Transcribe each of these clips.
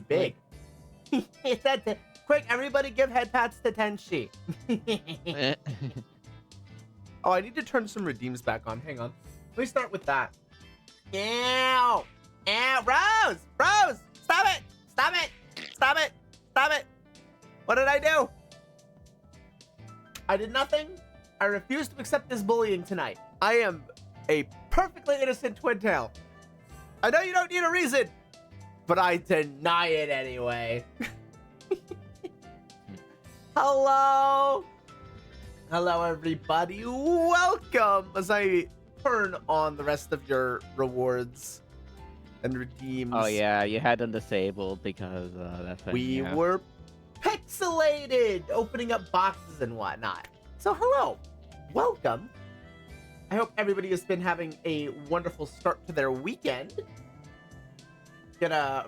big. That's it. Quick, everybody give head pats to Tenshi. Oh, I need to turn some redeems back on. Hang on. Let me start with that. Ew! Ew! Rose! Rose! Stop it! Stop it! Stop it! Stop it! What did I do? I did nothing. I refuse to accept this bullying tonight. I am a perfectly innocent twin tail. I know you don't need a reason, but I deny it anyway. Hello. Hello, everybody. Welcome as I turn on the rest of your rewards and redeems. Oh, yeah, you had them disabled because that's when, We were pixelated, opening up boxes and whatnot. So, hello. Welcome. I hope everybody has been having a wonderful start to their weekend. Get a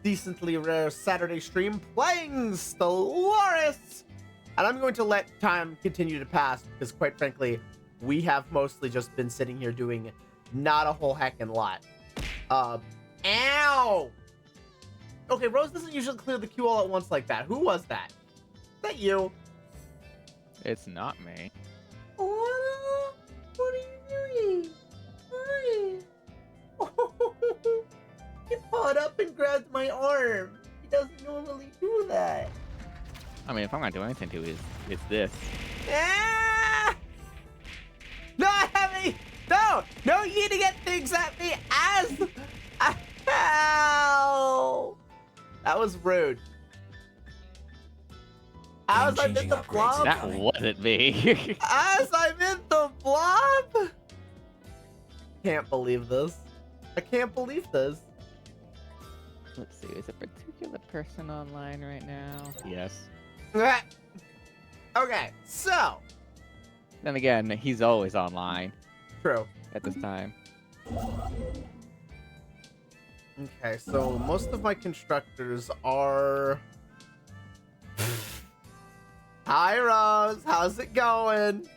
decently rare Saturday stream playing Stellaris. And I'm going to let time continue to pass because, quite frankly, we have mostly just been sitting here doing not a whole heckin' lot. Ow! Okay, Rose doesn't usually clear the queue all at once like that. Who was that? Is that you? It's not me. What are you doing? Hi. He pawed up and grabbed my arm. He doesn't normally do that. I mean, if I'm not doing anything to it, it's this. Ah! Not having. No, no, you need to get things at me as. Ow! That was rude. As I'm in the blob. That wasn't me. As I'm in the blob. Can't believe this. I can't believe this. Let's see, is a particular person online right now? Yes. Okay, so. Then again, he's always online True. at this time. Okay, so most of my constructors are. Hi, Rose. How's it going?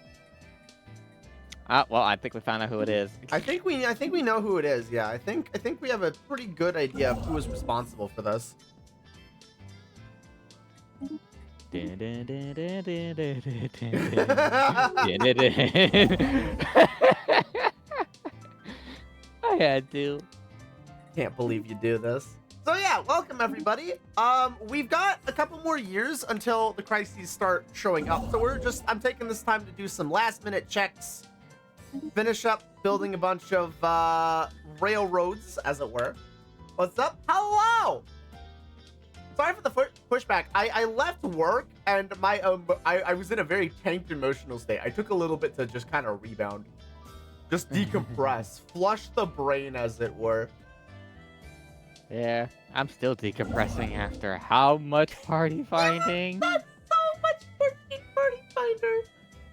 Well, I think we found out who it is. I think we know who it is. Yeah, I think we have a pretty good idea of who is responsible for this. I had to. Can't believe you do this. So yeah, welcome everybody. We've got a couple more years until the crises start showing up. So I'm taking this time to do some last minute checks. Finish up building a bunch of railroads, as it were. What's up? Hello! Sorry for the pushback. I left work and I was in a very tanked emotional state. I took a little bit to just kind of rebound. Just decompress. Flush the brain, as it were. Yeah, I'm still decompressing after how much party finding? That's so much 14 Party Finder.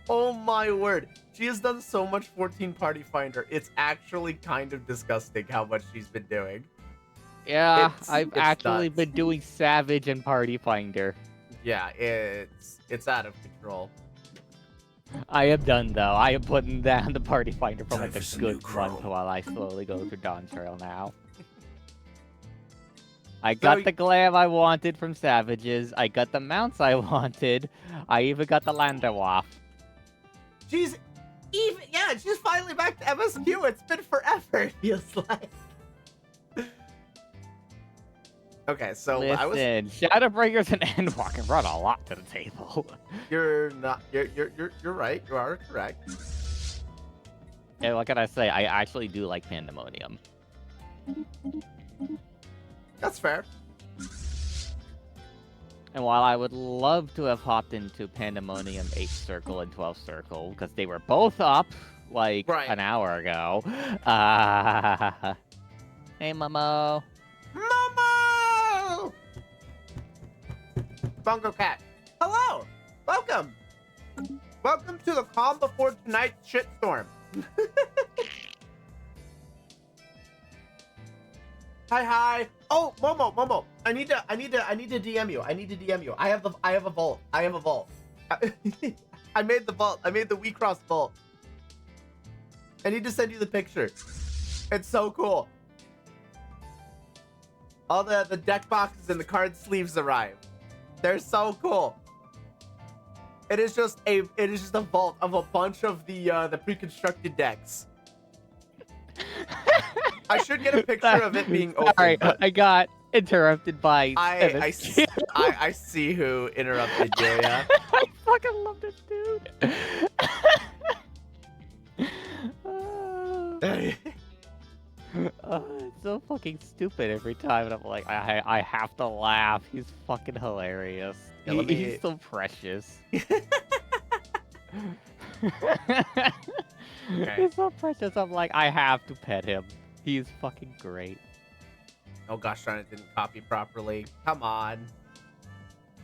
Oh my word. She has done so much 14 Party Finder. It's actually kind of disgusting how much she's been doing. Yeah, I've it's actually nuts. been doing Savage and Party Finder. Yeah, it's out of control. I am done though. I am putting down the Party Finder for Time like for a some new good chrome. month while I slowly go through Dawn Trail now. I got the glam I wanted from Savages. I got the mounts I wanted. I even got the Landerwaf. She's finally back to MSQ. It's been forever, it feels like. Okay, so Listen, Shadowbringers and Endwalker brought a lot to the table. you're right. You are correct. And what can I say? I actually do like Pandemonium. That's fair. And while I would love to have hopped into Pandemonium 8th Circle and 12th Circle, because they were both up, like, an hour ago. Hey, Momo. Momo! Bongo Cat. Hello! Welcome! Welcome to the calm before tonight's shitstorm. Hi. Oh, Momo. I need to DM you. I have a vault. I made the vault. I made the We Cross vault. I need to send you the picture. It's so cool. All the deck boxes and the card sleeves arrive. They're so cool. It is just a vault of a bunch of the pre-constructed decks. I should get a picture of it being open. Sorry, I got interrupted by. I see who interrupted you. Yeah. I fucking love this dude. It's so fucking stupid every time, and I'm like, I have to laugh. He's fucking hilarious. Yeah, He's so precious. Okay. He's so precious. I'm like, I have to pet him. He's fucking great. Oh gosh darn it, didn't copy properly. Come on.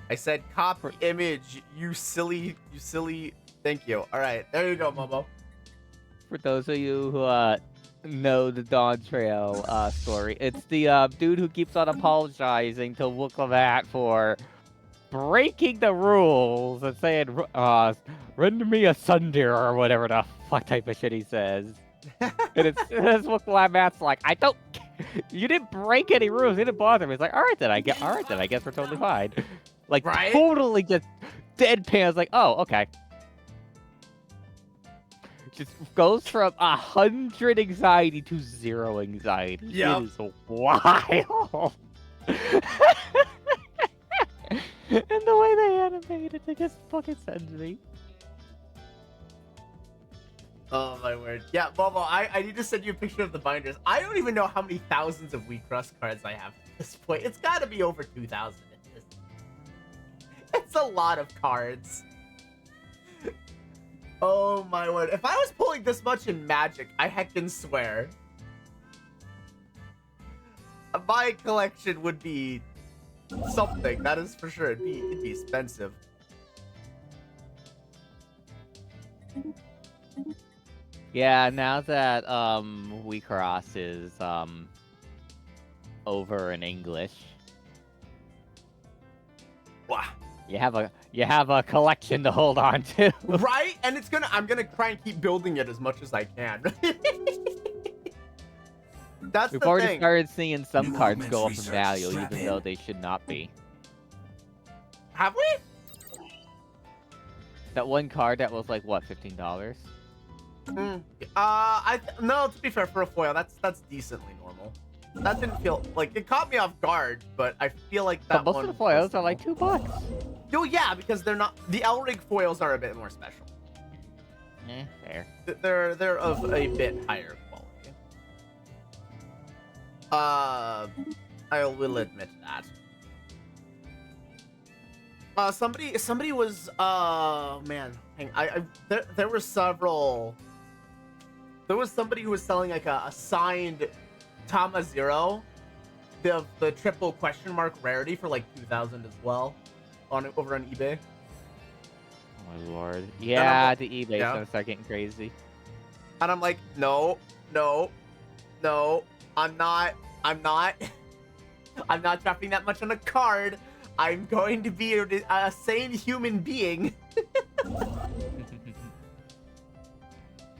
I said copy image, you silly. Thank you. All right, there you go, Momo. For those of you who know the Dawn Trail story, it's the dude who keeps on apologizing to Wooklavat for breaking the rules and saying, render me a sundeer or whatever the fuck type of shit he says. And it's Wooklavat's like, I don't. You didn't break any rules. It didn't bother me. It's like, all right then, I guess we're totally fine. Like, right? Totally just deadpan. It's like, oh, okay. Just goes from 100 anxiety to 0 anxiety. Yep. It is wild. And the way they animated it just fucking sends me. Oh my word. Yeah, Momo, I need to send you a picture of the binders. I don't even know how many thousands of Wii Cross cards I have at this point. It's got to be over 2,000 at this. It's a lot of cards. Oh my word. If I was pulling this much in Magic, I heckin' swear. My collection would be something, that is for sure. It'd be expensive. Yeah, now that Wii Cross is over in English. Wow. You have a collection to hold on to. Right? And I'm gonna try and keep building it as much as I can. That's We've the already thing. started seeing some cards go up in value, even though they should not be. Have we? That one card that was like what, $15? No, to be fair, for a foil, that's decently normal. That didn't feel like it caught me off guard, but I feel like that But most of the foils are like $2. Oh yeah, because they're not. The Elrig foils are a bit more special. Fair. They're of a bit higher quality. I will admit that. Somebody was man, there were several. There was somebody who was selling like a signed Tama Zero, the triple question mark rarity for like 2,000 as well, over on eBay. Oh my lord. Yeah, the eBay's gonna start getting crazy. And I'm like, no, I'm not dropping that much on a card. I'm going to be a sane human being.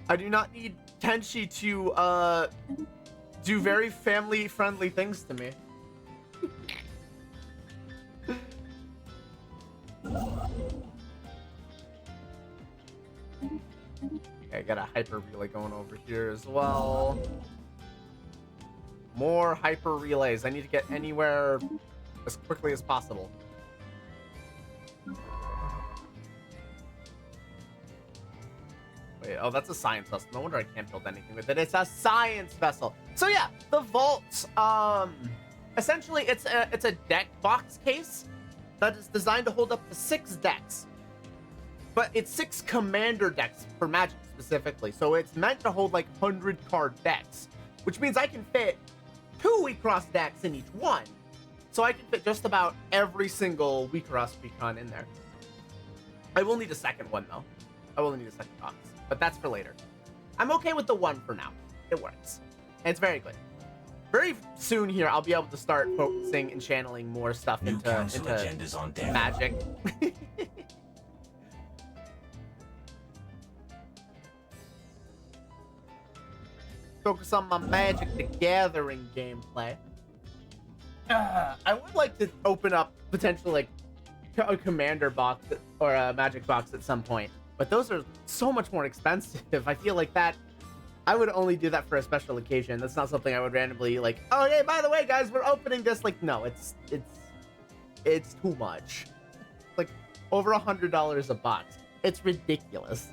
I do not need Tenshi to do very family-friendly things to me. Okay, I got a hyper relay going over here as well. More hyper relays. I need to get anywhere as quickly as possible. Wait, oh, that's a science vessel. No wonder I can't build anything with it. It's a science vessel. So yeah, the vault, essentially it's a deck box case that is designed to hold up to 6 decks. But it's 6 commander decks for Magic specifically. So it's meant to hold like 100 card decks, which means I can fit 2 Wii Cross decks in each one. So I can fit just about every single Wii Cross Recon in there. I will need a second one though. I will need a second box, but that's for later. I'm okay with the one for now. It works. And it's very good. Very soon here, I'll be able to start focusing and channeling more stuff into Magic. Focus on my Magic the Gathering gameplay. I would like to open up potentially like a commander box or a magic box at some point, but those are so much more expensive. I feel like that I would only do that for a special occasion. That's not something I would randomly like, oh hey, by the way guys, we're opening this. Like, no, it's too much. Like over $100 a box. It's ridiculous.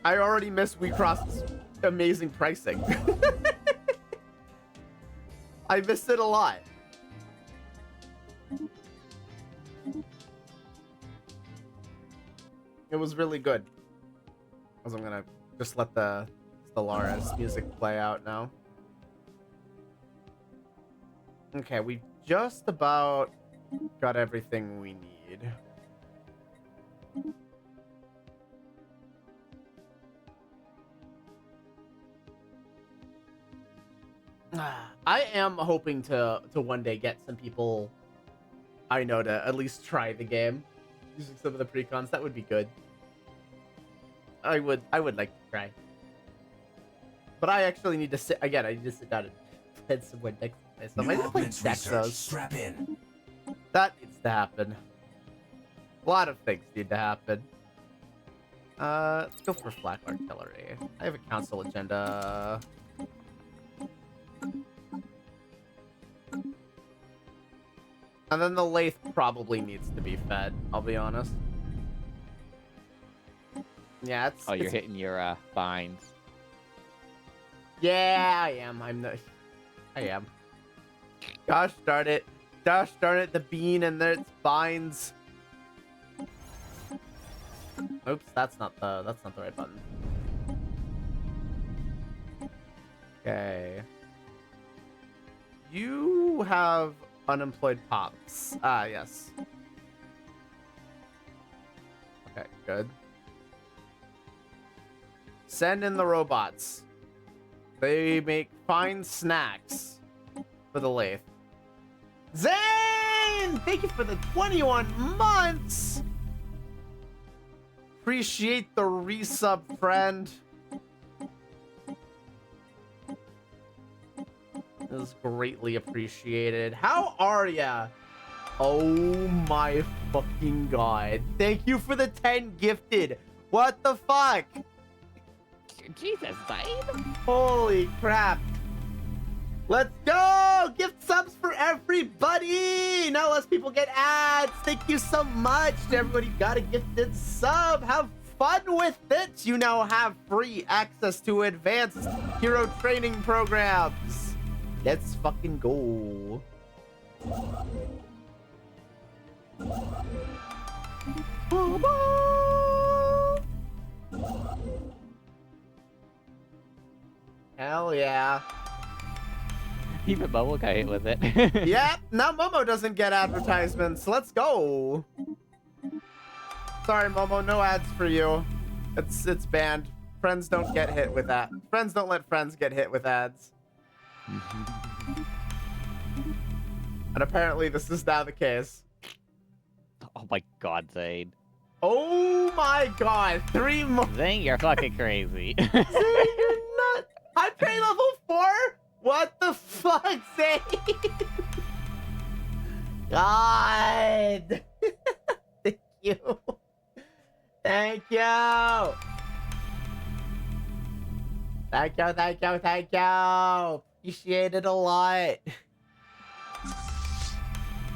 I already miss WeCross's amazing pricing. I miss it a lot. It was really good. I'm gonna just let the Stellaris music play out now. Okay, we've just about got everything we need. I am hoping to one day get some people I know to at least try the game using some of the precons. That would be good. I would like to try. But I actually need to sit again. I need to sit down and play some more decks. So I might play Dexos. Strap in. That needs to happen. A lot of things need to happen. Let's go for Flak Artillery. I have a council agenda. And then the lathe probably needs to be fed, I'll be honest. Yeah, it's... Oh, you're hitting your binds. Yeah, I am. I am. Gosh darn it. Gosh darn it, the bean and its binds. Oops, that's not the right button. Okay. You have unemployed pops. Ah, yes. Okay, good. Send in the robots. They make fine snacks for the lathe. Zane! Thank you for the 21 months! Appreciate the resub, friend. This is greatly appreciated. How are ya? Oh my fucking god. Thank you for the 10 gifted. What the fuck? Jesus, Zane. Holy crap. Let's go! Gift subs for everybody! Now less people get ads. Thank you so much to everybody who got a gifted sub. Have fun with it. You now have free access to advanced hero training programs. Let's fucking go. Hell yeah. Even Momo got hit with it. Yep, now Momo doesn't get advertisements. Let's go. Sorry, Momo, no ads for you. It's banned. Friends don't get hit with that. Friends don't let friends get hit with ads. And apparently this is now the case. Oh my god, Zane. Oh my god, 3 more. Zane, you're fucking crazy. Zane, you're nuts. I'm paying level 4? What the fuck, Zane? God. Thank you. Thank you. Thank you, thank you, thank you. Appreciate it a lot.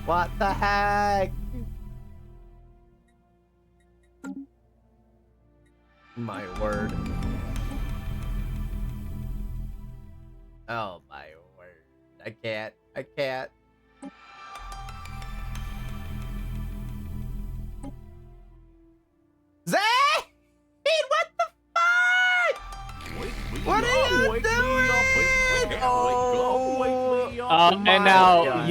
What the heck? My word. Oh my word. I can't. I can't. Zane! What the fuck? What are you doing? And now,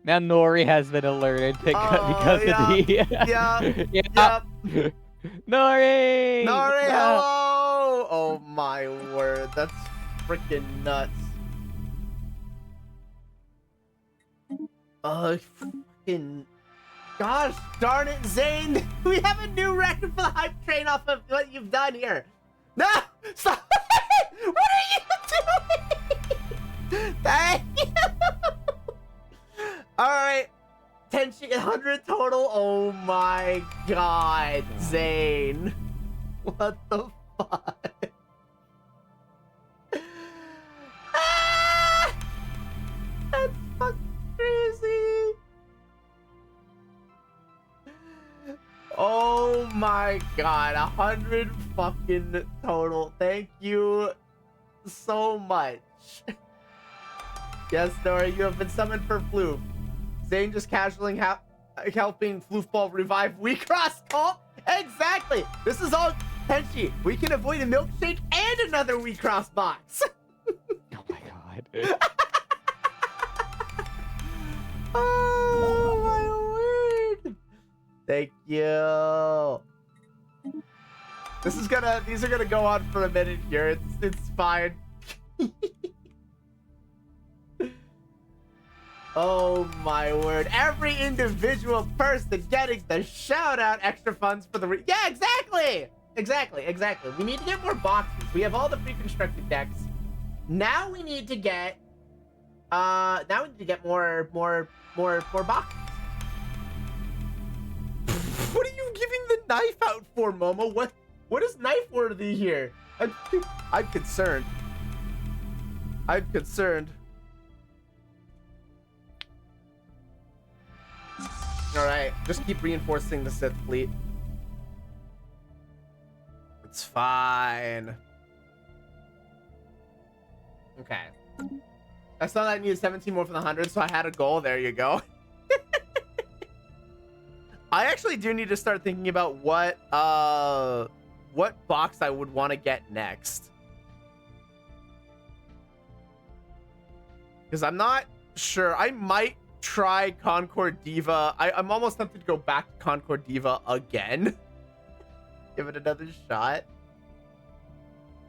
now Nori has been alerted because yeah. of the... Yeah. Nori! Nori, hello! Oh my word, that's freaking nuts. Fucking... Gosh darn it, Zane! We have a new record for the hype train off of what you've done here. No! Stop! What are you doing? Thank you. All right. 100 total. Oh my god, Zane. What the fuck? Ah! That's fucking crazy. Oh my god, 100 fucking total. Thank you so much. Yes, Nora, you have been summoned for Floof. Zane just casually helping Floofball revive Wheatgrass cult? Exactly! This is all Tenchi. We can avoid a milkshake and another Wheatgrass box. Oh my god. Oh my word! Thank you. These are gonna go on for a minute here. It's fine. Oh my word. Every individual person getting the shout out, extra funds for the yeah, exactly. Exactly. We need to get more boxes. We have all the pre-constructed decks. Now we need to get more boxes. What are you giving the knife out for, Momo? What is knife worthy here? I'm concerned. Alright, just keep reinforcing the Sith fleet. It's fine. Okay. I saw that I needed 17 more for the 100, so I had a goal. There you go. I actually do need to start thinking about what box I would want to get next. Because I'm not sure. I might try Concord Diva. I'm almost tempted to go back to Concord Diva again. Give it another shot.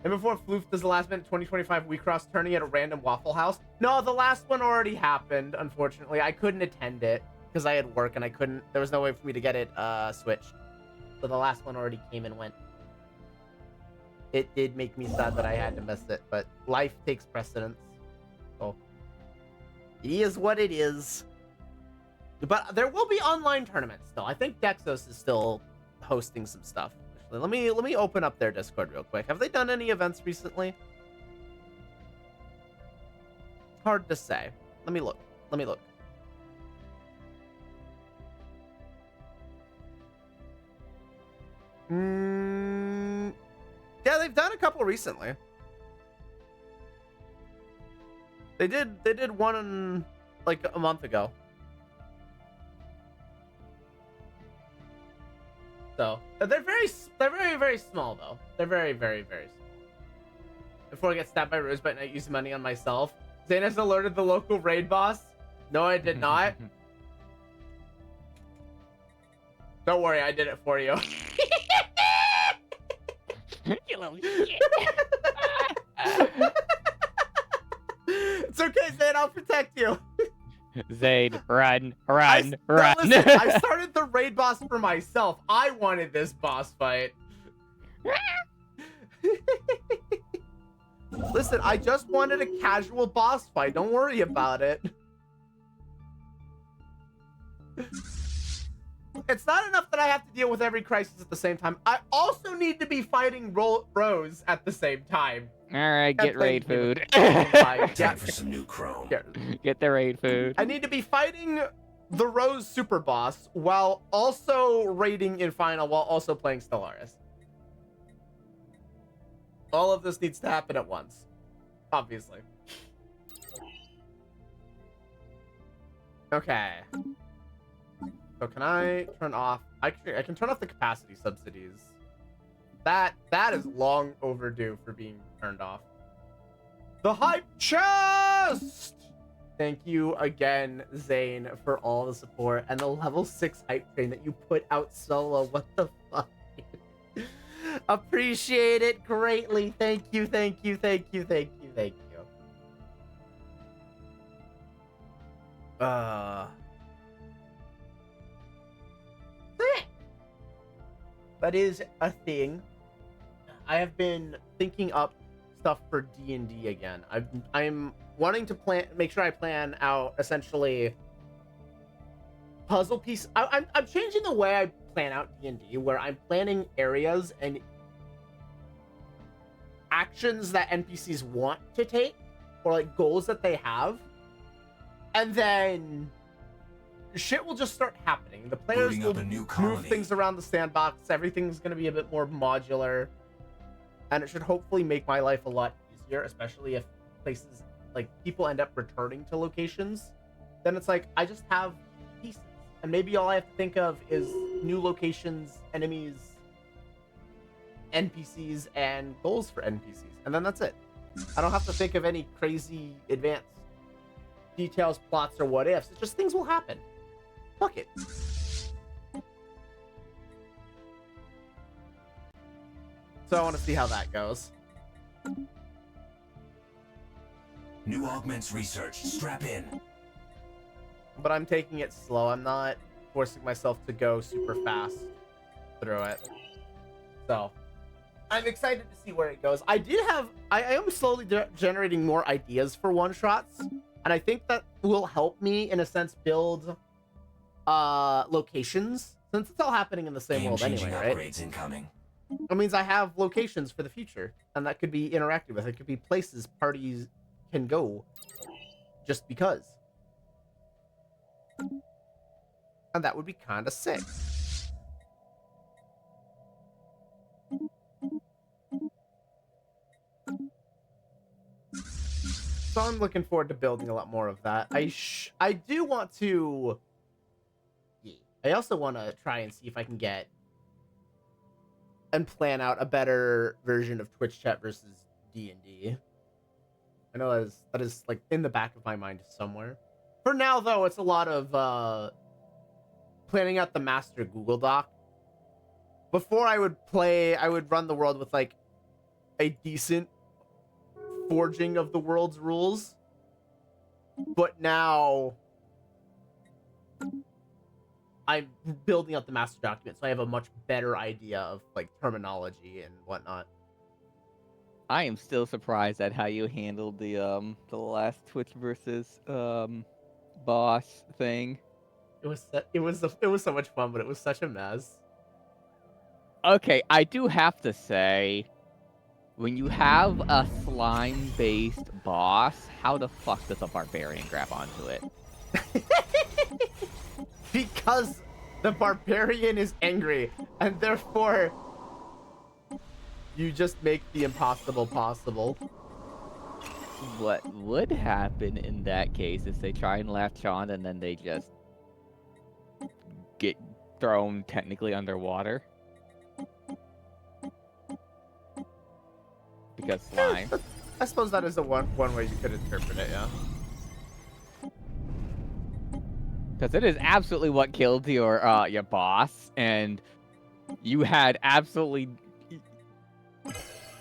And before Floof does the last minute 2025 Wheatcross tourney at a random Waffle House. No, the last one already happened, unfortunately. I couldn't attend it because I had work and there was no way for me to get it switched. So the last one already came and went. It did make me sad that I had to miss it, but life takes precedence. So it is what it is. But there will be online tournaments still. I think Dexos is still hosting some stuff. Actually, let me open up their Discord real quick. Have they done any events recently? Hard to say. Let me look. Yeah, they've done a couple recently. They did one like a month ago. So they're very small though. They're very small. Before I get stabbed by Rose, but not use money on myself. Zane has alerted the local raid boss. No, I did not. Don't worry, I did it for you. You little shit. It's okay, Zane. I'll protect you. Zane, run. Listen, I started the raid boss for myself. I wanted this boss fight. Listen, I just wanted a casual boss fight. Don't worry about it. It's not enough that I have to deal with every crisis at the same time. I also need to be fighting Rose at the same time. All right, get raid food. Time for some new chrome. Get the raid food. I need to be fighting the Rose super boss while also raiding in final, while also playing Stellaris. All of this needs to happen at once, obviously. Okay. So can I turn off? I can turn off the capacity subsidies. That is long overdue for being turned off. The hype chest! Thank you again, Zane, for all the support and the level 6 hype train that you put out solo. What the fuck? Appreciate it greatly. Thank you. That is a thing. I have been thinking up stuff for D&D again. I'm wanting to make sure I plan out essentially puzzle piece. I'm changing the way I plan out D&D, where I'm planning areas and actions that NPCs want to take, or like goals that they have, and then shit will just start happening. The players will move things around the sandbox. Everything's going to be a bit more modular, and it should hopefully make my life a lot easier, especially if places like people end up returning to locations. Then it's like I just have pieces, and maybe all I have to think of is new locations, enemies, NPCs, and goals for NPCs, and then that's it. I don't have to think of any crazy advanced details, plots, or what ifs. It's just things will happen. Fuck it. So I want to see how that goes. New augments research. Strap in. But I'm taking it slow. I'm not forcing myself to go super fast through it. So I'm excited to see where it goes. I am slowly generating more ideas for one-shots, and I think that will help me, in a sense, build locations, since it's all happening in the same world anyway, right? Upgrades incoming. It means I have locations for the future, and that could be interacted with. It could be places parties can go just because. And that would be kind of sick. So I'm looking forward to building a lot more of that. I do want to... I also want to try and see if I can get and plan out a better version of Twitch chat versus D&D. I know that is like in the back of my mind somewhere. For now, though, it's a lot of planning out the master Google Doc. Before I would run the world with like a decent forging of the world's rules. But now I'm building up the master document, so I have a much better idea of like terminology and whatnot. I am still surprised at how you handled the last Twitch versus boss thing. It was so much fun, but it was such a mess. Okay, I do have to say, when you have a slime-based boss, how the fuck does a barbarian grab onto it? Because the barbarian is angry, and therefore you just make the impossible possible. What would happen in that case is they try and latch on, and then they just get thrown technically underwater. Because slime. I suppose that is the one way you could interpret it, yeah. Because it is absolutely what killed your boss, and you had absolutely...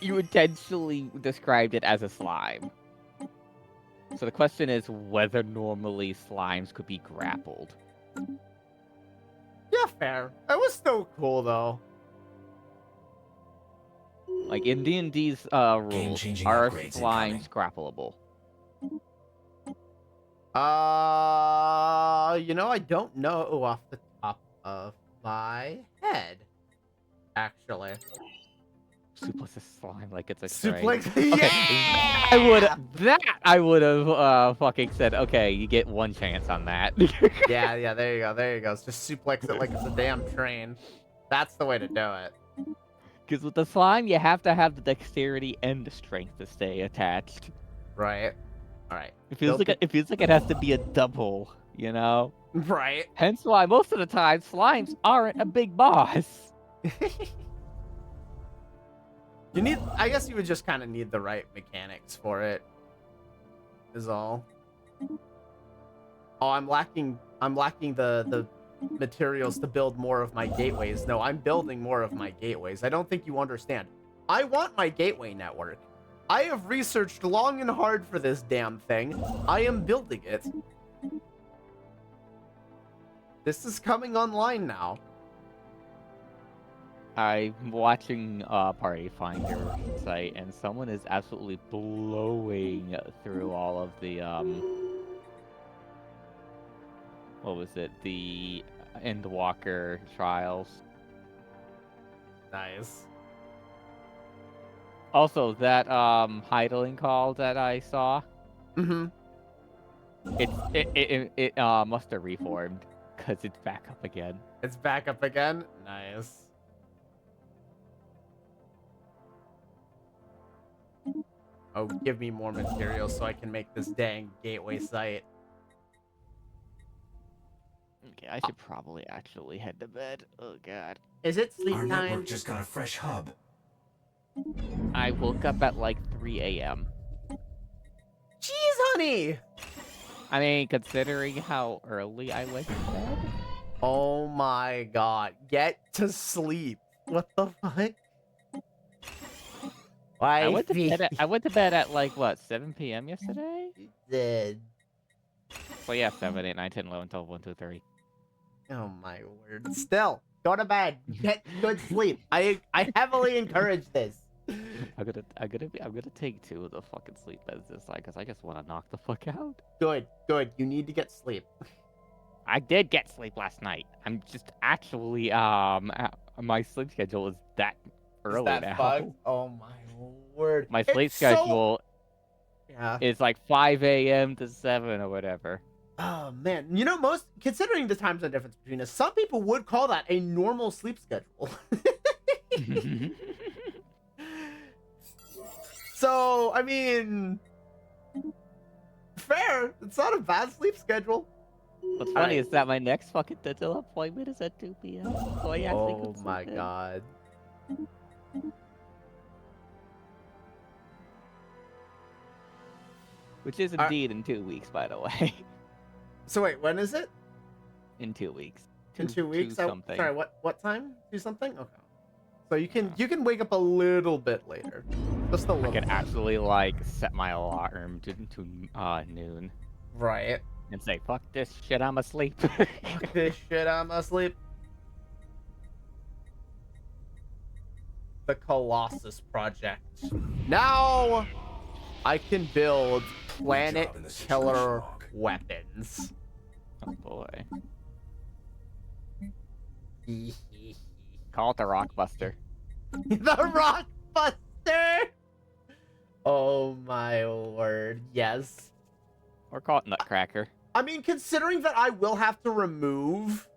You intentionally described it as a slime. So the question is whether normally slimes could be grappled. Yeah, fair. It was still cool, though. Like, in D&D's rules, are slimes grappleable? You know, I don't know off the top of my head, actually. Suplex a slime like it's a train. Suplex, okay, yeah! I would have fucking said, okay, you get one chance on that. yeah, there you go. It's just suplex it like it's a damn train. That's the way to do it. Because with the slime, you have to have the dexterity and the strength to stay attached. Right. All right. It feels like it has to be a double, you know? Right. Hence why most of the time slimes aren't a big boss. I guess you would just kind of need the right mechanics for it. Is all. Oh, I'm lacking the materials to build more of my gateways. No, I'm building more of my gateways. I don't think you understand. I want my gateway network. I have researched long and hard for this damn thing. I am building it. This is coming online now. I'm watching Party Finder site, and someone is absolutely blowing through all of the what was it? The Endwalker trials. Nice. Also, that Heidling call that I saw, Mm-hmm. it must have reformed because it's back up again. It's back up again. Nice. Oh, give me more material so I can make this dang gateway site. Okay, I should probably actually head to bed. Oh god. Is it sleep Our time? network just got a fresh hub. I woke up at like 3 a.m. Jeez, honey! I mean, considering how early I went to bed. Oh my god. Get to sleep. What the fuck? Why? I went to bed at like what, 7 p.m. yesterday? Dead. So yeah, 7, 8, 9, 10, 11, 12, 1, 2, 3. Oh my word. Still, go to bed. Get good sleep. I heavily encourage this. I'm gonna take 2 of the fucking sleep beds this time because I just want to knock the fuck out. Good, good. You need to get sleep. I did get sleep last night. I'm just actually my sleep schedule is that early Is that now. fucked? Oh my word. My sleep It's so- schedule Yeah. is like 5 a.m. to 7 or whatever. Oh man. You know, considering the time zone difference between us, some people would call that a normal sleep schedule. So, I mean, fair. It's not a bad sleep schedule. What's All funny right. is that my next fucking dental appointment is at 2 p.m. So I actually Oh could my sleep in. god. Which is indeed in 2 weeks, by the way. So wait, when is it? In 2 weeks. In 2 weeks? Something. Sorry, what time? Do something? Okay. So you can wake up a little bit later. Just a I little could bit. actually like set my alarm to noon Right. and say, "Fuck this shit, I'm asleep." Fuck this shit, I'm asleep. The Colossus Project. Now I can build planet in the situation, killer Log. weapons. Oh boy. The Call it the Rockbuster. Rockbuster! Oh my word, yes. Or call it Nutcracker. I mean, considering that I will have to remove,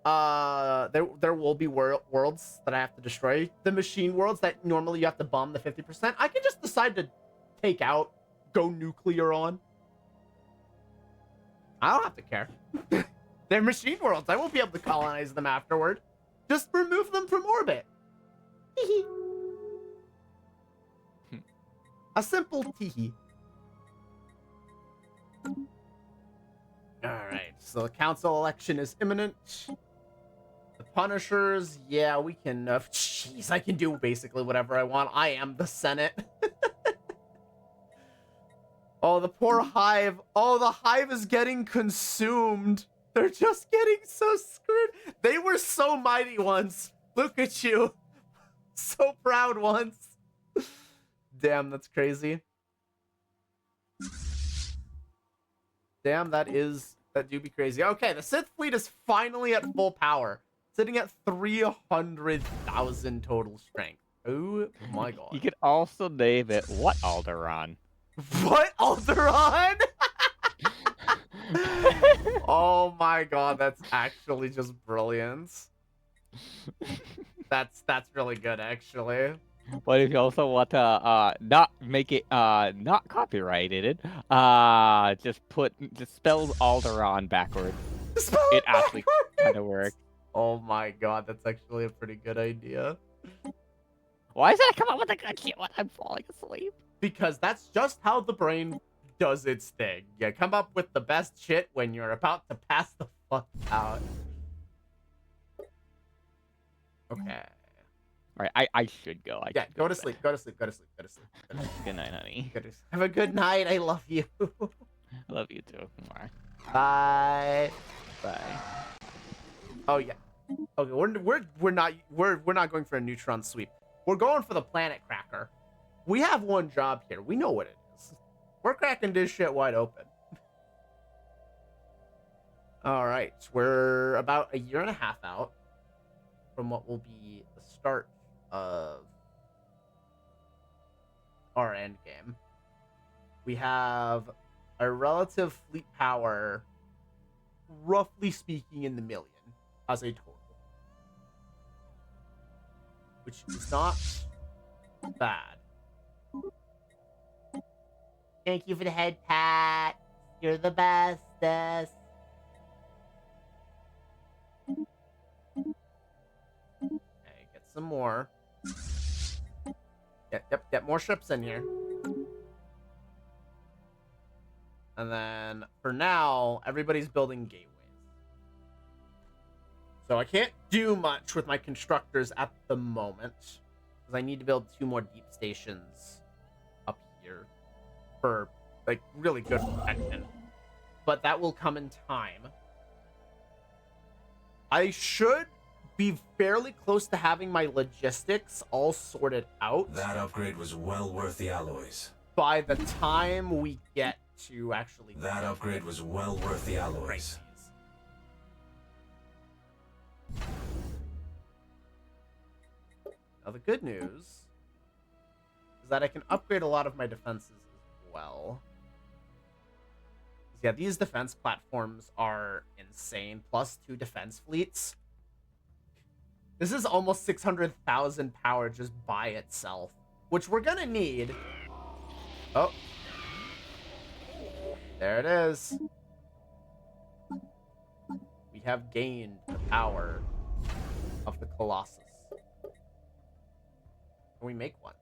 there will be worlds that I have to destroy. The machine worlds that normally you have to bomb the 50%. I can just decide to take out, go nuclear on. I don't have to care. They're machine worlds. I won't be able to colonize them afterward. Just remove them from orbit. A simple teehee. Alright, so the council election is imminent. The Punishers, yeah, we can... Jeez, I can do basically whatever I want. I am the Senate. Oh, the poor Hive. Oh, the Hive is getting consumed. They're just getting so screwed. They were so mighty once. Look at you. So proud once. Damn, that's crazy. Damn, that do be crazy. Okay, the Sith fleet is finally at full power, sitting at 300,000 total strength. Oh my god. You could also name it what Alderaan? What, Alderaan? Oh my god, that's actually just brilliant. That's really good, actually. But if you also want to not make it not copyrighted, just spell Alderaan backwards. Spell It actually backwards. kind of works. Oh my god, that's actually a pretty good idea. Why does that come up with the good shit when I'm falling asleep? Because that's just how the brain does its thing. You come up with the best shit when you're about to pass the fuck out. Okay. Alright, I should go. Yeah, go to sleep. Go to sleep. Go to sleep. Go to sleep. Go to sleep. Good night, honey. Have a good night. I love you. I love you too. Bye. Bye. Bye. Oh yeah. Okay, we're not going for a neutron sweep. We're going for the planet cracker. We have one job here. We know what it is. We're cracking this shit wide open. All right, we're about a year and a half out from what will be the start of our end game. We have a relative fleet power, roughly speaking, in the million as a total, which is not bad. Thank you for the head pat. You're the bestest. Okay, get some more. Get more ships in here. And then, for now, everybody's building gateways. So I can't do much with my constructors at the moment, because I need to build 2 more deep stations up here for, like, really good protection. But that will come in time. I should be fairly close to having my logistics all sorted out. That upgrade was well worth the alloys. By the time we get to actually... That upgrade was well worth the alloys. Crises. Now the good news is that I can upgrade a lot of my defenses as well. Yeah, these defense platforms are insane. Plus 2 defense fleets. This is almost 600,000 power just by itself, which we're gonna need. Oh. There it is. We have gained the power of the Colossus. Can we make one?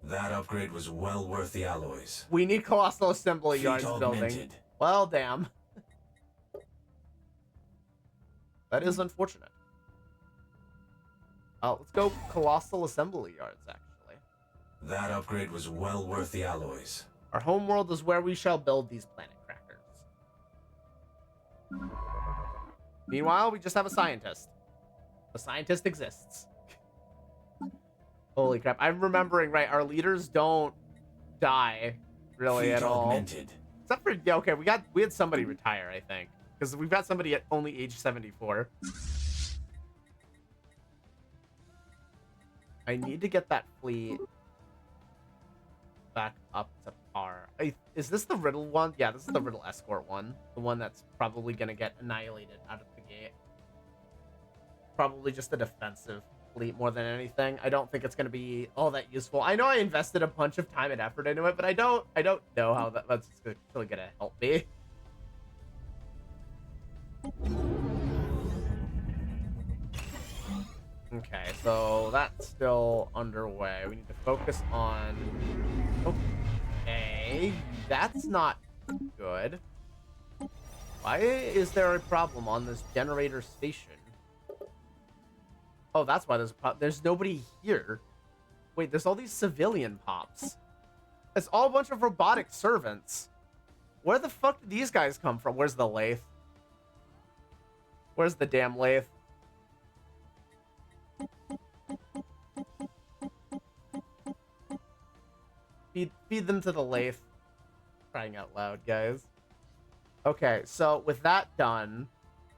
That upgrade was well worth the alloys. We need Colossal Assembly Fleet Yards building. augmented. Well, damn. That is unfortunate. Let's go Colossal Assembly Yards, actually. That upgrade was well worth the alloys. Our home world is where we shall build these planet crackers. Meanwhile, we just have a scientist. The scientist exists. Holy crap. I'm remembering, right, our leaders don't die, really, Fleet at all. augmented. Except for, yeah, okay, we had somebody retire, I think. Because we've got somebody at only age 74. I need to get that fleet back up to par. Is this the Riddle one? Yeah, this is the Riddle Escort one. The one that's probably going to get annihilated out of the gate. Probably just a defensive fleet more than anything. I don't think it's going to be all that useful. I know I invested a bunch of time and effort into it, but I don't know how that's really going to help me. Okay, so that's still underway. We need to focus on... Okay, that's not good. Why is there a problem on this generator station? Oh, that's why there's nobody here. Wait, there's all these civilian pops. It's all a bunch of robotic servants. Where the fuck did these guys come from? Where's the lathe? Where's the damn lathe? Feed them to the lathe. Crying out loud, guys. Okay, so with that done,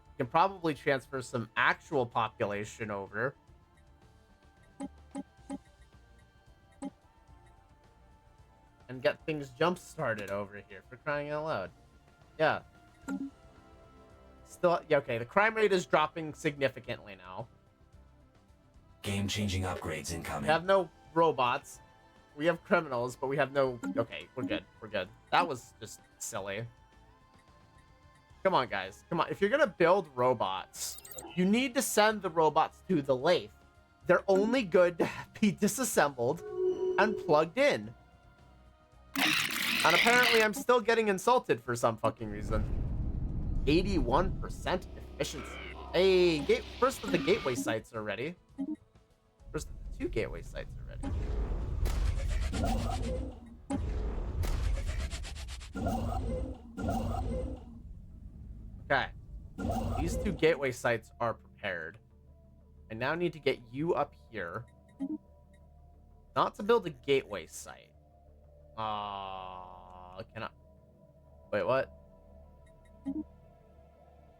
we can probably transfer some actual population over. And get things jump started over here, for crying out loud. Yeah. Still, yeah, okay, the crime rate is dropping significantly now. Game-changing upgrades incoming. We have no robots. We have criminals, but we have no... Okay, we're good. We're good. That was just silly. Come on, guys. Come on. If you're going to build robots, you need to send the robots to the lathe. They're only good to be disassembled and plugged in. And apparently I'm still getting insulted for some fucking reason. 81% efficiency. Hey, first of the gateway sites are ready. First of the 2 gateway sites are ready. Okay. These 2 gateway sites are prepared. I now need to get you up here. Not to build a gateway site. Can I... Wait, what?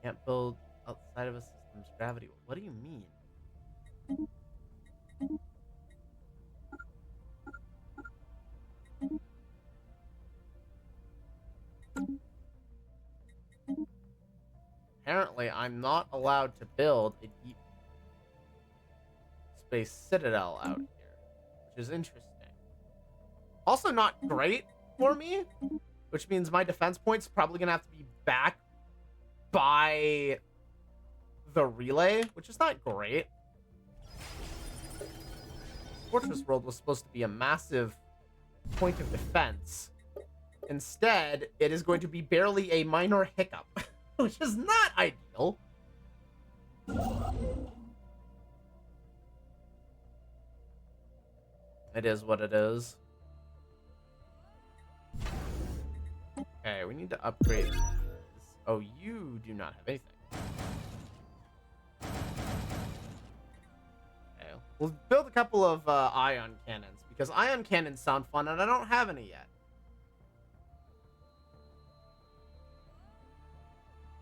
Can't build outside of a system's gravity. What do you mean? Apparently, I'm not allowed to build a deep space citadel out here, which is interesting. Also not great for me, which means my defense points probably gonna have to be back by the relay, which is not great. Fortress World was supposed to be a massive point of defense. Instead, it is going to be barely a minor hiccup, which is not ideal. It is what it is. Okay, we need to upgrade this. Oh, you do not have anything. Okay, we'll build a couple of ion cannons, because ion cannons sound fun, and I don't have any yet.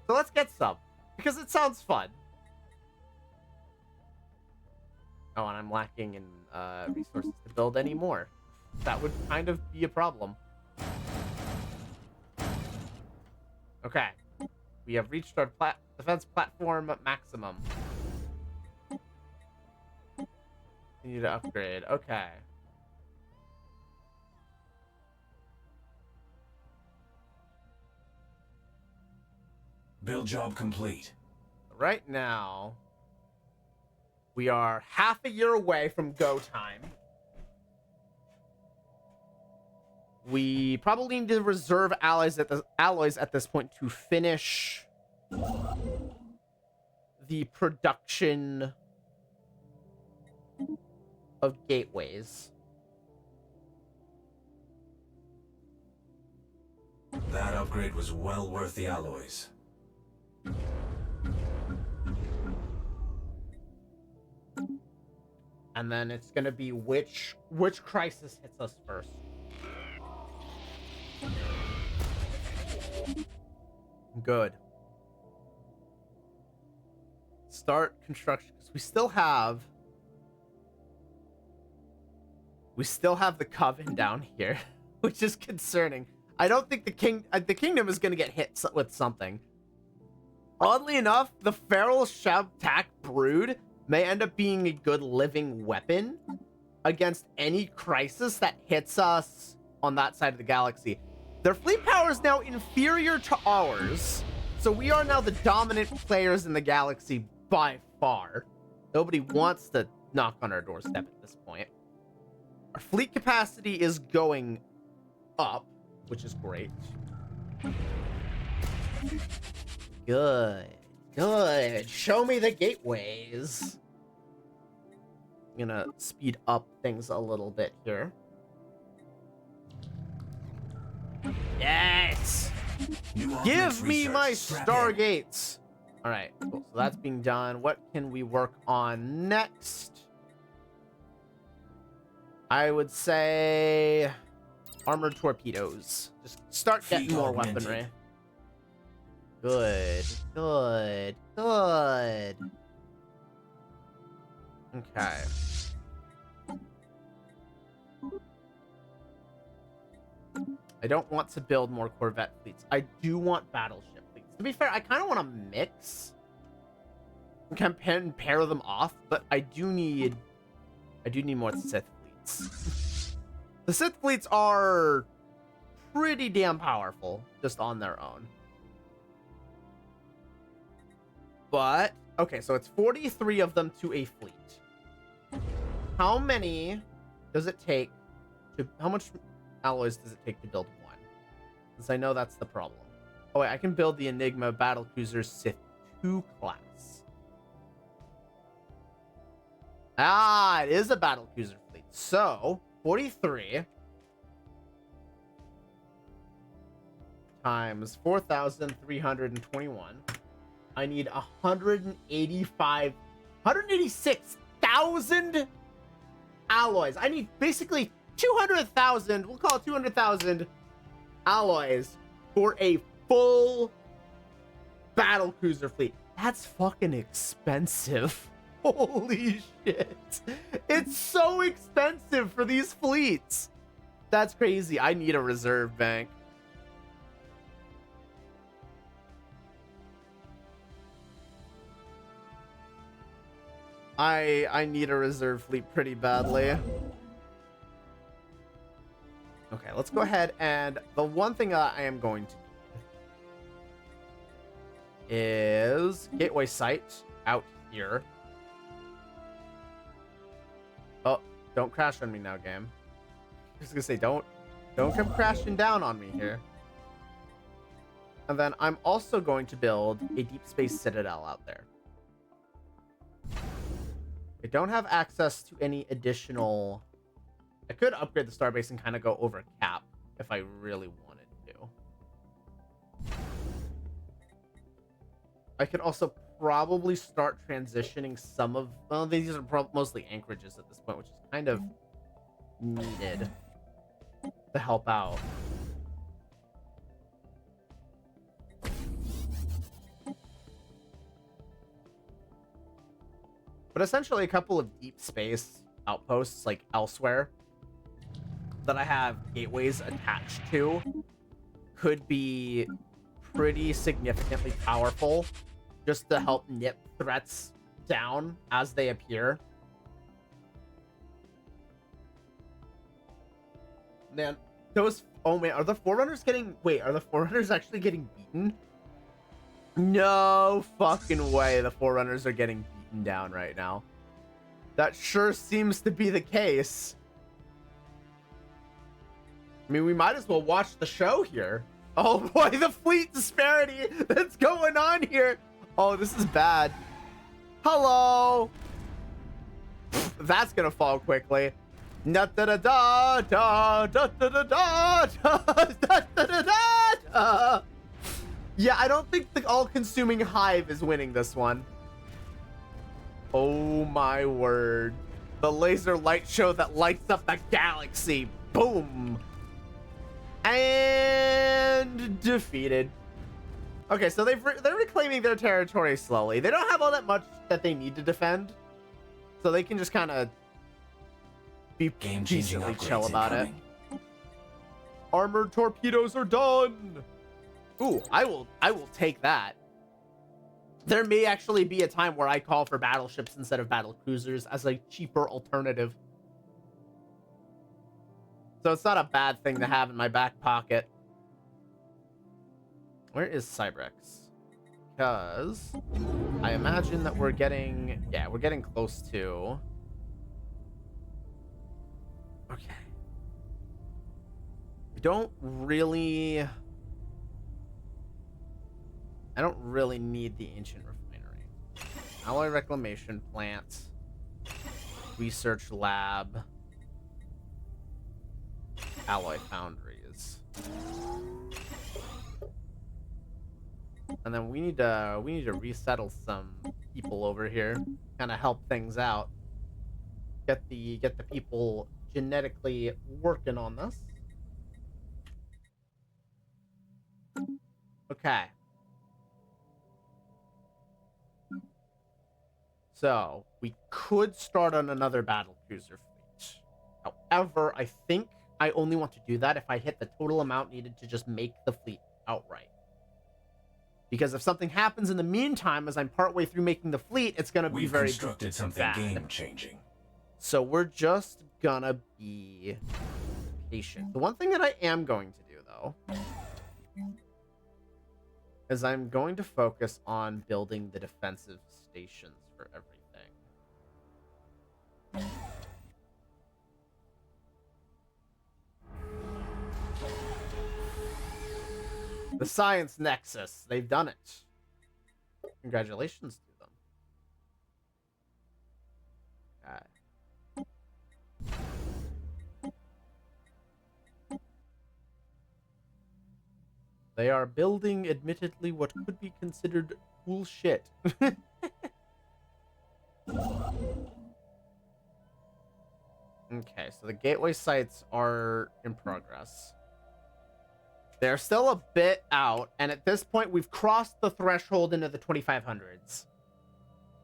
So let's get some, because it sounds fun. Oh, and I'm lacking in resources to build any more. That would kind of be a problem. Okay. We have reached our defense platform maximum. We need to upgrade. Okay. Build job complete. Right now, we are half a year away from go time. We probably need to reserve alloys at this point to finish the production of gateways. That upgrade was well worth the alloys. And then it's gonna be which crisis hits us first. Good. Start construction, because we still have the coven down here, which is concerning. I don't think the kingdom is gonna get hit with something. Oddly enough, the feral Shabtak brood may end up being a good living weapon against any crisis that hits us on that side of the galaxy. Their fleet power is now inferior to ours, so we are now the dominant players in the galaxy by far. Nobody wants to knock on our doorstep at this point. Our fleet capacity is going up, which is great. Good. Good. Show me the gateways. I'm gonna speed up things a little bit here. Yes! Give me my Stargates! Alright, cool. So that's being done. What can we work on next? I would say armored torpedoes. Just start getting more weaponry. Good, good, good. Okay. I don't want to build more Corvette fleets. I do want battleship fleets. To be fair, I kind of want to mix and pair them off, but I do need more Sith fleets. The Sith fleets are pretty damn powerful just on their own. But okay, so it's 43 of them to a fleet. How many does it take to how much alloys does it take to build one? Because I know that's the problem. Oh wait, I can build the Enigma Battlecruiser Sith 2 class. Ah, it is a Battlecruiser fleet. So, 43 times 4,321. I need 185 186,000 alloys. I need basically 200,000. We'll call it 200,000 alloys for a full battle cruiser fleet. That's fucking expensive. Holy shit. It's so expensive for these fleets. That's crazy. I need a reserve bank. I need a reserve fleet pretty badly. Okay, let's go ahead, and the one thing I am going to do is gateway site out here. Oh, don't crash on me now, game. I was gonna say, don't come crashing down on me here. And then I'm also going to build a deep space citadel out there. I don't have access to any additional... I could upgrade the starbase and kind of go over cap if I really wanted to. I could also probably start transitioning some of... Well, these are mostly anchorages at this point, which is kind of needed to help out. But essentially a couple of deep space outposts, like elsewhere, that I have gateways attached to, could be pretty significantly powerful just to help nip threats down as they appear. Man, those... Oh man, are the Forerunners getting... Wait, are the Forerunners actually getting beaten? No fucking way the Forerunners are getting beaten down right now. That sure seems to be the case. I mean, we might as well watch the show here. Oh boy, the fleet disparity that's going on here. Oh, this is bad. Hello. That's gonna fall quickly. Da da da da da da da da da da da da. Yeah, I don't think the all-consuming hive is winning this one. Oh my word. The laser light show that lights up the galaxy. Boom. And defeated. Okay, so they're reclaiming their territory slowly. They don't have all that much that they need to defend. So they can just kind of be decently chill about it. Armored torpedoes are done. Ooh, I will take that. There may actually be a time where I call for battleships instead of battle cruisers as a cheaper alternative. So it's not a bad thing to have in my back pocket. Where is Cybrex? Because I imagine that we're getting... Yeah, we're getting close to... Okay. I don't really need the ancient refinery. Alloy reclamation plant. Research lab. Alloy foundries. And then we need to resettle some people over here. Kind of help things out. Get the people genetically working on this. Okay. So, we could start on another battle cruiser fleet. However, I think I only want to do that if I hit the total amount needed to just make the fleet outright. Because if something happens in the meantime, as I'm partway through making the fleet, it's going to be very bad. We've constructed something game-changing. So we're just gonna be patient. The one thing that I am going to do, though, is I'm going to focus on building the defensive stations for everything. The Science Nexus. They've done it. Congratulations to them. They are building, admittedly, what could be considered cool shit. Okay, so the gateway sites are in progress. They're still a bit out, and at this point, we've crossed the threshold into the 2500s.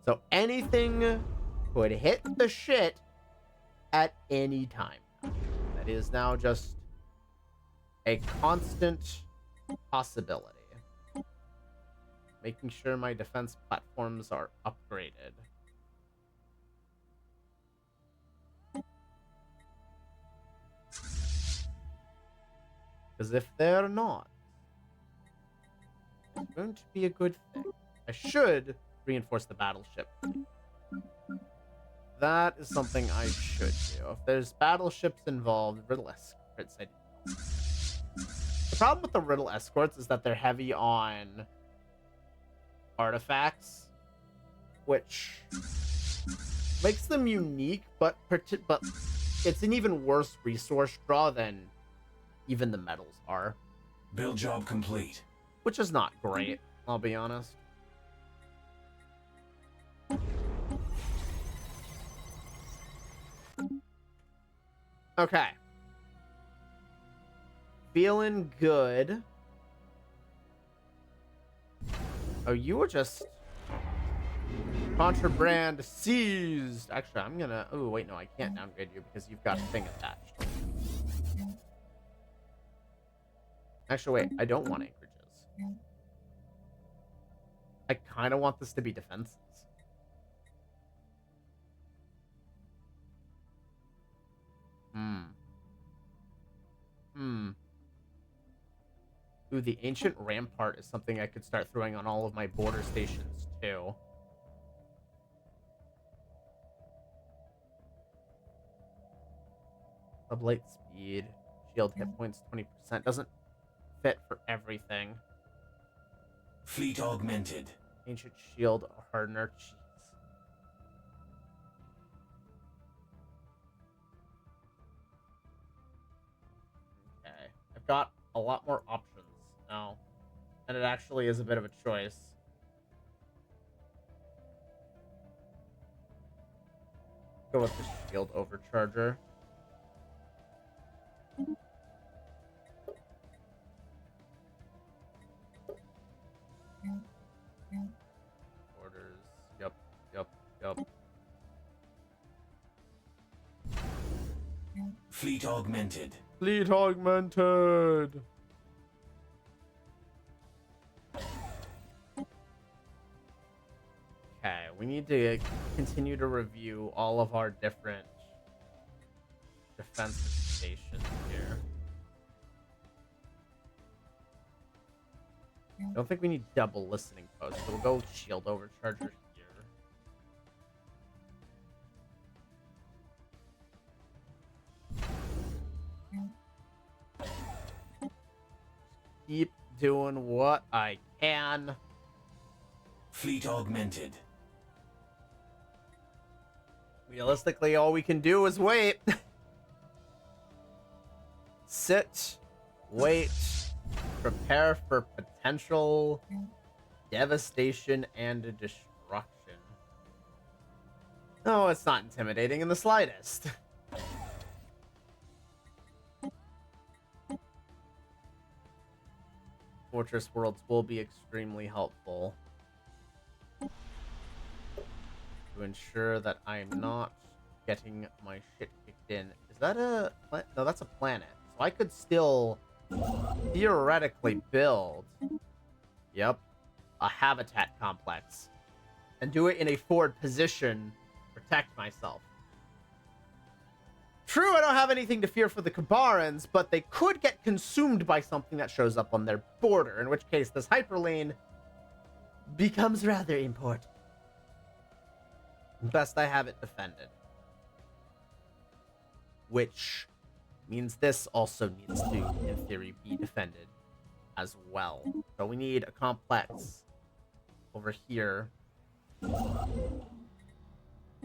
So anything could hit the shit at any time. That is now just a constant possibility. Making sure my defense platforms are upgraded. Because if they're not, it's going to be a good thing. I should reinforce the battleship. That is something I should do. If there's battleships involved, riddle escorts, I do. The problem with the riddle escorts is that they're heavy on artifacts, which makes them unique, but it's an even worse resource draw than even the metals are. Build job complete. Which is not great, I'll be honest. Okay. Feeling good. Oh, you were just... Contraband seized. Actually, I'm gonna... Oh, wait, no, I can't downgrade you because you've got a thing attached. Actually, wait, I don't want anchorages. I kind of want this to be defenses. Ooh, the ancient rampart is something I could start throwing on all of my border stations, too. Sublight speed. Shield hit points 20%. Doesn't fit for everything. Fleet augmented. Ancient shield hardener. Jeez. Okay. I've got a lot more options now. And it actually is a bit of a choice. Go with the shield overcharger. Orders. Yep. Fleet augmented. Fleet augmented. Okay, we need to continue to review all of our different defensive stations here. I don't think we need double listening posts, so we'll go shield overcharger here. Keep doing what I can. Fleet augmented. Realistically, all we can do is wait. Sit, wait, prepare for potential devastation and destruction. No, it's not intimidating in the slightest. Fortress Worlds will be extremely helpful to ensure that I am not getting my shit kicked in. Is that a... No, that's a planet. So I could still theoretically build... Yep. A habitat complex. And do it in a forward position to protect myself. True, I don't have anything to fear for the Kabarans, but they could get consumed by something that shows up on their border, in which case this hyperlane becomes rather important. Best I have it defended. Which means this also needs to, in theory, be defended as well. So we need a complex over here.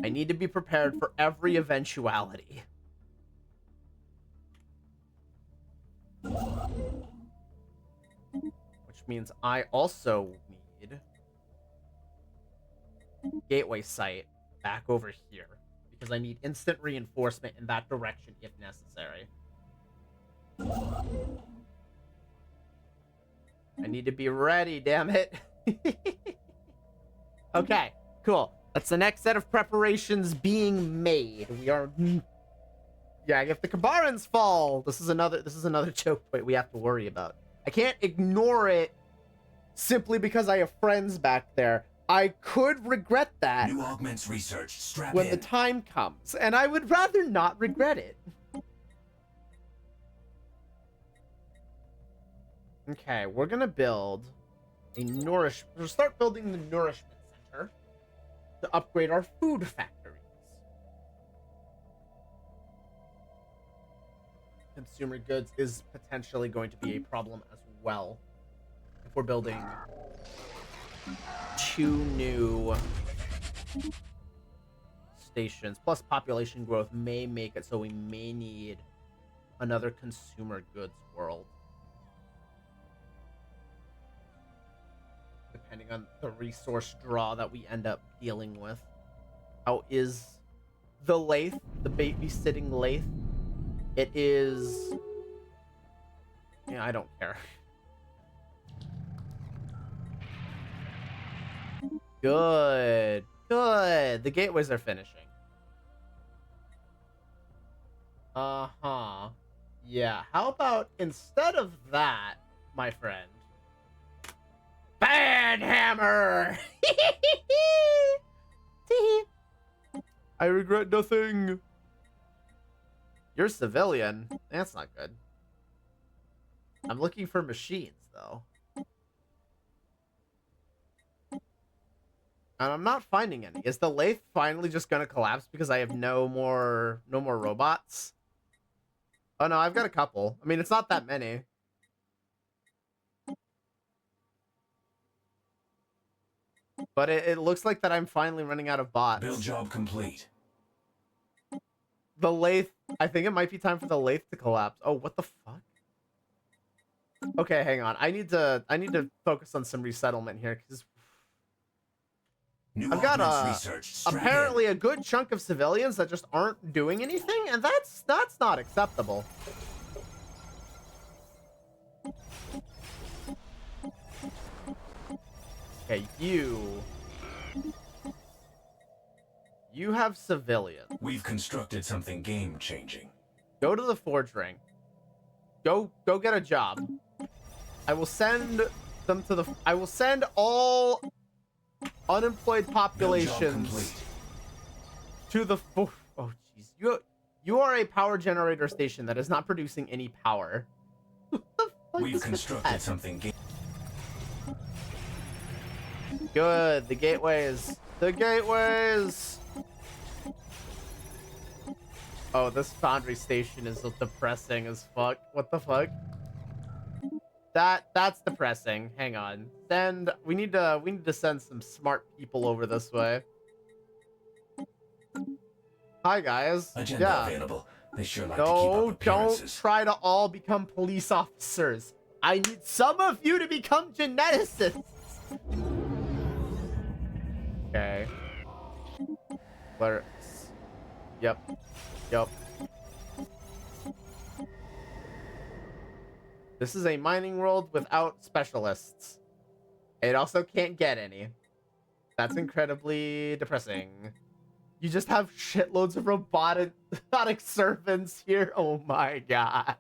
I need to be prepared for every eventuality. Which means I also need gateway site back over here because I need instant reinforcement in that direction if necessary. I need to be ready, damn it. Okay, cool. That's the next set of preparations being made. We are... Yeah, if the Kabarans fall, this is another choke point we have to worry about. I can't ignore it simply because I have friends back there. I could regret that New augments researched. Strap when in. the time comes, and I would rather not regret it. Okay, we're gonna build a we'll start building the nourishment center to upgrade our food factories. Consumer goods is potentially going to be a problem as well if we're building 2 new stations. Plus population growth may make it so we may need another consumer goods world, depending on the resource draw that we end up dealing with. How is the lathe, the babysitting lathe? It is... Yeah, I don't care. Good. Good. The gateways are finishing. Uh-huh. Yeah, how about instead of that, my friend... Banhammer! I regret nothing. You're civilian. That's not good. I'm looking for machines, though. And I'm not finding any. Is the lathe finally just gonna collapse because I have no more robots? Oh no, I've got a couple. I mean, it's not that many. But it looks like that I'm finally running out of bots. Build job complete. The lathe, I think it might be time for the lathe to collapse. Oh, what the fuck? Okay, hang on. I need to focus on some resettlement here because I've got apparently a good chunk of civilians that just aren't doing anything, and that's not acceptable. Okay, you have civilians. We've constructed something game-changing. Go to the forge ring. Go get a job. I will send them to the... I will send all unemployed populations to the... Oh, jeez. You are a power generator station that is not producing any power. We've constructed something... Good. The gateways. The gateways! Oh, this foundry station is depressing as fuck. What the fuck? That's depressing. Hang on. We need to send some smart people over this way. Hi guys. Agenda available. They sure like to keep No, up appearances. don't try to all become police officers. I need some of you to become geneticists. Okay. Clerks. Yep. This is a mining world without specialists. It also can't get any. That's incredibly depressing. You just have shitloads of robotic servants here. Oh my god.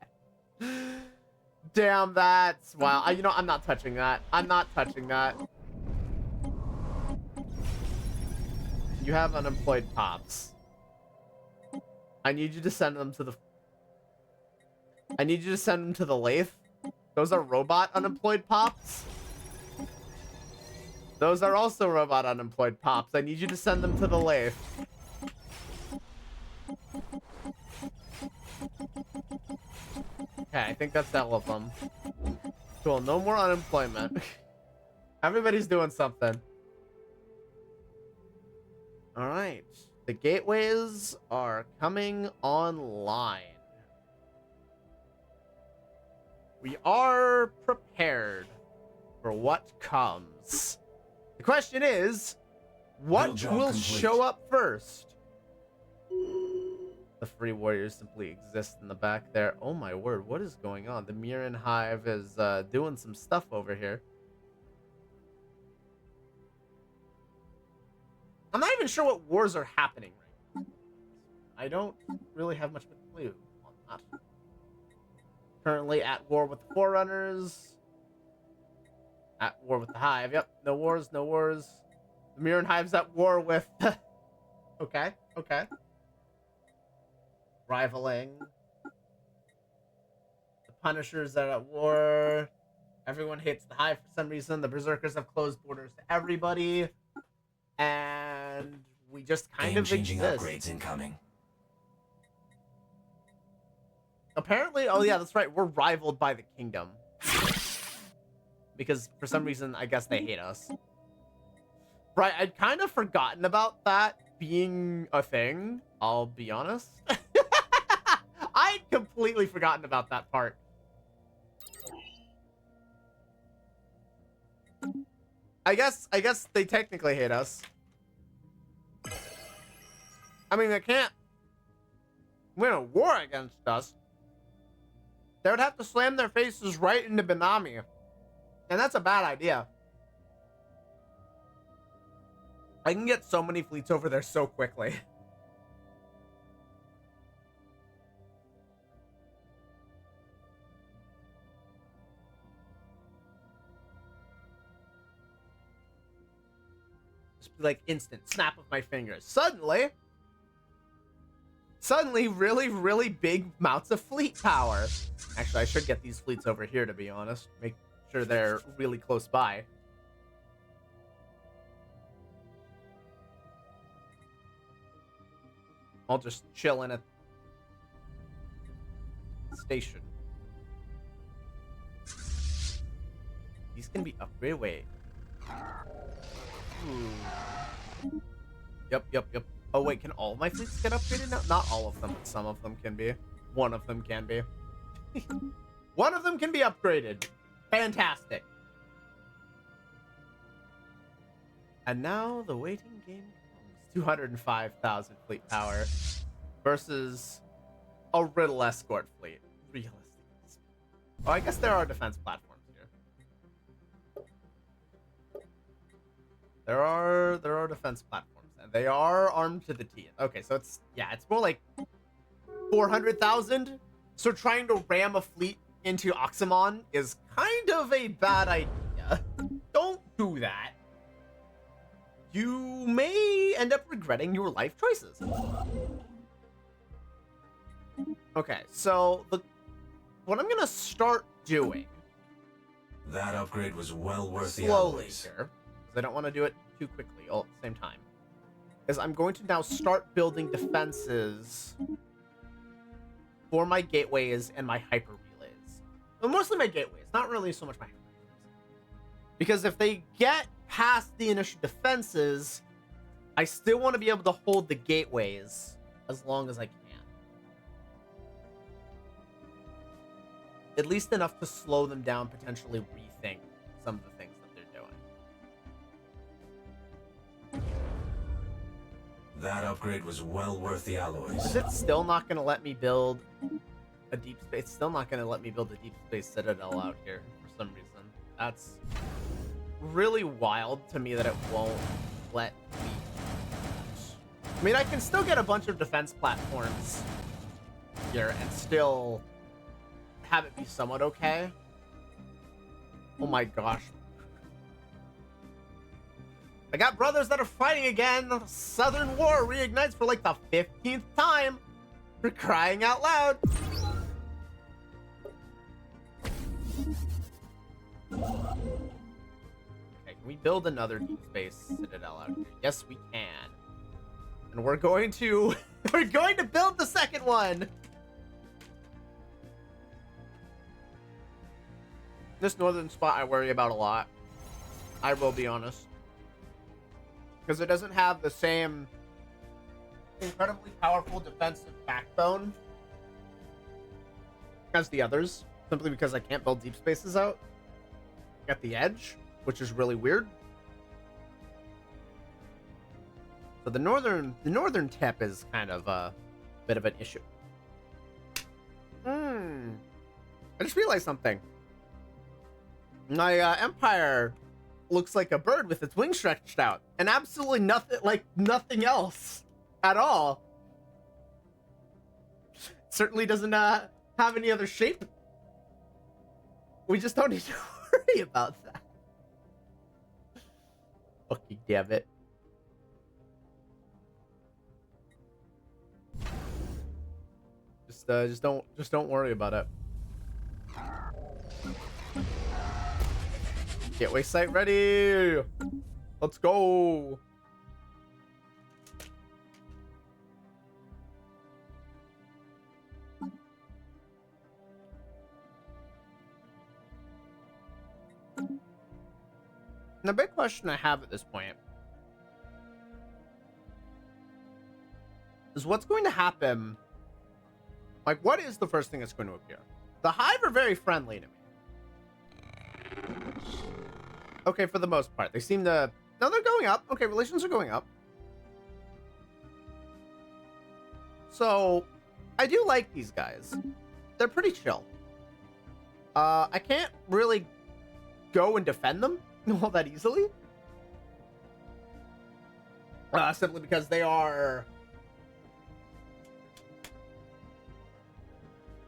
Damn, that's wow. You know, I'm not touching that. I'm not touching that. You have unemployed pops. I need you to send them to the... I need you to send them to the lathe. Those are robot unemployed pops. Those are also robot unemployed pops. I need you to send them to the lathe. Okay, I think that's all of them. Cool, no more unemployment. Everybody's doing something. Alright. The gateways are coming online. We are prepared for what comes. The question is, What Build job will complete. show up first? The free warriors simply exist in the back there. Oh my word, what is going on? The Mirren Hive is doing some stuff over here. I'm not even sure what wars are happening right now. I don't really have much of a clue on that. Currently at war with the Forerunners. At war with the Hive. Yep, no wars, no wars. The Mirren Hive's at war with... okay, okay. Rivaling. The Punishers are at war. Everyone hates the Hive for some reason. The Berserkers have closed borders to everybody. And we just kind of Game-changing exist. upgrades incoming. Apparently, oh yeah, that's right. We're rivaled by the Kingdom. Because for some reason, I guess they hate us. Right, I'd kind of forgotten about that being a thing, I'll be honest. I'd completely forgotten about that part. I guess they technically hate us. I mean, they can't win a war against us. They would have to slam their faces right into Benami. And that's a bad idea. I can get so many fleets over there so quickly. Just be like instant snap of my fingers. Suddenly, really, really big amounts of fleet power. Actually, I should get these fleets over here, to be honest. Make sure they're really close by. I'll just chill in a station. These can be upgraded. Wait. Ooh. Yep. Oh, wait, can all of my fleets get upgraded now? Not all of them, but some of them can be. One of them can be. One of them can be upgraded. Fantastic. And now the waiting game comes. 205,000 fleet power versus a Riddle escort fleet. Realistic. Oh, I guess there are defense platforms here. There are defense platforms, and they are armed to the teeth. Okay, so it's more like 400,000. So trying to ram a fleet into Oxamon is kind of a bad idea. Don't do that. You may end up regretting your life choices. Okay, so what I'm gonna start doing That upgrade was well worth the slowly alloys. here, because I don't want to do it too quickly all at the same time, is I'm going to now start building defenses for my gateways and my hyper relays. Well, mostly my gateways, not really so much my hyper relays. Because if they get past the initial defenses, I still want to be able to hold the gateways as long as I can. At least enough to slow them down, potentially rethink some of the things that they're doing. That upgrade was well worth the alloys. Is it still not going to let me build a deep space? It's still not going to let me build a deep space citadel out here for some reason. That's really wild to me that it won't let me. I mean, I can still get a bunch of defense platforms here and still have it be somewhat okay. Oh my gosh. I got brothers that are fighting again. The Southern War reignites for like the 15th time. For crying out loud. Okay, can we build another deep space citadel out here? Yes, we can. And we're going to build the second one. This northern spot I worry about a lot. I will be honest. Because it doesn't have the same incredibly powerful defensive backbone as the others. Simply because I can't build deep spaces out at the edge, which is really weird. So the northern tip is kind of a bit of an issue. I just realized something. My empire looks like a bird with its wings stretched out, and absolutely nothing else at all. Certainly doesn't have any other shape. We just don't need to worry about that. Fucking damn it. Just don't worry about it. Gateway site ready. Let's go. The big question I have at this point is what's going to happen. Like, what is the first thing that's going to appear? The Hive are very friendly to me. Okay, for the most part. They seem to... No, they're going up. Okay, relations are going up. So, I do like these guys. They're pretty chill. I can't really go and defend them all that easily. Simply because they are...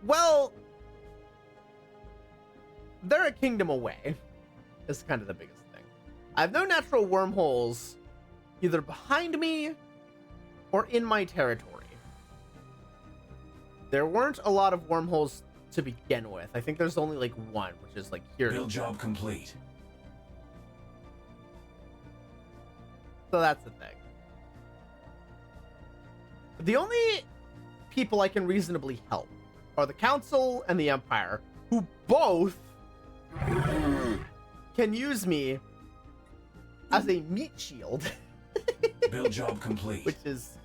Well, they're a kingdom away. Is kind of the biggest thing. I have no natural wormholes either behind me or in my territory. There weren't a lot of wormholes to begin with. I think there's only like one, which is like here. Build job complete. So that's the thing. The only people I can reasonably help are the Council and the Empire, who both can use me as a meat shield. Build job complete. Which is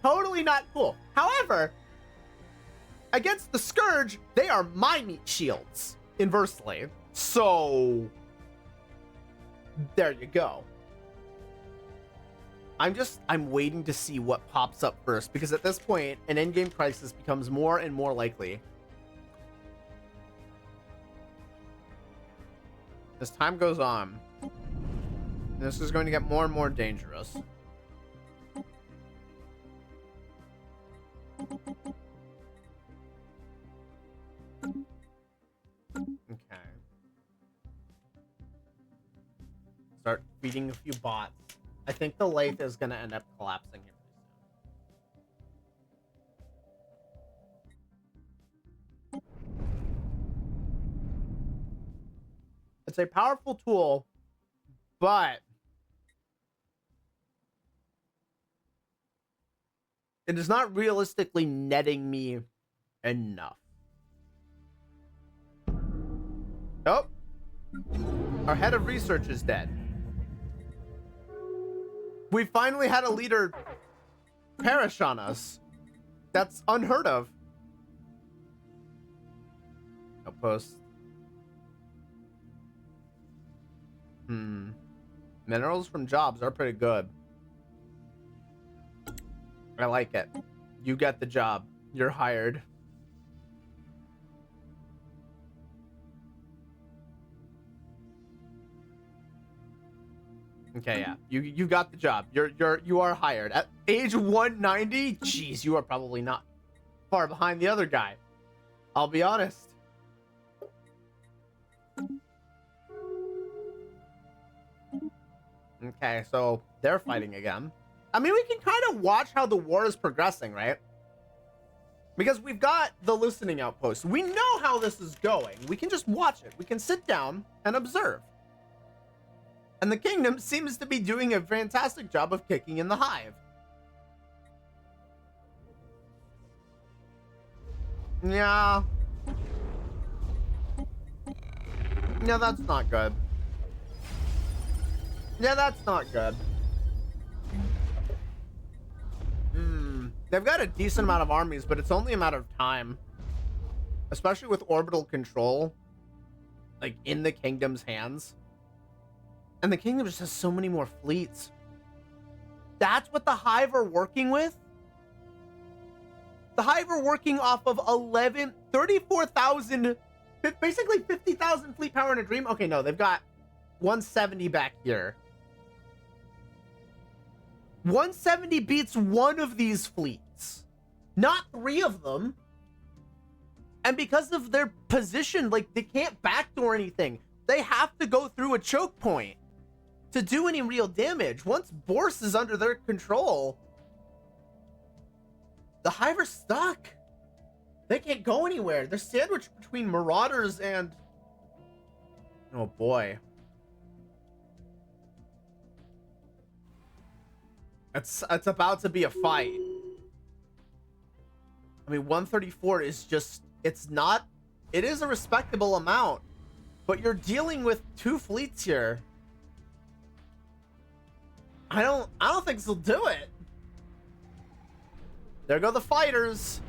totally not cool. However, against the Scourge, they are my meat shields, inversely. So, there you go. I'm waiting to see what pops up first, because at this point, an endgame crisis becomes more and more likely. As time goes on, this is going to get more and more dangerous. Okay. Start feeding a few bots. I think the lathe is going to end up collapsing here pretty soon. It's a powerful tool, but it is not realistically netting me enough. Oh, our head of research is dead. We finally had a leader perish on us. That's unheard of. Outpost. Minerals from jobs are pretty good. I like it. You get the job. You're hired. Okay, yeah. You got the job. You are hired. At age 190, jeez, you are probably not far behind the other guy. I'll be honest. Okay, so they're fighting again. I mean, we can kind of watch how the war is progressing, right? Because we've got the listening outpost. We know how this is going. We can just watch it. We can sit down and observe. And the kingdom seems to be doing a fantastic job of kicking in the hive. Yeah. Yeah, that's not good. Yeah, that's not good. They've got a decent amount of armies, but it's only a matter of time. Especially with orbital control, like, in the kingdom's hands. And the kingdom just has so many more fleets. That's what the Hive are working with? The Hive are working off of 34,000, basically 50,000 fleet power in a dream. Okay, no, they've got 170 back here. 170 beats one of these fleets, not three of them. And because of their position, like, they can't backdoor anything. They have to go through a choke point to do any real damage. Once Bourse is under their control, the Hive are stuck. They can't go anywhere. They're sandwiched between Marauders and... Oh boy. It's about to be a fight. I mean, 134 is just... It's not... It is a respectable amount. But you're dealing with two fleets here. I don't think this will do it. There go the fighters.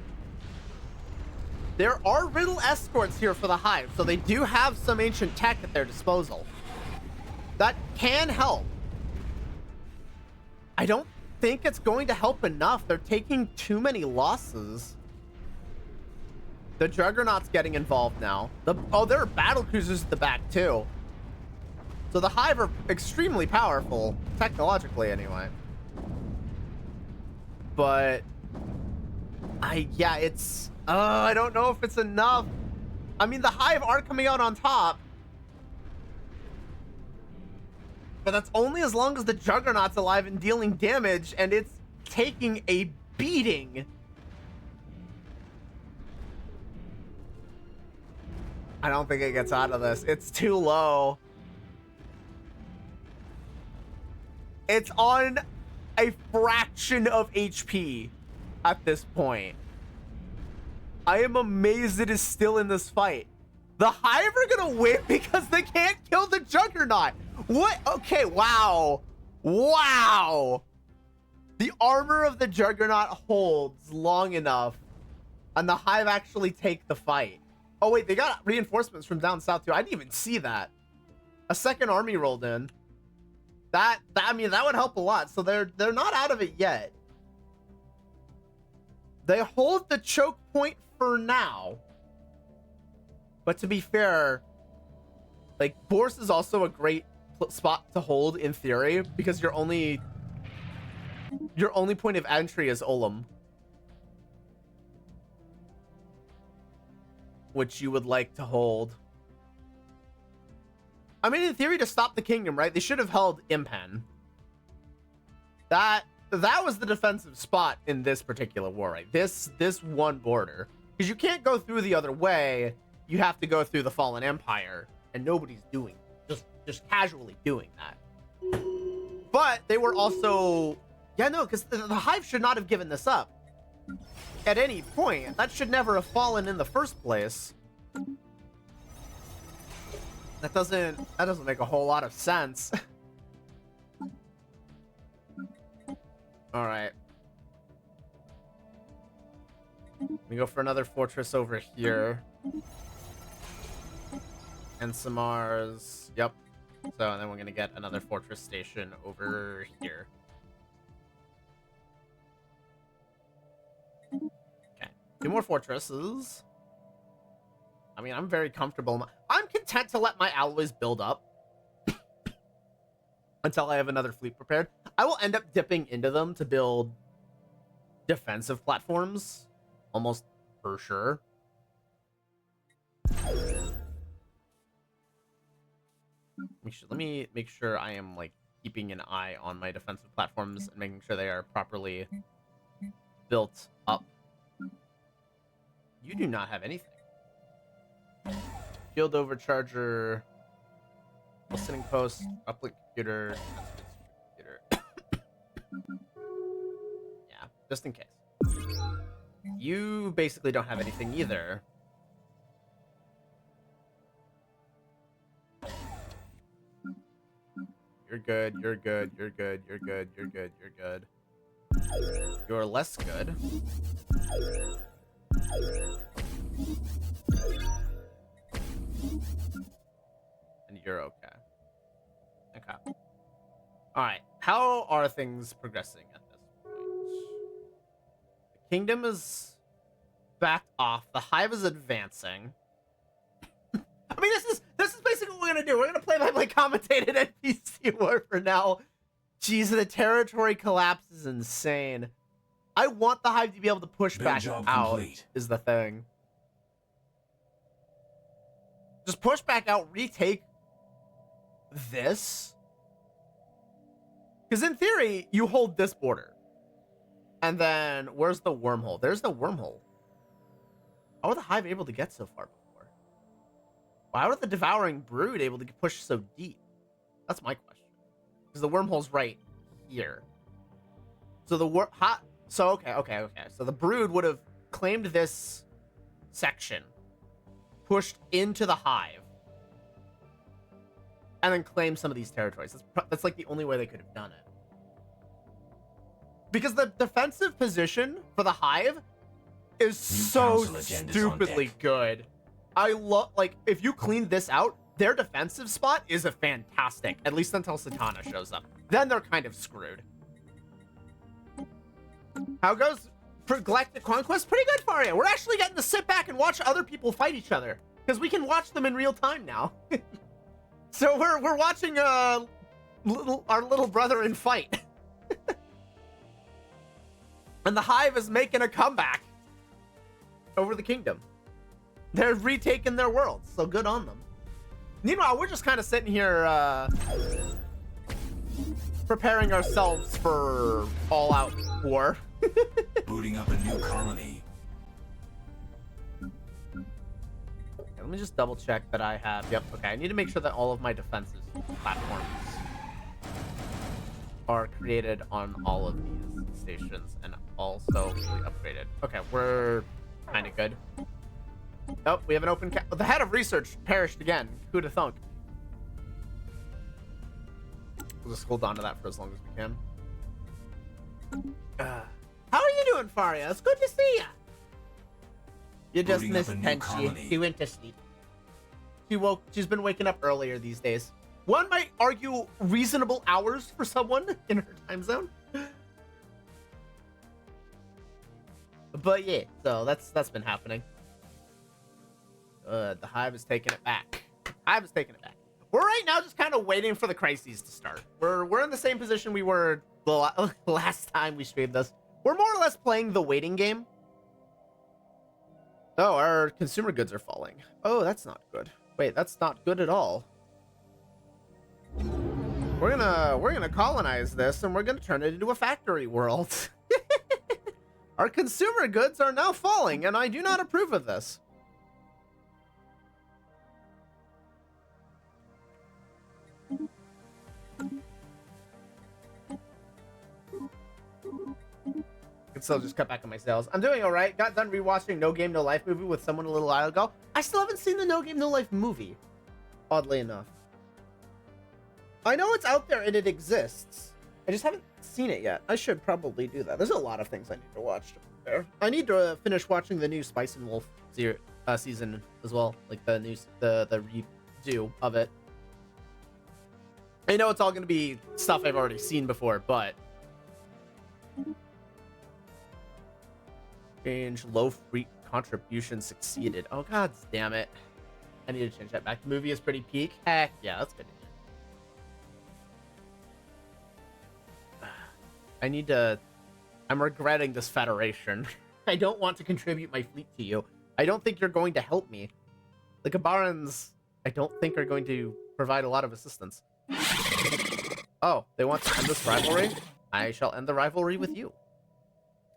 There are riddle escorts here for the Hive, so they do have some ancient tech at their disposal. That can help. I don't think it's going to help enough. They're taking too many losses. The Juggernaut's getting involved now. There are battle cruisers at the back too. So the Hive are extremely powerful, technologically anyway. But I don't know if it's enough. I mean, the Hive are coming out on top. But that's only as long as the Juggernaut's alive and dealing damage, and it's taking a beating. I don't think it gets out of this. It's too low. It's on a fraction of HP at this point. I am amazed it is still in this fight. The Hive are gonna win because they can't kill the Juggernaut. What? Okay, wow. Wow. The armor of the Juggernaut holds long enough, and the Hive actually take the fight. Oh wait, they got reinforcements from down south too. I didn't even see that. A second army rolled in. I mean, that would help a lot. So they're not out of it yet. They hold the choke point for now. But to be fair, like, Bourse is also a great spot to hold in theory, because your only point of entry is Olam, which you would like to hold. I mean, in theory, to stop the kingdom, right? They should have held Impen. That was the defensive spot in this particular war, right? This one border, because you can't go through the other way. You have to go through the Fallen Empire, and nobody's doing just casually doing that. But they were also, because the Hive should not have given this up at any point. That should never have fallen in the first place. That doesn't make a whole lot of sense. All right. We go for another fortress over here. And Samar's, yep. So, and then we're gonna get another fortress station over here. Okay, 2 more fortresses. I mean, I'm very comfortable. I'm content to let my alloys build up until I have another fleet prepared. I will end up dipping into them to build defensive platforms, almost for sure. Let me make sure I am, like, keeping an eye on my defensive platforms and making sure they are properly built up. You do not have anything. Shield overcharger, listening post, uplink computer, yeah, just in case. You basically don't have anything either. You're good, you're good, you're good, you're good, you're good, you're good. You're less good. And you're okay. Okay. Alright. How are things progressing at this point? The kingdom is backed off. The hive is advancing. I mean, this is basically what we're gonna do. We're gonna play by play commentated NPC war for now. Jeez, the territory collapse is insane. I want the hive to be able to push back out. Complete. Is the thing. Just push back out, retake this. Because in theory, you hold this border. And then, where's the wormhole? There's the wormhole. How are the hive able to get so far before? Why were the devouring brood able to push so deep? That's my question. Because the wormhole's right here. So the okay. So the brood would have claimed this section, pushed into the hive, and then claimed some of these territories. That's like the only way they could have done it. Because the defensive position for the hive is so stupidly good. I love, like, if you clean this out, their defensive spot is a fantastic, at least until Satana shows up. Then they're kind of screwed. How goes for Galactic Conquest? Pretty good, Faria. We're actually getting to sit back and watch other people fight each other, because we can watch them in real time now. So we're watching our little brother in fight. And the hive is making a comeback over the kingdom. They're retaking their world, so good on them. Meanwhile, we're just kind of sitting here preparing ourselves for all-out war. Booting up a new colony. Okay, let me just double check that I have. Yep, okay. I need to make sure that all of my defenses platforms are created on all of these stations and also fully upgraded. Okay, we're kind of good. Oh, we have an open the head of research perished again. Who'd have thunk? We'll just hold on to that for as long as we can. How are you doing, Faria? It's good to see ya. You just Booting missed up a new Tenchi. colony. She went to sleep. She's been waking up earlier these days. One might argue reasonable hours for someone in her time zone. But yeah, so that's been happening. The hive is taking it back. Hive is taking it back. We're right now just kind of waiting for the crises to start. We're in the same position we were the last time we streamed this. We're more or less playing the waiting game. Oh, our consumer goods are falling. Oh, that's not good. Wait, that's not good at all. We're gonna colonize this and we're gonna turn it into a factory world. Our consumer goods are now falling, and I do not approve of this. I can still just cut back on my sales. I'm doing all right. Got done rewatching No Game No Life movie with someone a little while ago. I still haven't seen the No Game No Life movie, oddly enough. I know it's out there and it exists. I just haven't seen it yet. I should probably do that. There's a lot of things I need to watch. I need to finish watching the new Spice and Wolf season as well, like the redo of it. I know it's all going to be stuff I've already seen before, but change low free contribution succeeded. Oh god damn it! I need to change that back. The movie is pretty peak. Heck yeah, that's good. I need to... I'm regretting this federation. I don't want to contribute my fleet to you. I don't think you're going to help me. The Kabarans, I don't think are going to provide a lot of assistance. Oh, they want to end this rivalry? I shall end the rivalry with you.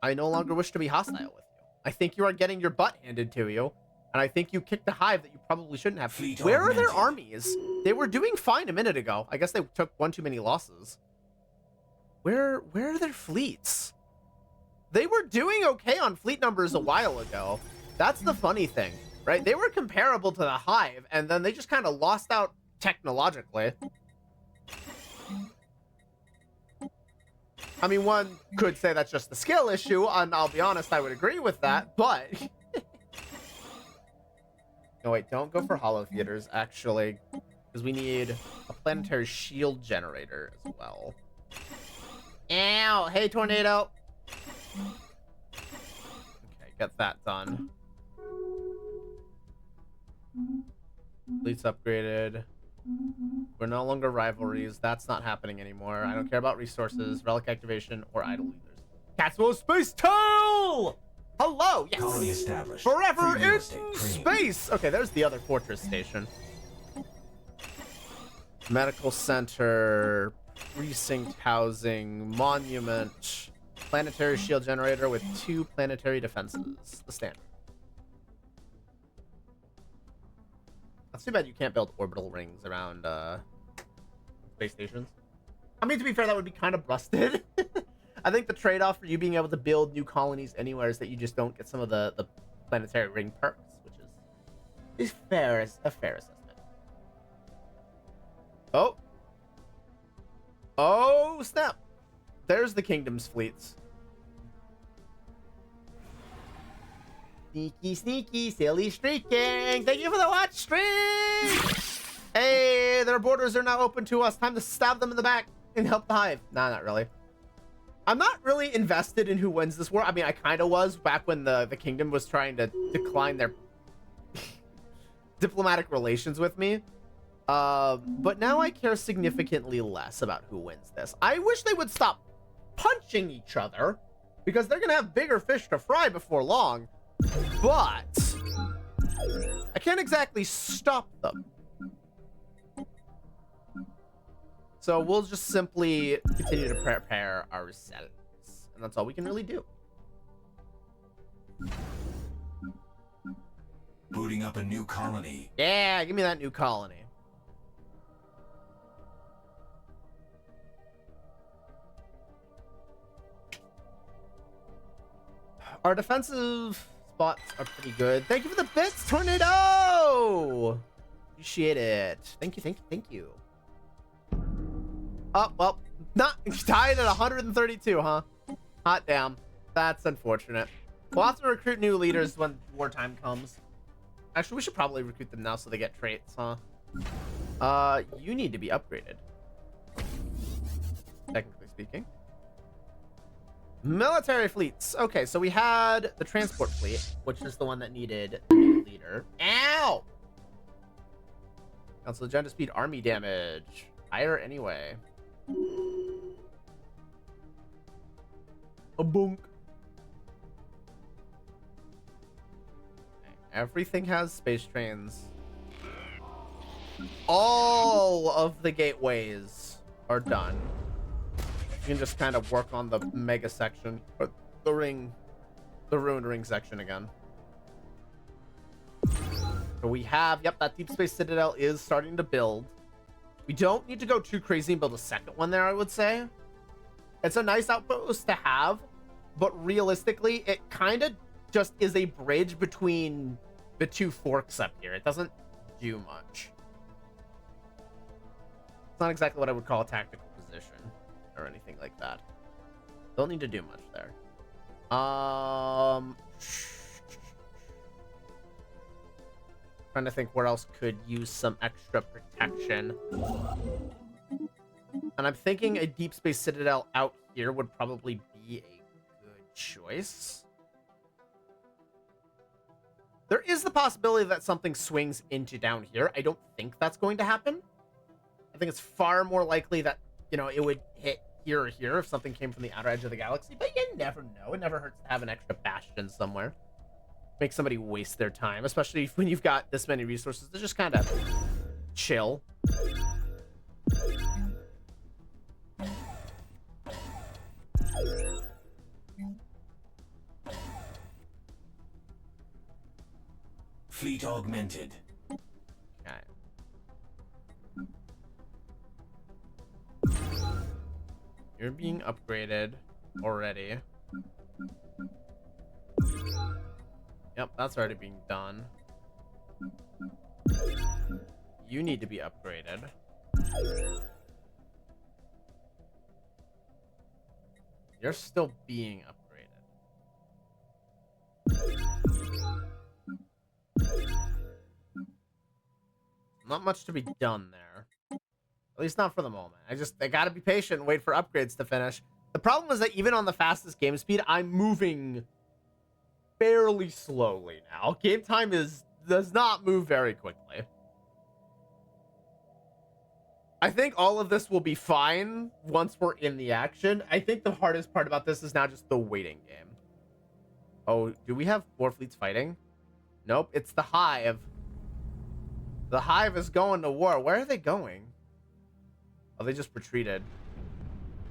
I no longer wish to be hostile with you. I think you are getting your butt handed to you, and I think you kicked a hive that you probably shouldn't have. Fleet Where are their augmented. armies? They were doing fine a minute ago. I guess they took one too many losses. Where are their fleets? They were doing okay on fleet numbers a while ago. That's the funny thing, right? They were comparable to the hive, and then they just kind of lost out technologically. I mean, one could say that's just the skill issue, and I'll be honest, I would agree with that, but... No, wait, don't go for hollow theaters, actually, because we need a planetary shield generator as well. Ow! Hey, tornado! Okay, get that done. Fleet's upgraded. We're no longer rivalries. That's not happening anymore. I don't care about resources, relic activation, or idle leaders. Catastrophe Space Tail! Hello! Yes! Colony established. Forever Free real in estate cream. space! Okay, there's the other fortress station. Medical center, precinct housing, monument, planetary shield generator with 2 planetary defenses. The standard. That's too bad you can't build orbital rings around space stations. I mean, to be fair, that would be kind of busted. I think the trade-off for you being able to build new colonies anywhere is that you just don't get some of the planetary ring perks, which is fair as a fair assessment. Oh. Oh, snap. There's the kingdom's fleets. Sneaky, sneaky, silly streaking. Thank you for the watch stream. Hey, their borders are now open to us. Time to stab them in the back and help the hive. Nah, not really. I'm not really invested in who wins this war. I mean, I kind of was back when the kingdom was trying to decline their diplomatic relations with me. But now I care significantly less about who wins this. I wish they would stop punching each other, because they're gonna have bigger fish to fry before long. But I can't exactly stop them. So we'll just simply continue to prepare ourselves. And that's all we can really do. Booting up a new colony. Yeah, give me that new colony. Our defensive spots are pretty good. Thank you for the bits, Tornado! Appreciate it. Thank you, thank you, thank you. Oh, well, not tied at 132, huh? Hot damn. That's unfortunate. We'll have to recruit new leaders when wartime comes. Actually, we should probably recruit them now so they get traits, huh? You need to be upgraded. Technically speaking. Military fleets. Okay, so we had the transport fleet, which is the one that needed a new leader. Ow! Council agenda speed, army damage. Higher anyway. A boonk. Everything has space trains. All of the gateways are done. You can just kind of work on the mega section, or the ruined ring section again. So we have, yep, that deep space citadel is starting to build. We don't need to go too crazy and build a second one there, I would say. It's a nice outpost to have, but realistically, it kind of just is a bridge between the two forks up here. It doesn't do much. It's not exactly what I would call a tactical position or anything like that. Don't need to do much there. Trying to think where else could use some extra protection. And I'm thinking a deep space citadel out here would probably be a good choice. There is the possibility that something swings into down here. I don't think that's going to happen. I think it's far more likely that, you know, it would hit here or here if something came from the outer edge of the galaxy, but you never know. It never hurts to have an extra bastion somewhere. Make somebody waste their time, especially when you've got this many resources to just kind of chill. Fleet augmented. Okay. You're being upgraded already. Yep, that's already being done. You need to be upgraded. You're still being upgraded. Not much to be done there. At least not for the moment. I gotta be patient and wait for upgrades to finish. The problem is that even on the fastest game speed, I'm moving fairly slowly now. Game time does not move very quickly. I think all of this will be fine once we're in the action. I think the hardest part about this is now just the waiting game. Oh, do we have more fleets fighting? Nope, it's the Hive. The Hive is going to war. Where are they going? Oh, they just retreated.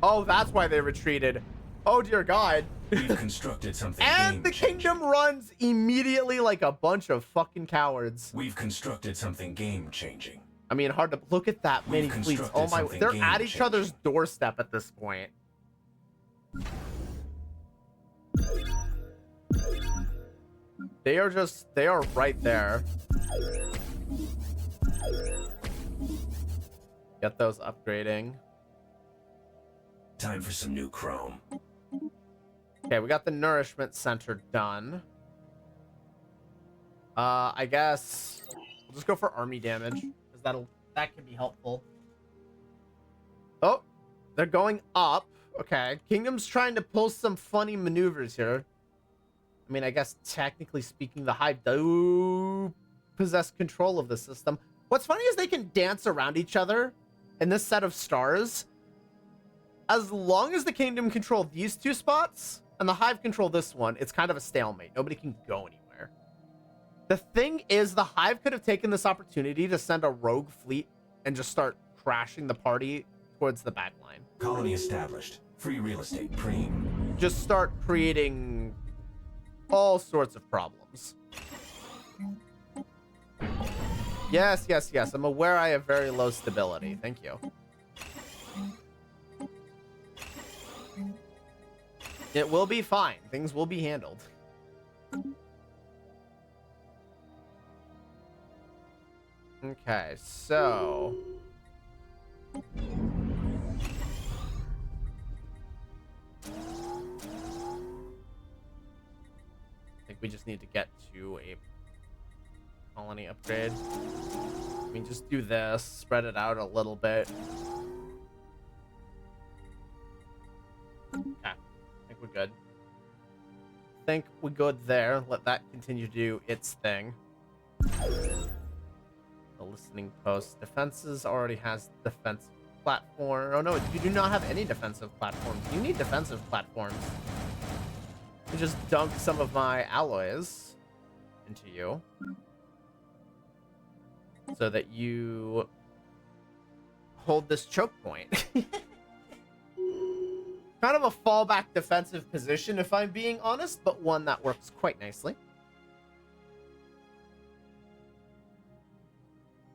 Oh, that's why they retreated. Oh, dear God. We've constructed something And the game-changing. kingdom runs immediately like a bunch of fucking cowards. We've constructed something game-changing. I mean, hard to look at that many We've fleets. constructed Oh my, something they're at each game-changing. other's doorstep at this point. They are right there. Get those upgrading. Time for some new chrome. Okay, we got the nourishment center done. I guess we'll just go for army damage because that can be helpful. Oh, they're going up. Okay, Kingdom's trying to pull some funny maneuvers here. I mean, I guess technically speaking, the Hive do possess control of the system. What's funny is they can dance around each other in this set of stars. As long as the Kingdom control these two spots and the Hive control this one, it's kind of a stalemate. Nobody can go anywhere. The thing is, the Hive could have taken this opportunity to send a rogue fleet and just start crashing the party towards the back line. Colony established. Free real estate preem. Just start creating all sorts of problems. Yes, yes, yes. I'm aware I have very low stability. Thank you. It will be fine. Things will be handled. Okay, so... I think we just need to get to a colony upgrade. I mean, just do this, spread it out a little bit. Okay, I think we're good. I think we're good there. Let that continue to do its thing. The listening post. Defenses already has defensive platform. Oh no, you do not have any defensive platforms. You need defensive platforms. I just dunk some of my alloys into you so that you hold this choke point. Kind of a fallback defensive position, if I'm being honest, but one that works quite nicely.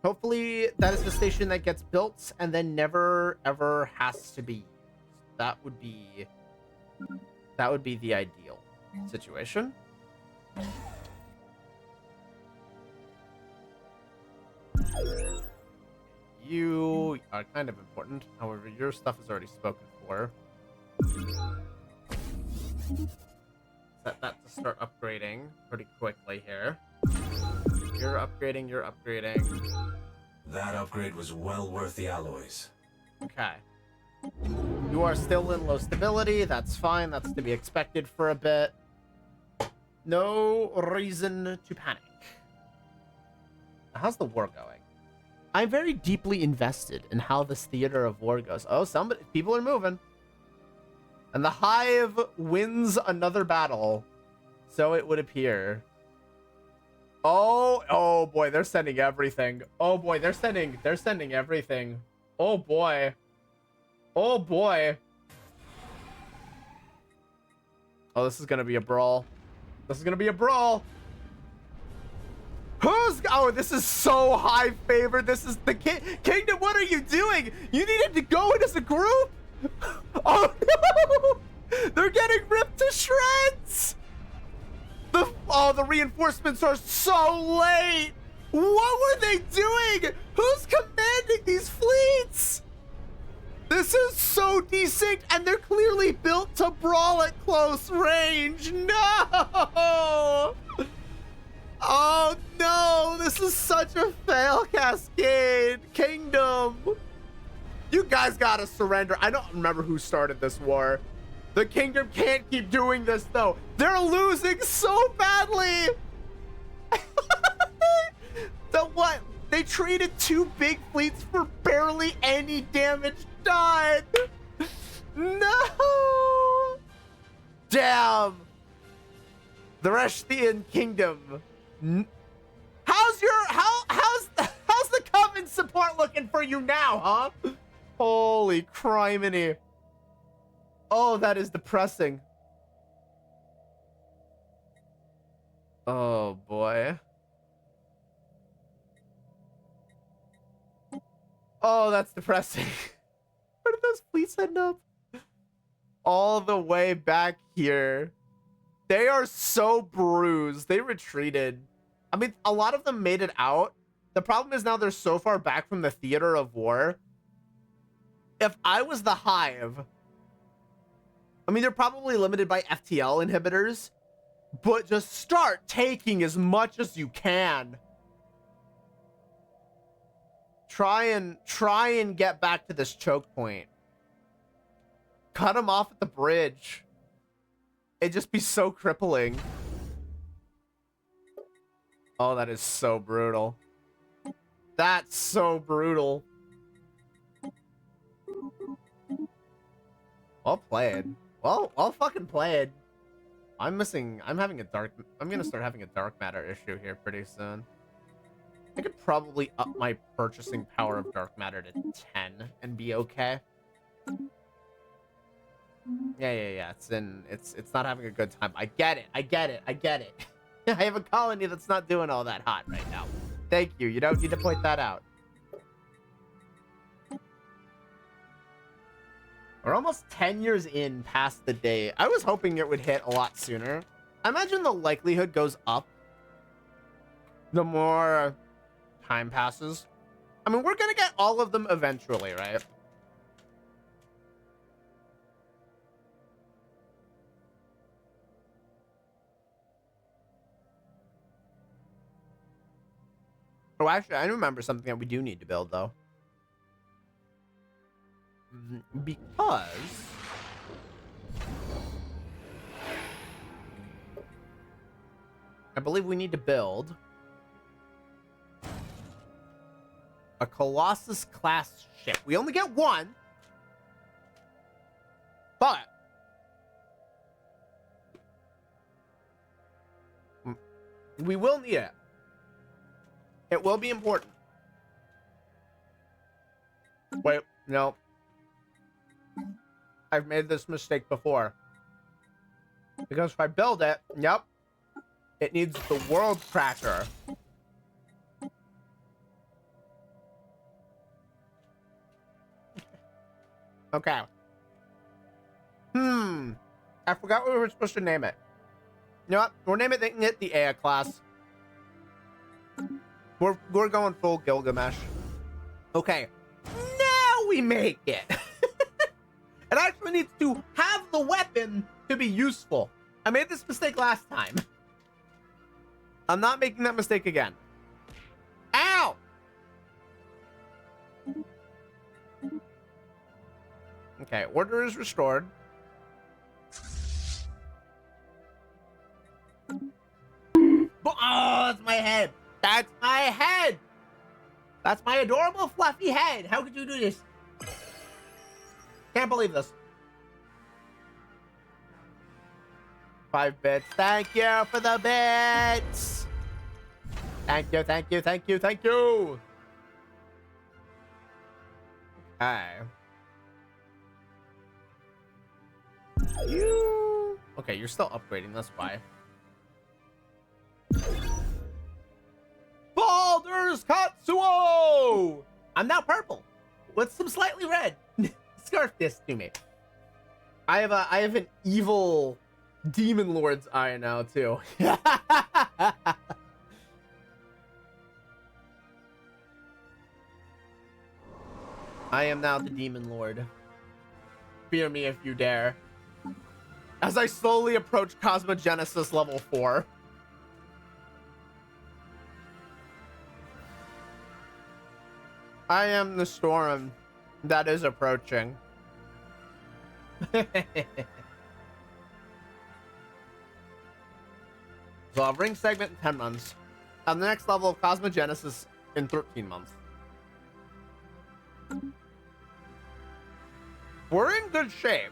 Hopefully that is the station that gets built and then never ever has to be used. That would be the ideal situation. You are kind of important. However, your stuff is already spoken for. Set that to start upgrading pretty quickly here. You're upgrading, you're upgrading. That upgrade was well worth the alloys. Okay. You are still in low stability. That's fine. That's to be expected for a bit. No reason to panic. How's the war going? I'm very deeply invested in how this theater of war goes. Oh, people are moving. And the Hive wins another battle. So it would appear. Oh boy, they're sending everything. Oh boy, they're sending everything. Oh boy. Oh boy. Oh, this is gonna be a brawl. This is gonna be a brawl. Oh, this is so high favored. This is the Kingdom. What are you doing? You needed to go in as a group. Oh no! They're getting ripped to shreds. The reinforcements are so late. What were they doing? Who's commanding these fleets? This is so desynced, and they're clearly built to brawl at close range. No! Oh no, this is such a fail, Cascade. Kingdom, you guys gotta surrender. I don't remember who started this war. The kingdom can't keep doing this, though. They're losing so badly. The what? They traded 2 big fleets for barely any damage done. No. Damn. The Rashtian kingdom. How's the Coven support looking for you now, huh? Holy criminy. Oh, that is depressing. Oh boy. Oh, that's depressing. Where did those fleets end up? All the way back here. They are so bruised. They retreated. I mean, a lot of them made it out. The problem is now they're so far back from the theater of war. If I was the Hive, I mean, they're probably limited by FTL inhibitors, but just start taking as much as you can. Try and get back to this choke point. Cut him off at the bridge. It'd just be so crippling. Oh, that is so brutal. That's so brutal. Well played. Well fucking played. I'm gonna start having a dark matter issue here pretty soon. I could probably up my purchasing power of dark matter to 10 and be okay. Yeah. It's not having a good time. I get it. I have a colony that's not doing all that hot right now. Thank you. You don't need to point that out. We're almost 10 years in past the day. I was hoping it would hit a lot sooner. I imagine the likelihood goes up the more time passes. I mean, we're gonna get all of them eventually, right? Oh, actually, I remember something that we do need to build, though. Because I believe we need to build a Colossus class ship. We only get one, but we will need it. It will be important. Wait, no. I've made this mistake before. Because if I build it, yep, it needs the world cracker. Okay. I forgot what we were supposed to name it. You know what? We'll name it the Aya class. We're going full Gilgamesh. Okay. Now we make it. It actually needs to have the weapon to be useful. I made this mistake last time. I'm not making that mistake again. Ow! Okay, order is restored. Oh, that's my head. That's my head. That's my adorable fluffy head. How could you do this? Can't believe this. 5 bits. Thank you for the bits. Thank you. Okay, you're still upgrading. That's why. Baldur's Katsuo! I'm now purple with some slightly red. Scarf this to me. I have an evil Demon Lord's eye now too. I am now the Demon Lord. Fear me if you dare. As I slowly approach Cosmogenesis level 4. I am the storm that is approaching. So I'll have ring segment in 10 months. On the next level of Cosmogenesis in 13 months. We're in good shape.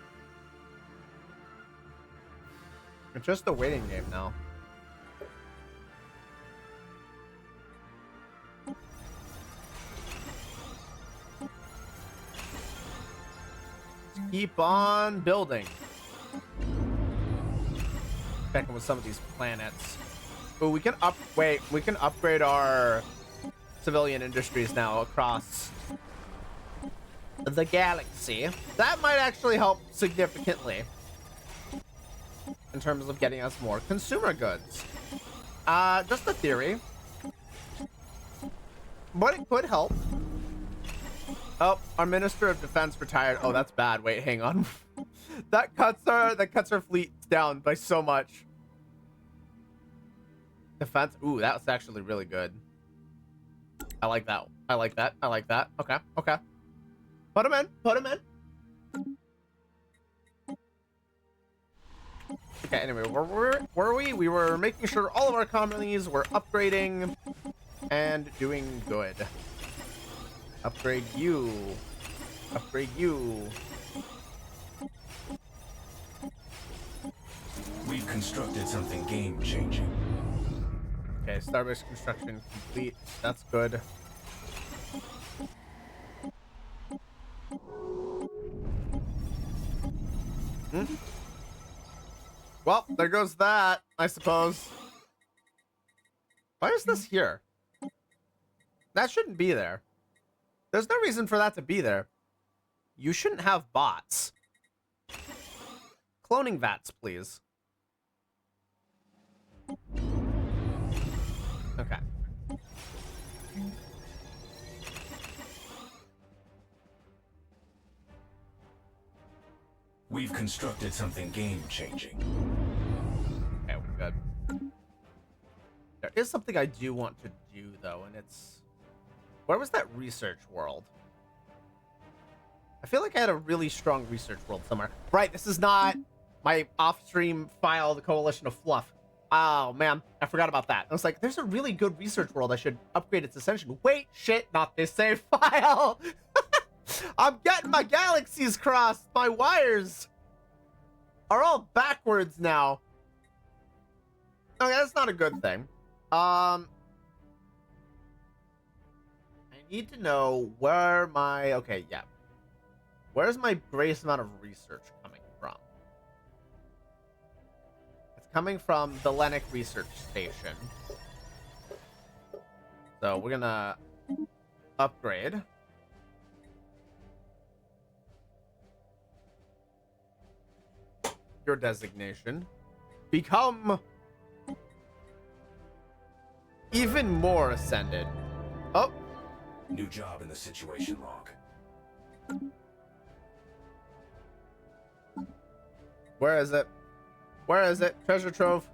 It's just a waiting game now. Keep on building. Checking with some of these planets. Oh, we can upgrade our civilian industries now across the galaxy. That might actually help significantly in terms of getting us more consumer goods. Just a theory, but it could help. Oh, our Minister of Defense retired. Oh, that's bad. Wait, hang on. that cuts our fleet down by so much. Defense. Ooh, that's actually really good. I like that. I like that. I like that. Okay. Okay. Put him in. Put him in. Okay. Anyway, where were we? We were making sure all of our colonies were upgrading and doing good. Upgrade you. Upgrade you. We've constructed something game-changing. Okay, starbase construction complete. That's good. Well, there goes that, I suppose. Why is this here? That shouldn't be there. There's no reason for that to be there. You shouldn't have bots. Cloning vats, please. Okay. We've constructed something game-changing. Okay, we're good. There is something I do want to do, though, and it's... Where was that research world? I feel like I had a really strong research world somewhere. Right, this is not my off-stream file, the Coalition of Fluff. Oh, man, I forgot about that. I was like, there's a really good research world. I should upgrade its ascension. Wait, shit, not this save file. I'm getting my galaxies crossed. My wires are all backwards now. Okay, that's not a good thing. I need to know where my... Okay, yeah. Where's my greatest amount of research coming from? It's coming from the Lennox Research Station. So we're gonna upgrade. Your designation. Become even more ascended. Oh. New job in the situation log. Where is it? Where is it? Treasure trove.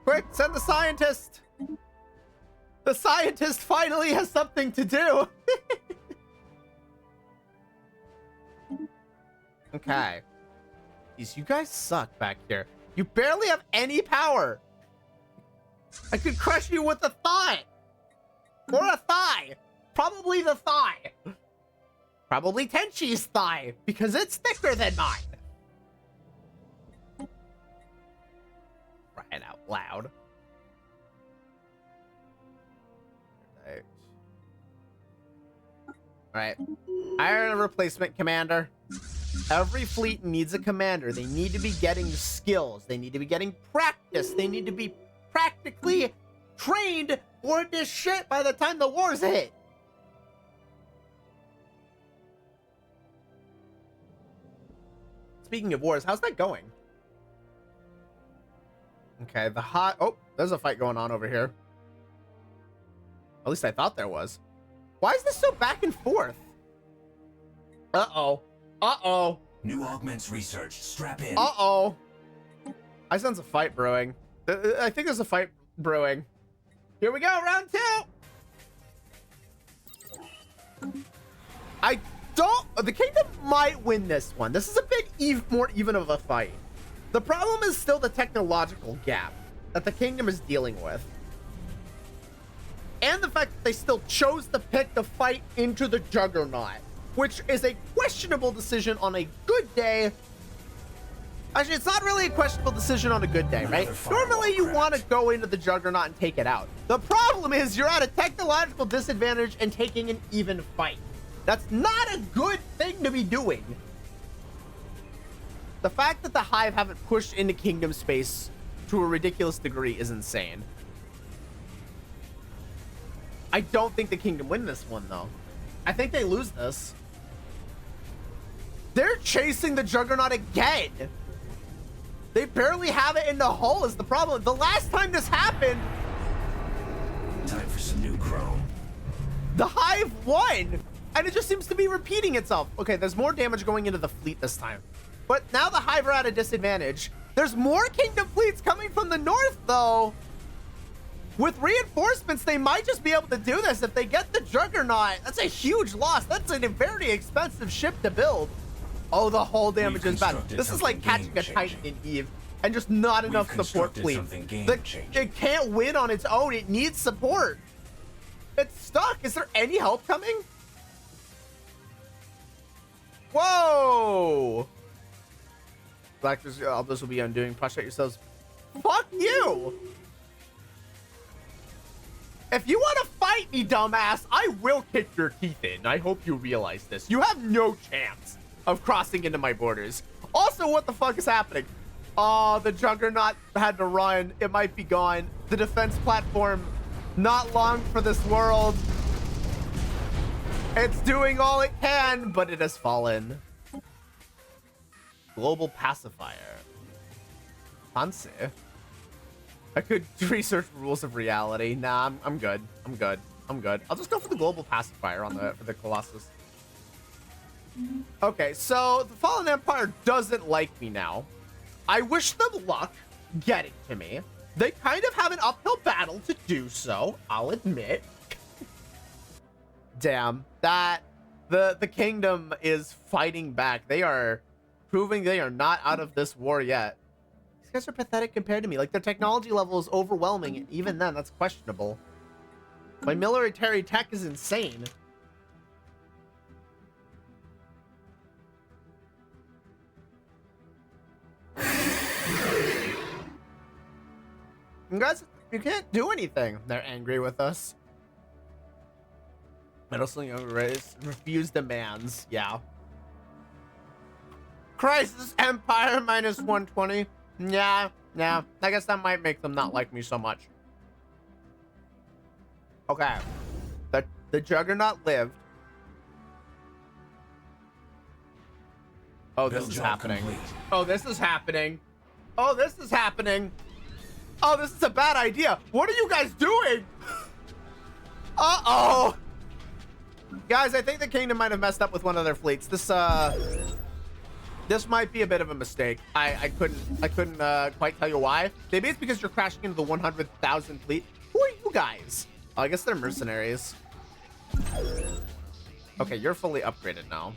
Quick, send the scientist. The scientist finally has something to do. Okay. Jeez, you guys suck back here. You barely have any power. I could crush you with a thigh. Or a thigh. Probably the thigh. Probably Tenchi's thigh, because it's thicker than mine. Crying out loud. Alright. Hire a replacement commander. Every fleet needs a commander. They need to be getting skills. They need to be getting practice. They need to be practically trained for this shit by the time the wars hit. Speaking of wars, how's that going? Okay, the hot... Oh, there's a fight going on over here. At least I thought there was. Why is this so back and forth? Uh-oh. Uh-oh. New augments researched. Strap in. Uh-oh. I sense a fight brewing. I think there's a fight brewing. Here we go, round two. I don't... The kingdom might win this one. This is a bit more even of a fight. The problem is still the technological gap that the kingdom is dealing with. And the fact that they still chose to pick the fight into the Juggernaut, which is a questionable decision on a good day. Actually, it's not really a questionable decision on a good day, right? Normally, you want to go into the Juggernaut and take it out. The problem is you're at a technological disadvantage and taking an even fight. That's not a good thing to be doing. The fact that the Hive haven't pushed into Kingdom space to a ridiculous degree is insane. I don't think the Kingdom win this one, though. I think they lose this. They're chasing the Juggernaut again. They barely have it in the hull is the problem. The last time this happened, Time for some new chrome. the Hive won. And it just seems to be repeating itself. Okay, there's more damage going into the fleet this time. But now the Hive are at a disadvantage. There's more Kingdom fleets coming from the north, though. With reinforcements, they might just be able to do this. If they get the Juggernaut, that's a huge loss. That's a very expensive ship to build. Oh, the hull damage is bad. This is like catching a Titan in Eve and just not enough support fleet. It can't win on its own. It needs support. It's stuck. Is there any help coming? Whoa! Blackers, all this will be undoing. Prostrate yourselves. Fuck you! If you want to fight me, dumbass, I will kick your teeth in. I hope you realize this. You have no chance of crossing into my borders. Also, what the fuck is happening? Oh, the Juggernaut had to run. It might be gone. The defense platform, not long for this world. It's doing all it can, but it has fallen. Global pacifier. Fancy. I could research rules of reality. Nah, I'm good. I'm good. I'm good. I'll just go for the global pacifier on for the Colossus. Okay, so the Fallen Empire doesn't like me now. I wish them luck getting to me. They kind of have an uphill battle to do so, I'll admit. Damn, that the kingdom is fighting back. They are proving they are not out of this war yet. These guys are pathetic compared to me. Like, their technology level is overwhelming, and even then, that's questionable. My military tech is insane. You guys, you can't do anything. They're angry with us. Middle Young race refuse demands. Yeah. Crisis Empire minus 120. Yeah. I guess that might make them not like me so much. Okay. The Juggernaut lived. Oh, this is happening. Oh, this is happening. Oh, this is happening. Oh, this is a bad idea. What are you guys doing? Uh-oh. Guys, I think the kingdom might have messed up with one of their fleets. This might be a bit of a mistake. I couldn't quite tell you why. Maybe it's because you're crashing into the 100,000 fleet. Who are you guys? Oh, I guess they're mercenaries. Okay, you're fully upgraded now.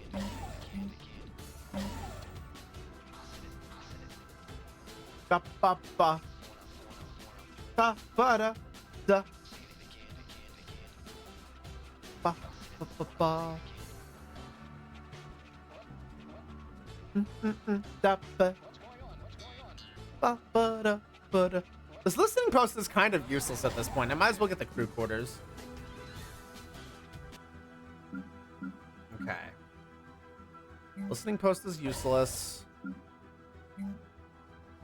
Ba ba ba. Da ba da da. Ba ba ba ba. Da ba. Ba ba da ba da. This listening post is kind of useless at this point. I might as well get the crew quarters. Okay. Listening post is useless.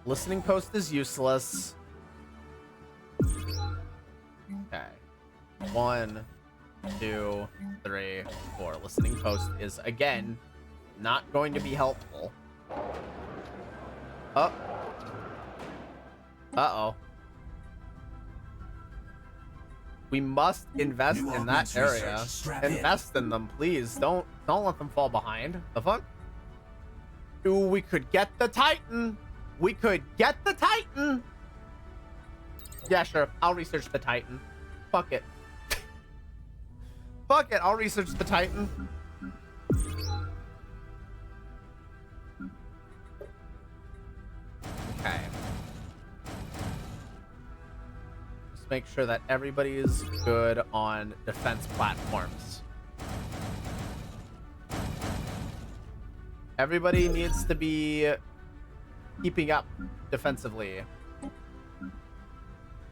Listening post is useless. Okay. 1, 2, 3, 4. Listening post is, again, not going to be helpful. Oh. Uh-oh. We must invest in that area. Invest in them, please. Don't let them fall behind. The fuck? Ooh, we could get the Titan. We could get the Titan. Yeah, sure. I'll research the Titan. Fuck it. Fuck it. I'll research the Titan. Let's make sure that everybody is good on defense platforms. Everybody needs to be keeping up defensively.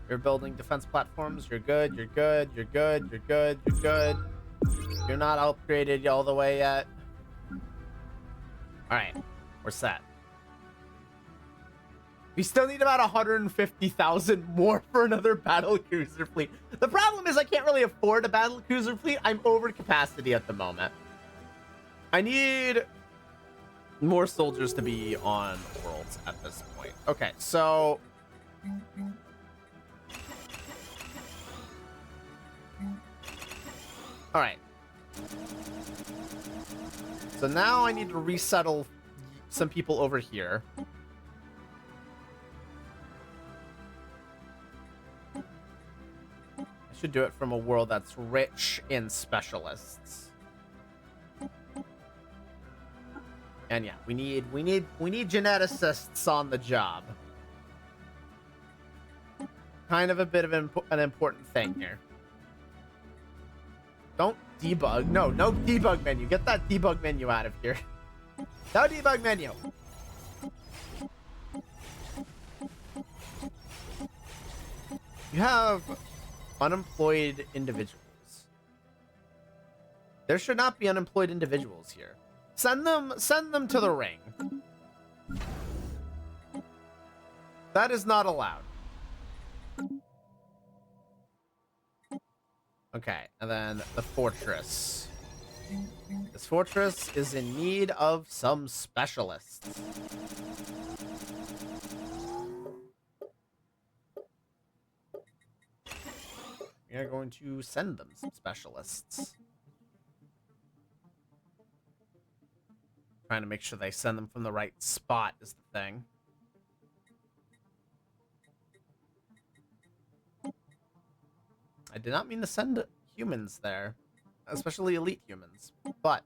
You're building defense platforms. You're good. You're good. You're good. You're good. You're good. You're not upgraded all the way yet. All right, we're set. We still need about 150,000 more for another battle cruiser fleet. The problem is I can't really afford a battle cruiser fleet. I'm over capacity at the moment. I need more soldiers to be on worlds at this point. Okay, so all right. So now I need to resettle some people over here. I should do it from a world that's rich in specialists. And yeah, we need geneticists on the job. Kind of a bit of an important thing here. Don't debug. No debug menu. Get that debug menu out of here. No debug menu. You have unemployed individuals. There should not be unemployed individuals here. Send them to the ring. That is not allowed. Okay, and then the fortress. This fortress is in need of some specialists. We are going to send them some specialists. Trying to make sure they send them from the right spot is the thing. I did not mean to send humans there, especially elite humans, but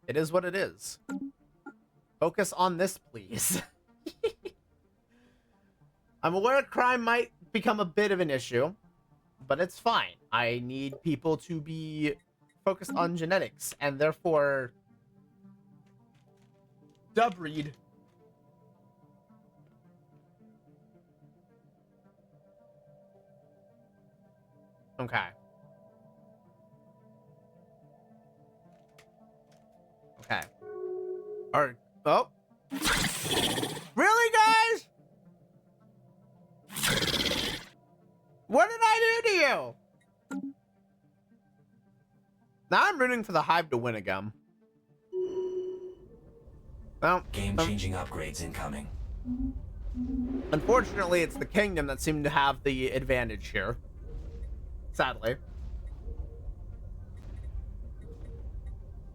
it is what it is. Focus on this, please. I'm aware crime might become a bit of an issue, but it's fine. I need people to be focused on genetics, and therefore breed. Okay. Okay. Alright. Oh. Really, guys? What did I do to you? Now I'm rooting for the Hive to win again. Well, game-changing upgrades incoming. Unfortunately, it's the Kingdom that seemed to have the advantage here. Sadly.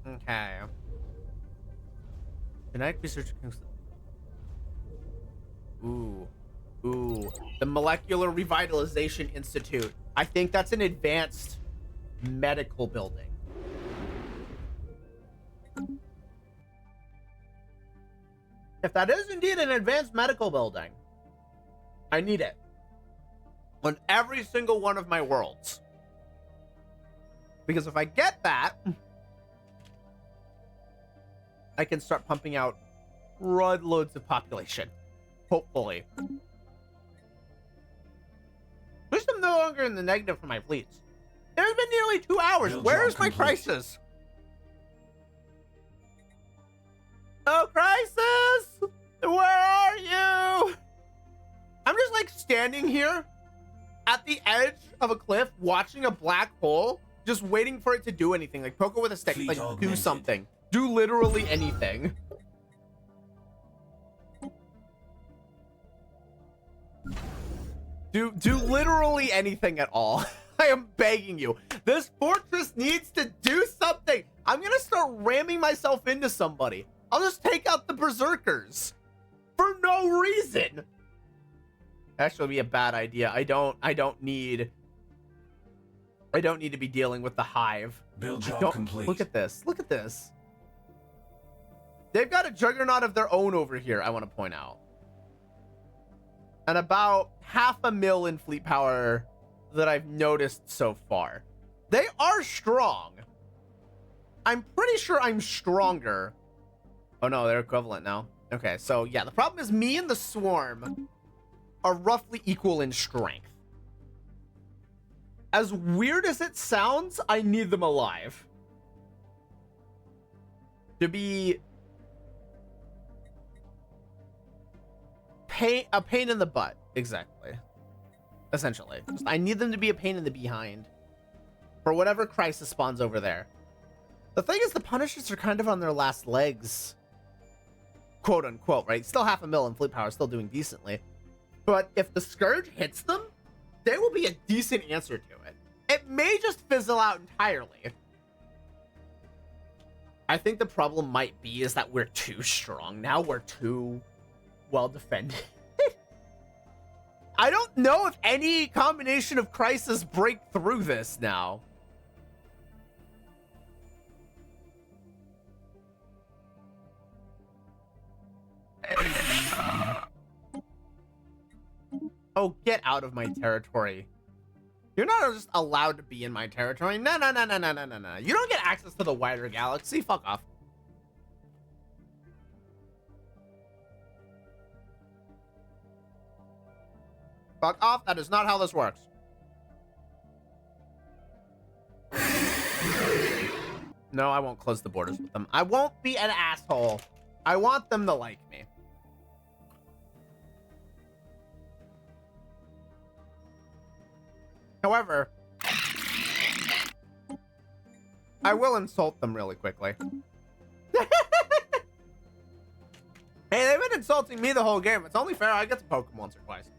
Okay. Genetic research. Ooh. Ooh. The Molecular Revitalization Institute. I think that's an advanced medical building. If that is indeed an advanced medical building, I need it on every single one of my worlds. Because if I get that, I can start pumping out loads of population. Hopefully. At least I'm no longer in the negative for my fleets. There's been nearly 2 hours. Where is my crisis? Oh, crisis! Where are you? I'm just like standing here at the edge of a cliff, watching a black hole, just waiting for it to do anything. Like poke it with a stick, like do something. Do literally anything. Do literally anything at all. I am begging you. This fortress needs to do something. I'm gonna start ramming myself into somebody. I'll just take out the berserkers for no reason. Actually, would be a bad idea. I don't need to be dealing with the Hive. Build job complete. Look at this. Look at this. They've got a juggernaut of their own over here, I want to point out. and about 500,000 in fleet power that I've noticed so far. They are strong. I'm pretty sure I'm stronger. Oh no, they're equivalent now. Okay, so yeah, the problem is me and the swarm are roughly equal in strength. As weird as it sounds, I need them alive to be a pain in the butt. Exactly. Essentially. I need them to be a pain in the behind for whatever crisis spawns over there. The thing is, the Punishers are kind of on their last legs, quote unquote, right? Still 500,000 in fleet power, still doing decently. But if the Scourge hits them, they will be a decent answer to it. It may just fizzle out entirely. I think the problem might be is that we're too strong now. We're too well defended. I don't know if any combination of crises break through this now. Oh, get out of my territory. You're not just allowed to be in my territory. No. You don't get access to the wider galaxy. Fuck off. Fuck off. That is not how this works. No, I won't close the borders with them. I won't be an asshole. I want them to like me. However, I will insult them really quickly. Hey, they've been insulting me the whole game. It's only fair I get to poke them once or twice.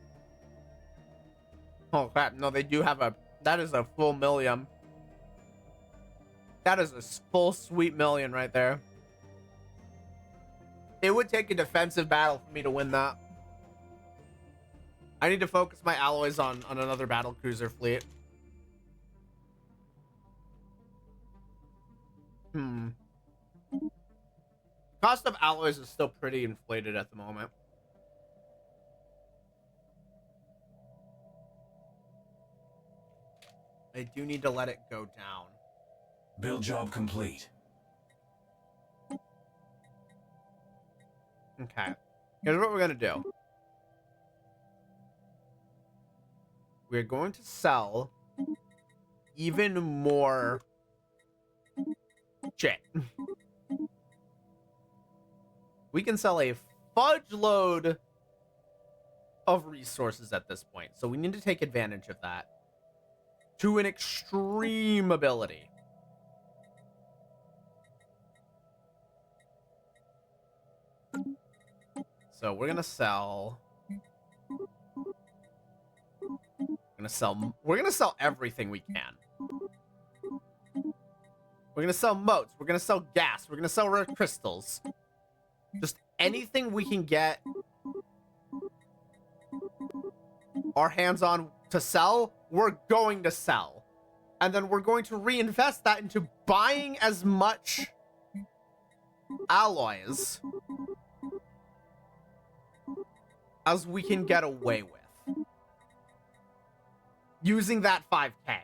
Oh crap, no, they do have a... That is a full million. That is a full sweet million right there. It would take a defensive battle for me to win that. I need to focus my alloys on another battle cruiser fleet. Cost of alloys is still pretty inflated at the moment. I do need to let it go down. Build job complete. Okay. Here's what we're gonna do. We're going to sell even more shit. We can sell a fudge load of resources at this point, so we need to take advantage of that to an extreme ability. So we're gonna sell. We're gonna sell everything we can. We're gonna sell motes. We're gonna sell gas. We're gonna sell rare crystals. Just anything we can get our hands on to sell, we're going to sell. And then we're going to reinvest that into buying as much alloys as we can get away with. Using that 5K.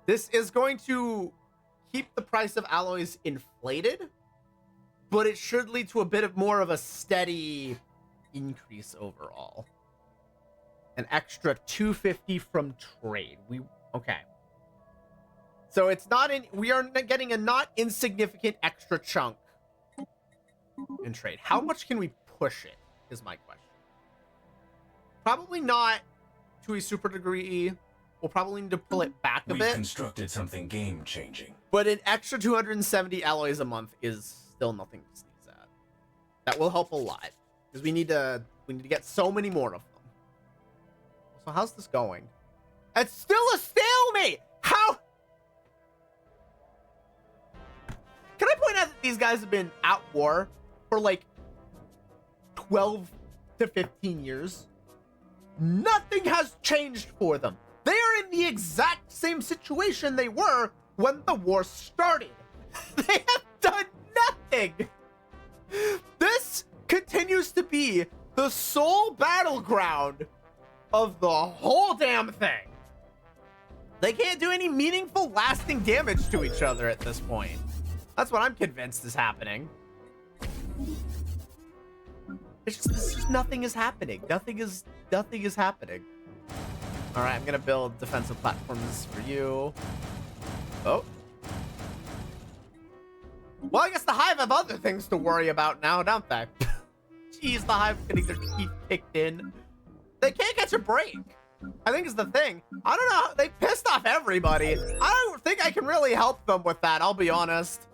This is going to keep the price of alloys inflated, but it should lead to a bit of more of a steady increase overall. An extra 250 from trade. Okay. So it's not in, we are getting a not insignificant extra chunk in trade. How much can we push it is my question. Probably not to a super degree. We'll probably need to pull it back a bit. We've constructed something game-changing. But an extra 270 alloys a month is still nothing to sneeze at. That will help a lot because we need to get so many more of them. So how's this going? It's still a stalemate. How? Can I point out that these guys have been at war for like 12 to 15 years? Nothing has changed for them. They are in the exact same situation they were when the war started. They have done nothing. This continues to be the sole battleground of the whole damn thing. They can't do any meaningful, lasting damage to each other at this point. That's what I'm convinced is happening. It's just nothing is happening. Nothing is happening. All right, I'm gonna build defensive platforms for you. Oh. Well, I guess the Hive have other things to worry about now, don't they? Jeez, the Hive's getting their teeth kicked in. They can't catch a break, I think is the thing. I don't know. They pissed off everybody. I don't think I can really help them with that, I'll be honest.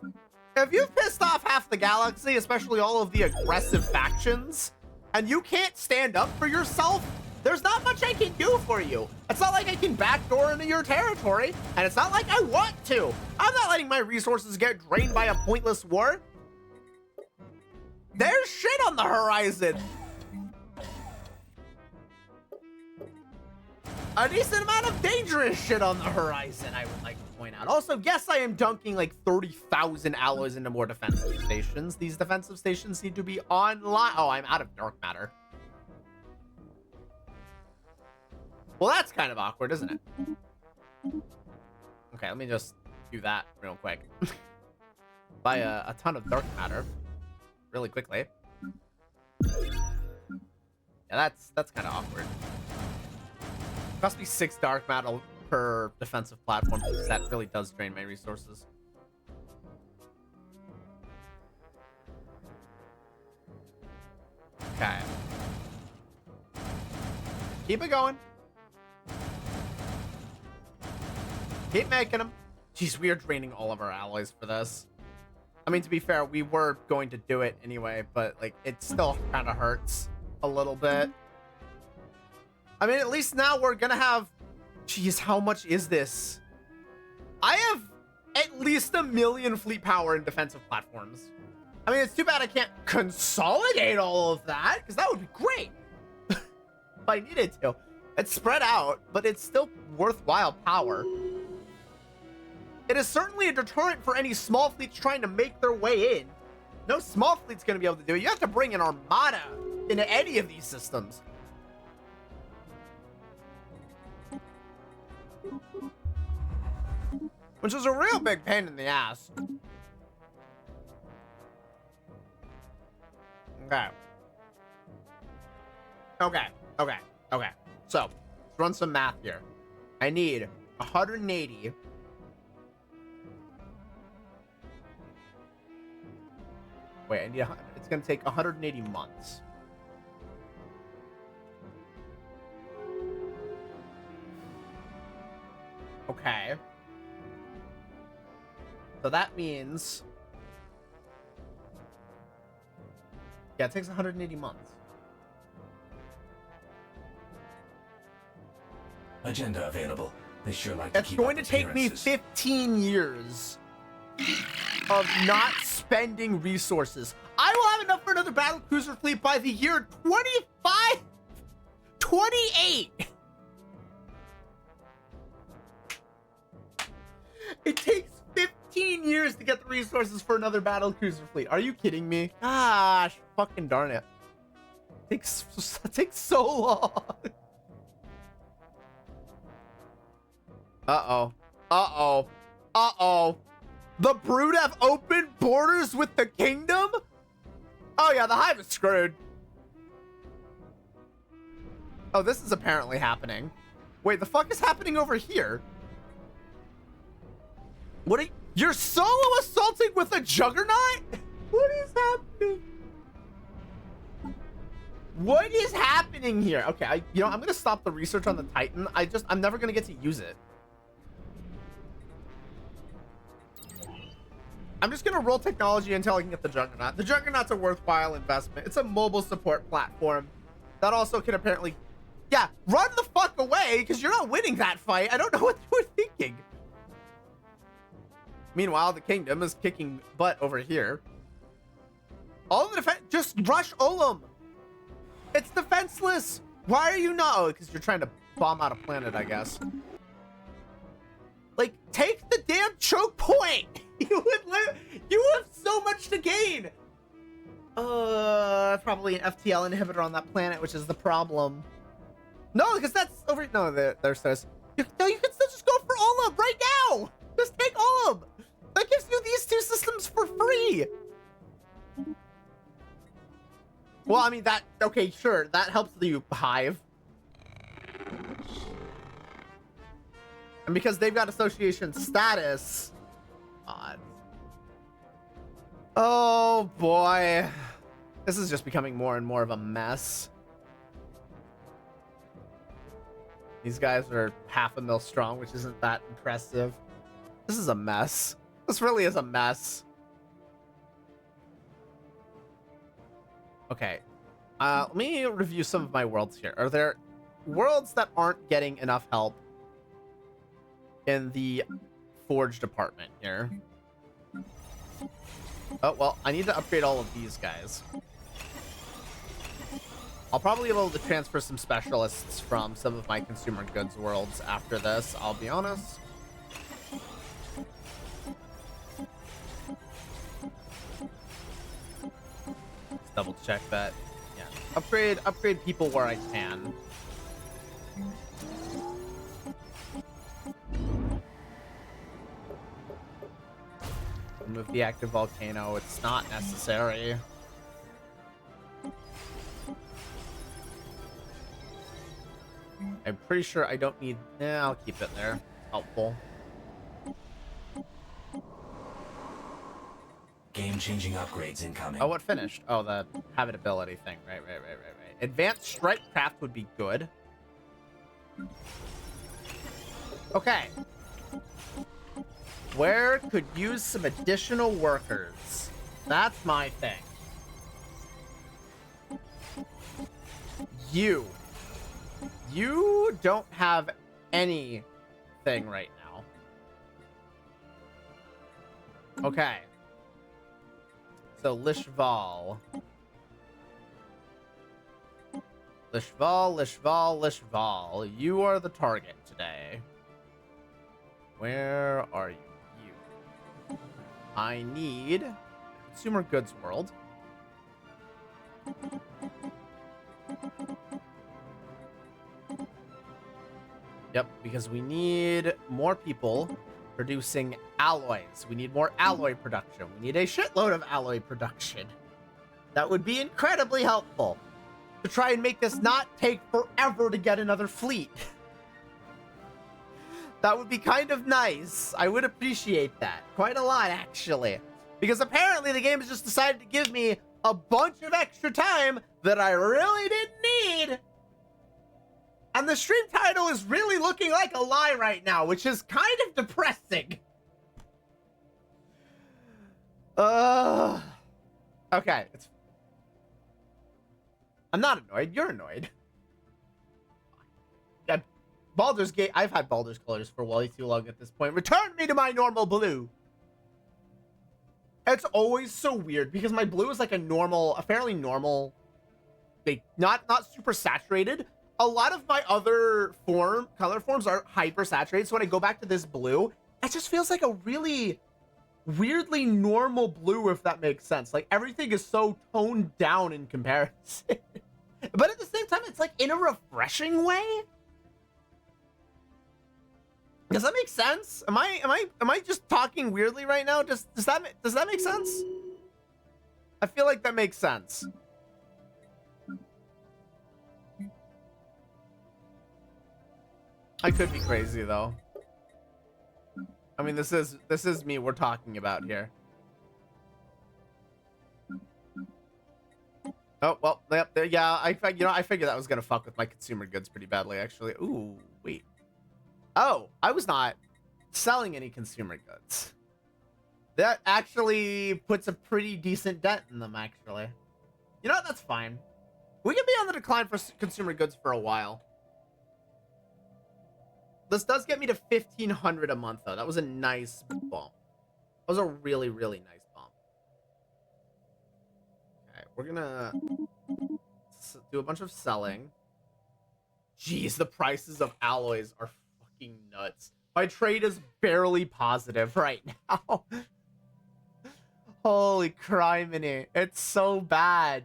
If you've pissed off half the galaxy, especially all of the aggressive factions, and you can't stand up for yourself, there's not much I can do for you. It's not like I can backdoor into your territory, and it's not like I want to. I'm not letting my resources get drained by a pointless war. There's shit on the horizon. A decent amount of dangerous shit on the horizon, I would like to point out. Also, yes, I am dunking like 30,000 alloys into more defensive stations. These defensive stations need to be online. Oh, I'm out of dark matter. Well, that's kind of awkward, isn't it? Okay, let me just do that real quick. Buy a ton of dark matter really quickly. Yeah, that's kind of awkward. Cost me 6 dark matter per defensive platform because that really does drain my resources. Okay. Keep it going. Keep making them. Jeez, we are draining all of our alloys for this. I mean, to be fair, we were going to do it anyway, but like it still kind of hurts a little bit. I mean, at least now we're gonna have... Jeez, how much is this? I have at least 1 million fleet power in defensive platforms. I mean, it's too bad I can't consolidate all of that, because that would be great. If I needed to. It's spread out, but it's still worthwhile power. It is certainly a deterrent for any small fleets trying to make their way in. No small fleet's gonna be able to do it. You have to bring an armada into any of these systems. Which is a real big pain in the ass. Okay. So, let's run some math here. I need 180. Wait, I need it's gonna take 180 months. Okay. So that means... Yeah, it takes 180 months. Agenda available. They sure like to It's keep going up to take me appearances. 15 years of not spending resources. I will have enough for another battlecruiser fleet by the year 25... 28! It takes 15 years to get the resources for another battlecruiser fleet. Are you kidding me? Gosh, fucking darn it. It takes so long. Uh-oh. Uh-oh. Uh-oh. The Brood have open borders with the kingdom? Oh yeah, the Hive is screwed. Oh, this is apparently happening. Wait, the fuck is happening over here? What are you're solo assaulting with a juggernaut? What is happening? What is happening here? Okay, I'm gonna stop the research on the Titan. I'm never gonna get to use it. I'm just gonna roll technology until I can get the Juggernaut. The Juggernaut's a worthwhile investment. It's a mobile support platform that also can apparently... Yeah, run the fuck away, because you're not winning that fight. I don't know what you were thinking. Meanwhile, the kingdom is kicking butt over here. All the defense... Just rush Olam. It's defenseless. Why are you not... Oh, because you're trying to bomb out a planet, I guess. Like, take the damn choke point. You have so much to gain. Probably an FTL inhibitor on that planet, which is the problem. No, because that's over. No, there says. No, you can still just go for Olub right now. Just take Olub. That gives you these two systems for free. Well, I mean that. Okay, sure, that helps the hive. And because they've got association status. God. Oh boy. This is just becoming more and more of a mess. These guys are 1/2 mil strong, which isn't that impressive. This is a mess. This really is a mess. Okay. Let me review some of my worlds here. Are there worlds that aren't getting enough help in the forge department here? Oh, well, I need to upgrade all of these guys. I'll probably be able to transfer some specialists from some of my consumer goods worlds after this, I'll be honest. Let's double check that. Yeah. Upgrade people where I can. Remove the active volcano. It's not necessary. I'm pretty sure I don't need... I'll keep it there. Helpful. Game-changing upgrades incoming. Oh, what finished? Oh, the habitability thing. Right. Advanced strike craft would be good. Okay. Where could use some additional workers? That's my thing. You don't have anything right now. Okay. So Lishval. You are the target today. Where are you? I need consumer goods world. Yep, because we need more people producing alloys. We need more alloy production. We need a shitload of alloy production. That would be incredibly helpful to try and make this not take forever to get another fleet. That would be kind of nice. I would appreciate that quite a lot, actually. Because apparently the game has just decided to give me a bunch of extra time that I really didn't need. And the stream title is really looking like a lie right now, which is kind of depressing. Okay. I'm not annoyed. You're annoyed. Yeah, Baldur's Gate. I've had Baldur's colors for way too long at this point. Return me to my normal blue. It's always so weird because my blue is like a fairly normal, like not super saturated. A lot of my other color forms are hyper saturated. So when I go back to this blue, it just feels like a really weirdly normal blue, if that makes sense. Like everything is so toned down in comparison. But at the same time, it's like in a refreshing way. Does that make sense? Am I just talking weirdly right now? Does that make sense? I feel like that makes sense. I could be crazy though. I mean, this is me we're talking about here. Oh, well, yep, yeah, I figured that was gonna fuck with my consumer goods pretty badly, actually. Ooh, wait. Oh, I was not selling any consumer goods. That actually puts a pretty decent dent in them, actually. You know what? That's fine. We can be on the decline for consumer goods for a while. This does get me to 1,500 a month, though. That was a nice bump. That was a really, really nice bump. Okay, we're gonna do a bunch of selling. Jeez, the prices of alloys are fucking nuts. My trade is barely positive right now. Holy criminy. It's so bad.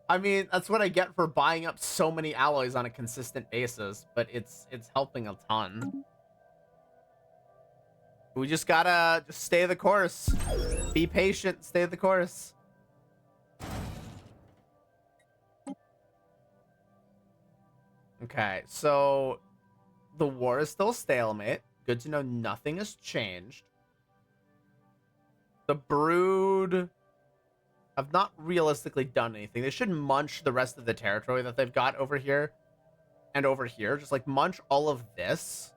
I mean, that's what I get for buying up so many alloys on a consistent basis, but it's helping a ton. We just gotta just stay the course. Be patient, stay the course. Okay, so the war is still stalemate. Good to know nothing has changed. The Brood have not realistically done anything. They should munch the rest of the territory that they've got over here and over here. Just like munch all of this.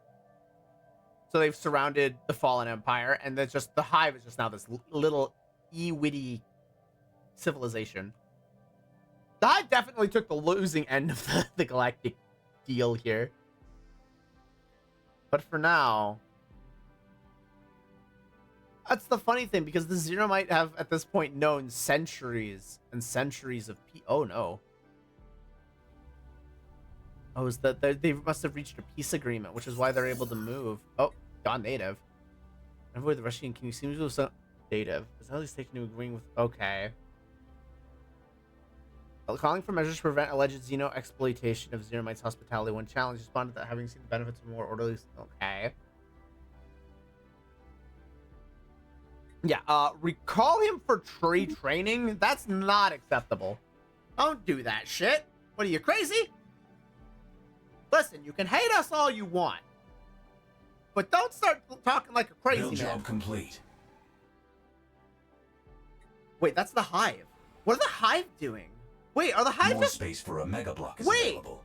So they've surrounded the Fallen Empire, and then just the Hive is just now this little witty civilization. The Hive definitely took the losing end of the galactic deal here. But for now, that's the funny thing, because the Zero might have at this point known centuries and centuries of oh no. Oh, is that they must have reached a peace agreement, which is why they're able to move. Oh, gone native. Avoid the Russian king seems to have some native. Is at least taken to agreeing with okay. Calling for measures to prevent alleged Xeno exploitation of Xenomite's hospitality when challenged, responded that having seen the benefits of more orderly. Okay. Yeah, recall him for tree training? That's not acceptable. Don't do that shit. What are you, crazy? Listen, you can hate us all you want, but don't start talking like a crazy Build man. job complete. Wait, that's the Hive. What are the Hive doing? Wait, are the Hive More just... space for a mega block is Wait. available.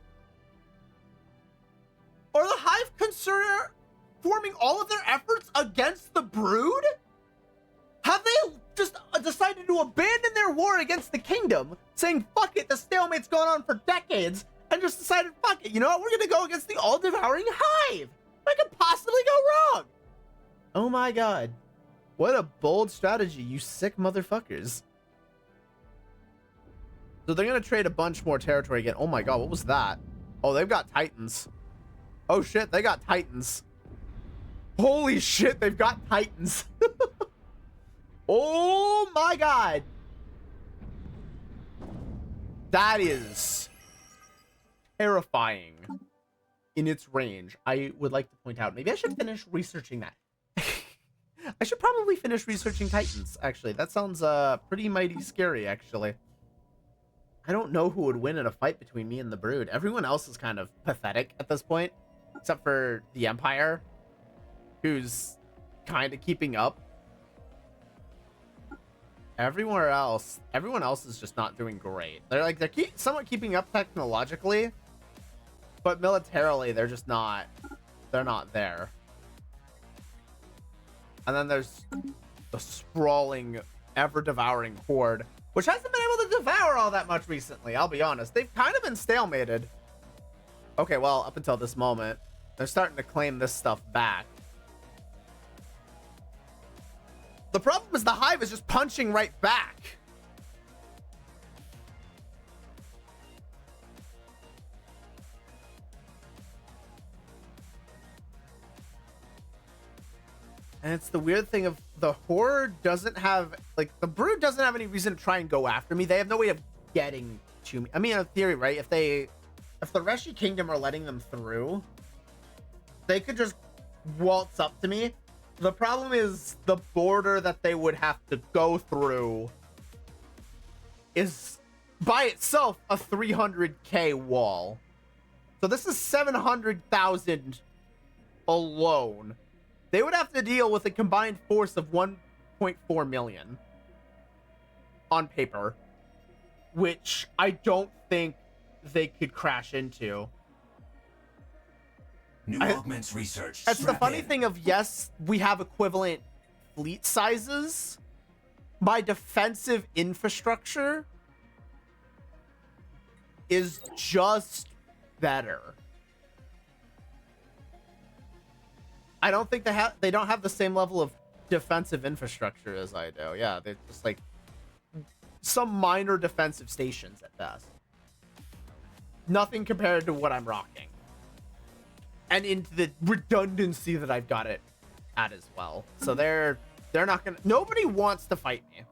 Are the Hive consider forming all of their efforts against the Brood? Have they just decided to abandon their war against the kingdom, saying, fuck it, the stalemate's gone on for decades, and just decided, fuck it, you know what, we're gonna go against the all-devouring Hive? What could possibly go wrong? Oh my god. What a bold strategy, you sick motherfuckers. So they're gonna trade a bunch more territory again. Oh my god, what was that? Oh, they've got Titans. Oh shit, they got Titans. Holy shit, they've got Titans. Oh my god. That is terrifying in its range. I would like to point out, maybe I should finish researching that. I should probably finish researching Titans, actually. That sounds pretty mighty scary, actually. I don't know who would win in a fight between me and the Brood. Everyone else is kind of pathetic at this point, except for the Empire, who's kind of keeping up. Everyone else is just not doing great. They're somewhat keeping up technologically, but militarily they're just not. They're not there. And then there's the sprawling, ever-devouring horde, which hasn't been able to devour all that much recently, I'll be honest. They've kind of been stalemated. Okay, well, up until this moment, they're starting to claim this stuff back. The problem is the Hive is just punching right back. And it's the weird thing of the Horde doesn't have, like, the Brood doesn't have any reason to try and go after me. They have no way of getting to me. I mean, in theory, right? If the Reshi Kingdom are letting them through, they could just waltz up to me. The problem is the border that they would have to go through is by itself a 300k wall. So this is 700,000 alone. They would have to deal with a combined force of 1.4 million on paper, which I don't think they could crash into. New augments research. That's the funny thing of, yes, we have equivalent fleet sizes. My defensive infrastructure is just better. I don't think they don't have the same level of defensive infrastructure as I do. Yeah, they're just like some minor defensive stations at best. Nothing compared to what I'm rocking. And into the redundancy that I've got it at as well. So they're They're not gonna. Nobody wants to fight me.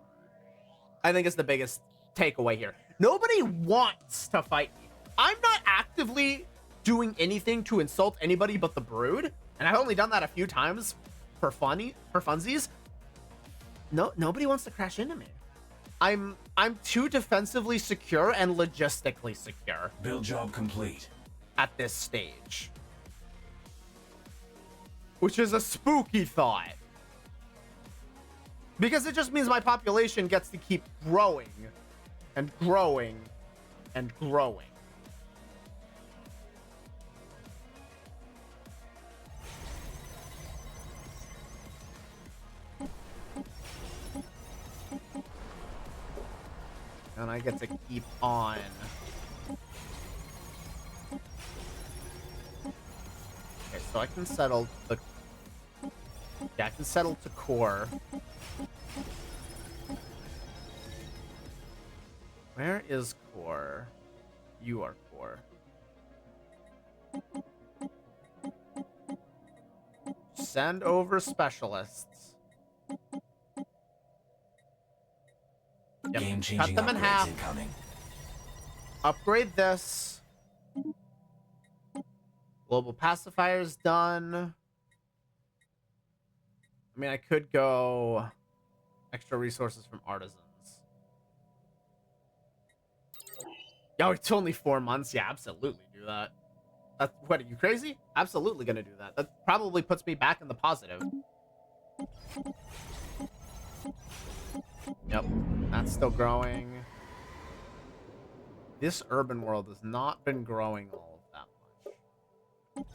I think it's the biggest takeaway here. Nobody wants to fight me. I'm not actively doing anything to insult anybody but the Brood, and I've only done that a few times for funsies. No, nobody wants to crash into me. I'm too defensively secure and logistically secure. Build job complete. At this stage, which is a spooky thought, because it just means my population gets to keep growing and growing and growing. And I get to keep on. Okay, so I can settle the... Yeah, I can settle to core. Where is core? You are core. Send over specialists. Yep. Game-changing Cut them in upgrades half. incoming. Upgrade this. Global pacifier's done. I mean, I could go extra resources from artisans. Yo, it's only 4 months. Yeah, absolutely do that. That's, what, are you crazy? Absolutely gonna do that. That probably puts me back in the positive. Yep, that's still growing. This urban world has not been growing all of that much.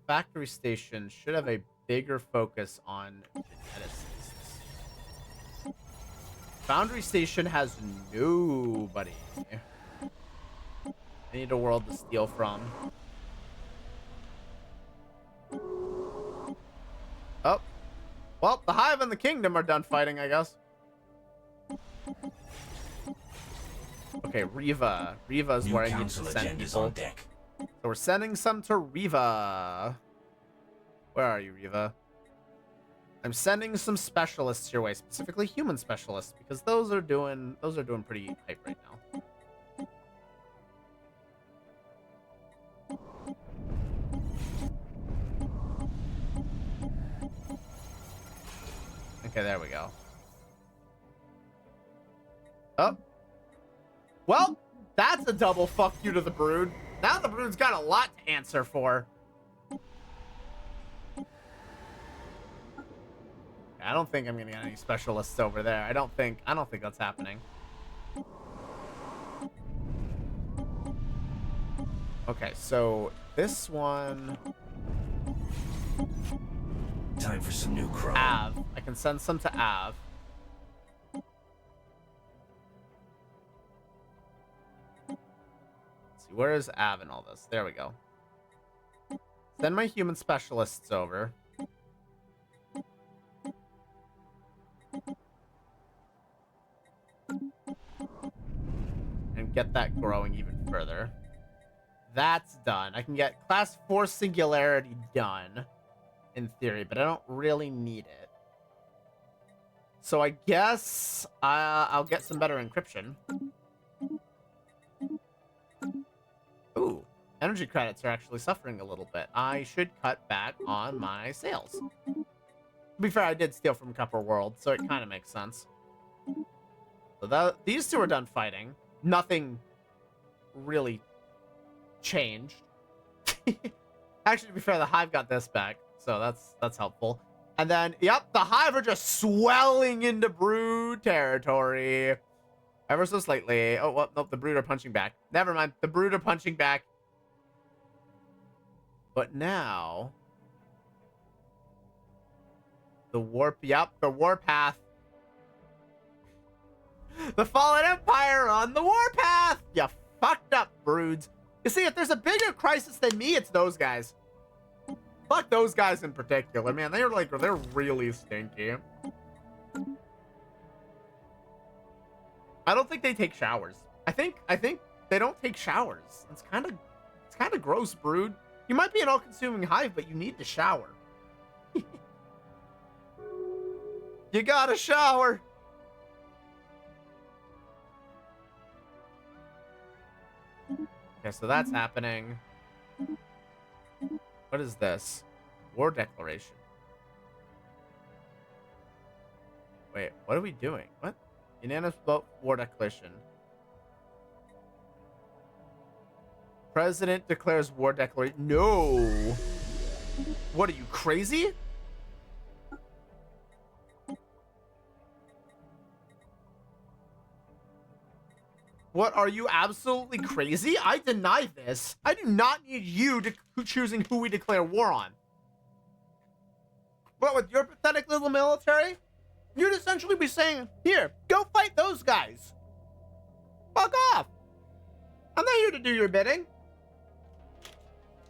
Factory station should have a bigger focus on geneticists. Foundry station has nobody. I need a world to steal from. Oh. Well, the Hive and the Kingdom are done fighting, I guess. Okay, Riva. Riva is where I need to send people. On deck. So we're sending some to Riva. Where are you, Riva? I'm sending some specialists your way, specifically human specialists, because those are doing pretty hype right now. Okay, there we go. Oh. Well, that's a double fuck you to the Brood. Now the Brood's got a lot to answer for. I don't think I'm gonna get any specialists over there. I don't think that's happening. Okay, so this one... Time for some new chrome. Av. I can send some to Av. Let's see, where is Av in all this? There we go. Send my human specialists over. And get that growing even further. That's done. I can get class 4 singularity done. In theory, but I don't really need it. So I guess I'll get some better encryption. Ooh, energy credits are actually suffering a little bit. I should cut back on my sales. To be fair, I did steal from Copper World, so it kind of makes sense. So these two are done fighting. Nothing really changed. Actually, to be fair, the Hive got this back. So that's helpful. And then, yep, the Hive are just swelling into Brood territory. Ever so slightly. Oh, well, nope, the Brood are punching back. Never mind, the Brood are punching back. But now... the the warpath. The Fallen Empire on the warpath! You fucked up, Broods. You see, if there's a bigger crisis than me, it's those guys. Fuck those guys in particular, man. They're really stinky. I don't think they take showers. I think they don't take showers. It's kind of gross, Brood. You might be an all-consuming Hive, but you need to shower. You gotta shower. Okay, so that's happening. What is this? War declaration. Wait, what are we doing? What? Unanimous vote war declaration. President declares war declaration. No. What are you, crazy? What, are you absolutely crazy? I deny this. I do not need you to choosing who we declare war on. What, with your pathetic little military? You'd essentially be saying, here, go fight those guys. Fuck off. I'm not here to do your bidding.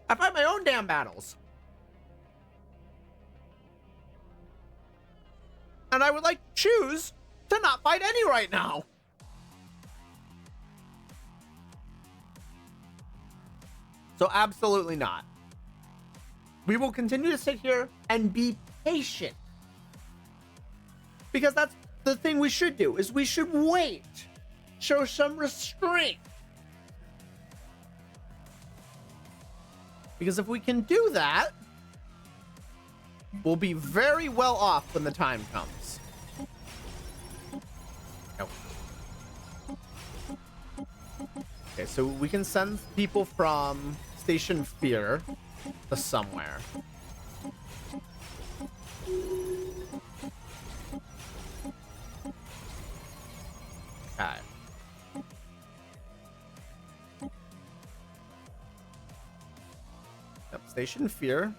I fight my own damn battles. And I would like to choose to not fight any right now. So absolutely not. We will continue to sit here and be patient. Because that's the thing we should do, is we should wait. Show some restraint. Because if we can do that, we'll be very well off when the time comes. Oh. Okay, so we can send people from Station Fear to somewhere. Okay. Yep, Station Fear.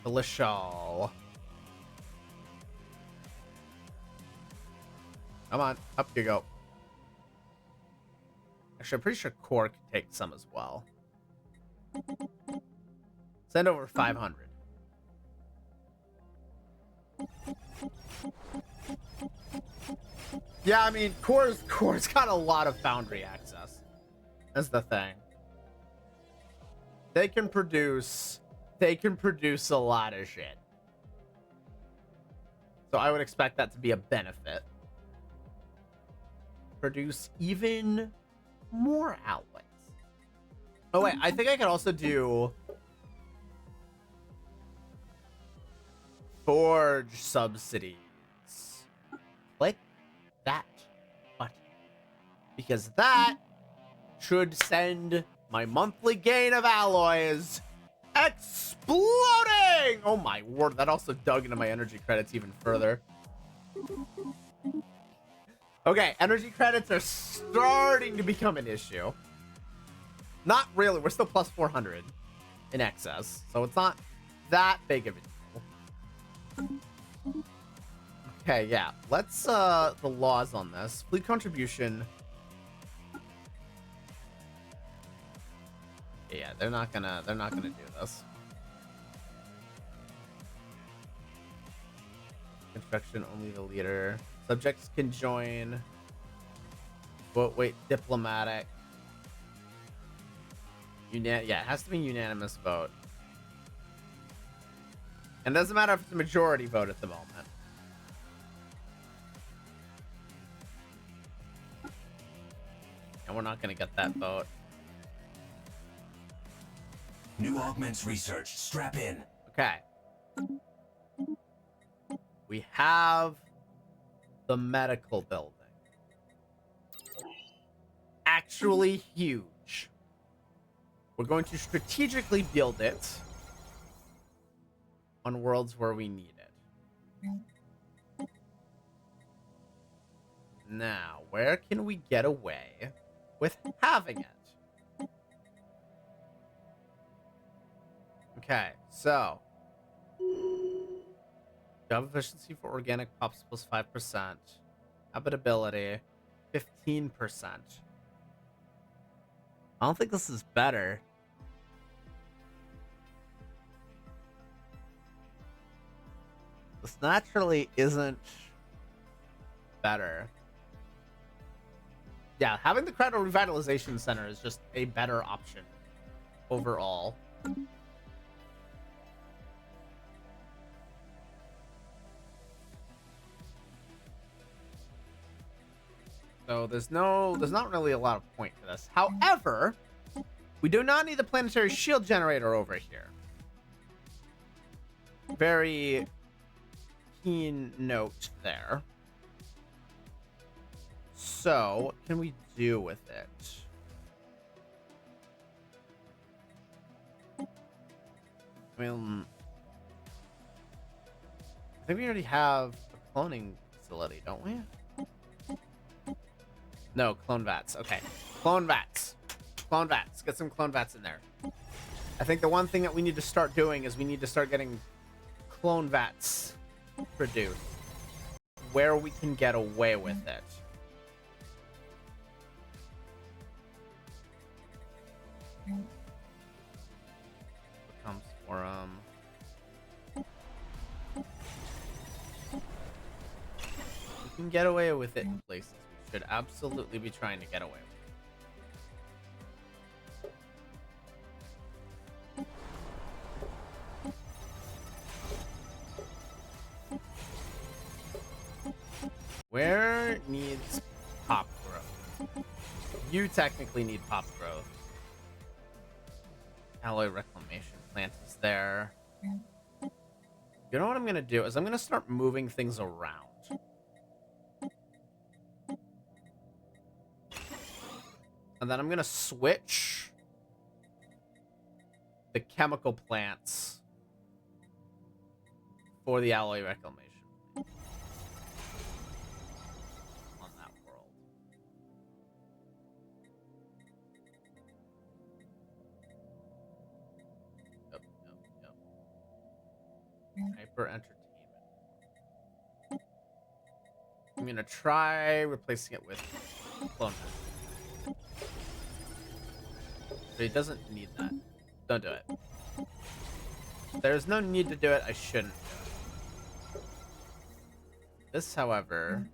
Delicial. Come on, up you go. Actually, I'm pretty sure Core can take some as well. Send over 500. Yeah, I mean, Core's got a lot of foundry access. That's the thing. They can produce a lot of shit. So I would expect that to be a benefit. Produce even more alloys. Oh wait, I think I could also do forge subsidies. Click that button. Because that should send my monthly gain of alloys exploding! Oh my word, that also dug into my energy credits even further. Okay, energy credits are starting to become an issue. Not really, we're still plus 400 in excess, so it's not that big of a deal. Okay, yeah, let's, the laws on this. Fleet contribution. Yeah, they're not gonna do this. Construction, only the leader. Subjects can join. But wait, diplomatic. Yeah, it has to be a unanimous vote. And it doesn't matter if it's a majority vote at the moment. And we're not gonna get that vote. New augments research. Strap in. Okay. We have the medical building. Actually huge. We're going to strategically build it on worlds where we need it. Now, where can we get away with having it? Okay, so job efficiency for organic pops plus 5%. Habitability, 15%. I don't think this is better. This naturally isn't better. Yeah, having the Crowd Revitalization Center is just a better option overall. So there's not really a lot of point to this. However, we do not need the planetary shield generator over here. Very keen note there. So, what can we do with it? I mean, I think we already have a cloning facility, don't we? No, clone vats. Okay. Clone vats. Clone vats. Get some clone vats in there. I think the one thing that we need to start doing is we need to start getting clone vats produced where we can get away with it. Becomes forum. We can get away with it in places. We should absolutely be trying to get away with it. Where needs pop growth? You technically need pop growth. Alloy reclamation plant is there. You know what I'm gonna do is I'm gonna start moving things around. And then I'm gonna switch the chemical plants for the alloy reclamation on that world. Yep. Hyper entertainment. I'm gonna try replacing it with clone. But it doesn't need that. Don't do it. There's no need to do it. I shouldn't do it. This, however,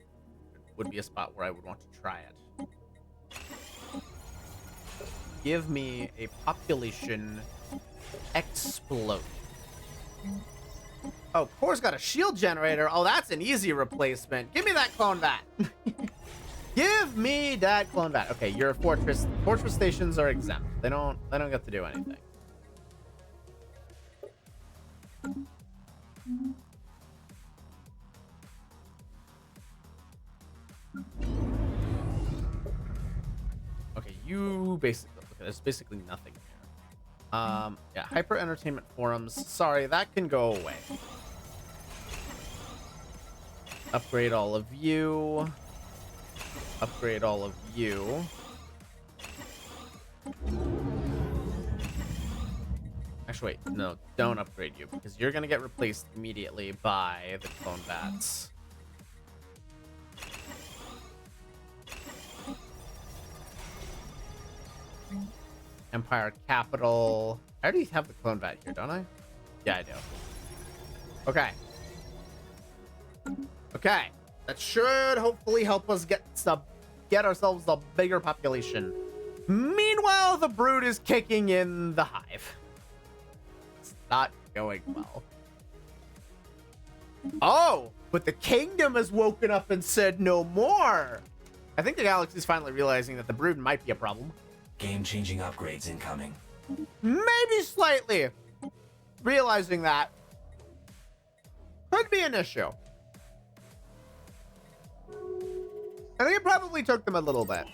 would be a spot where I would want to try it. Give me a population explode. Oh, Core's got a shield generator. Oh, that's an easy replacement. Give me that clone vat. Give me that clone vat. Okay, your fortress stations are exempt. They don't get to do anything. Okay, you basically there's basically nothing here. Yeah, hyper entertainment forums. Sorry, that can go away. Upgrade all of you. Upgrade all of you. Actually, wait, no, don't upgrade you because you're gonna get replaced immediately by the clone bats. Empire Capital. I already have the clone bat here, don't I? Yeah, I do. Okay. Okay. That should hopefully help us get ourselves a bigger population. Meanwhile, the brood is kicking in the hive. It's not going well. Oh, but the kingdom has woken up and said no more. I think the galaxy's finally realizing that the brood might be a problem. Game-changing upgrades incoming. Maybe slightly. Realizing that could be an issue. I think it probably took them a little bit.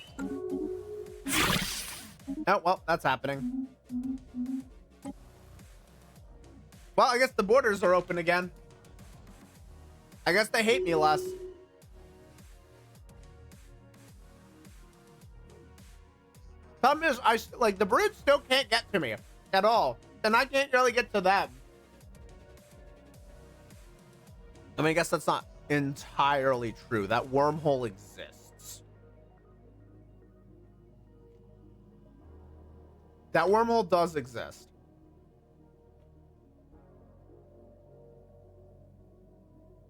Oh, well, that's happening. Well, I guess the borders are open again. I guess they hate me less. Problem is, the brood still can't get to me at all. And I can't really get to them. I mean, I guess that's not entirely true. That wormhole exists. That wormhole does exist.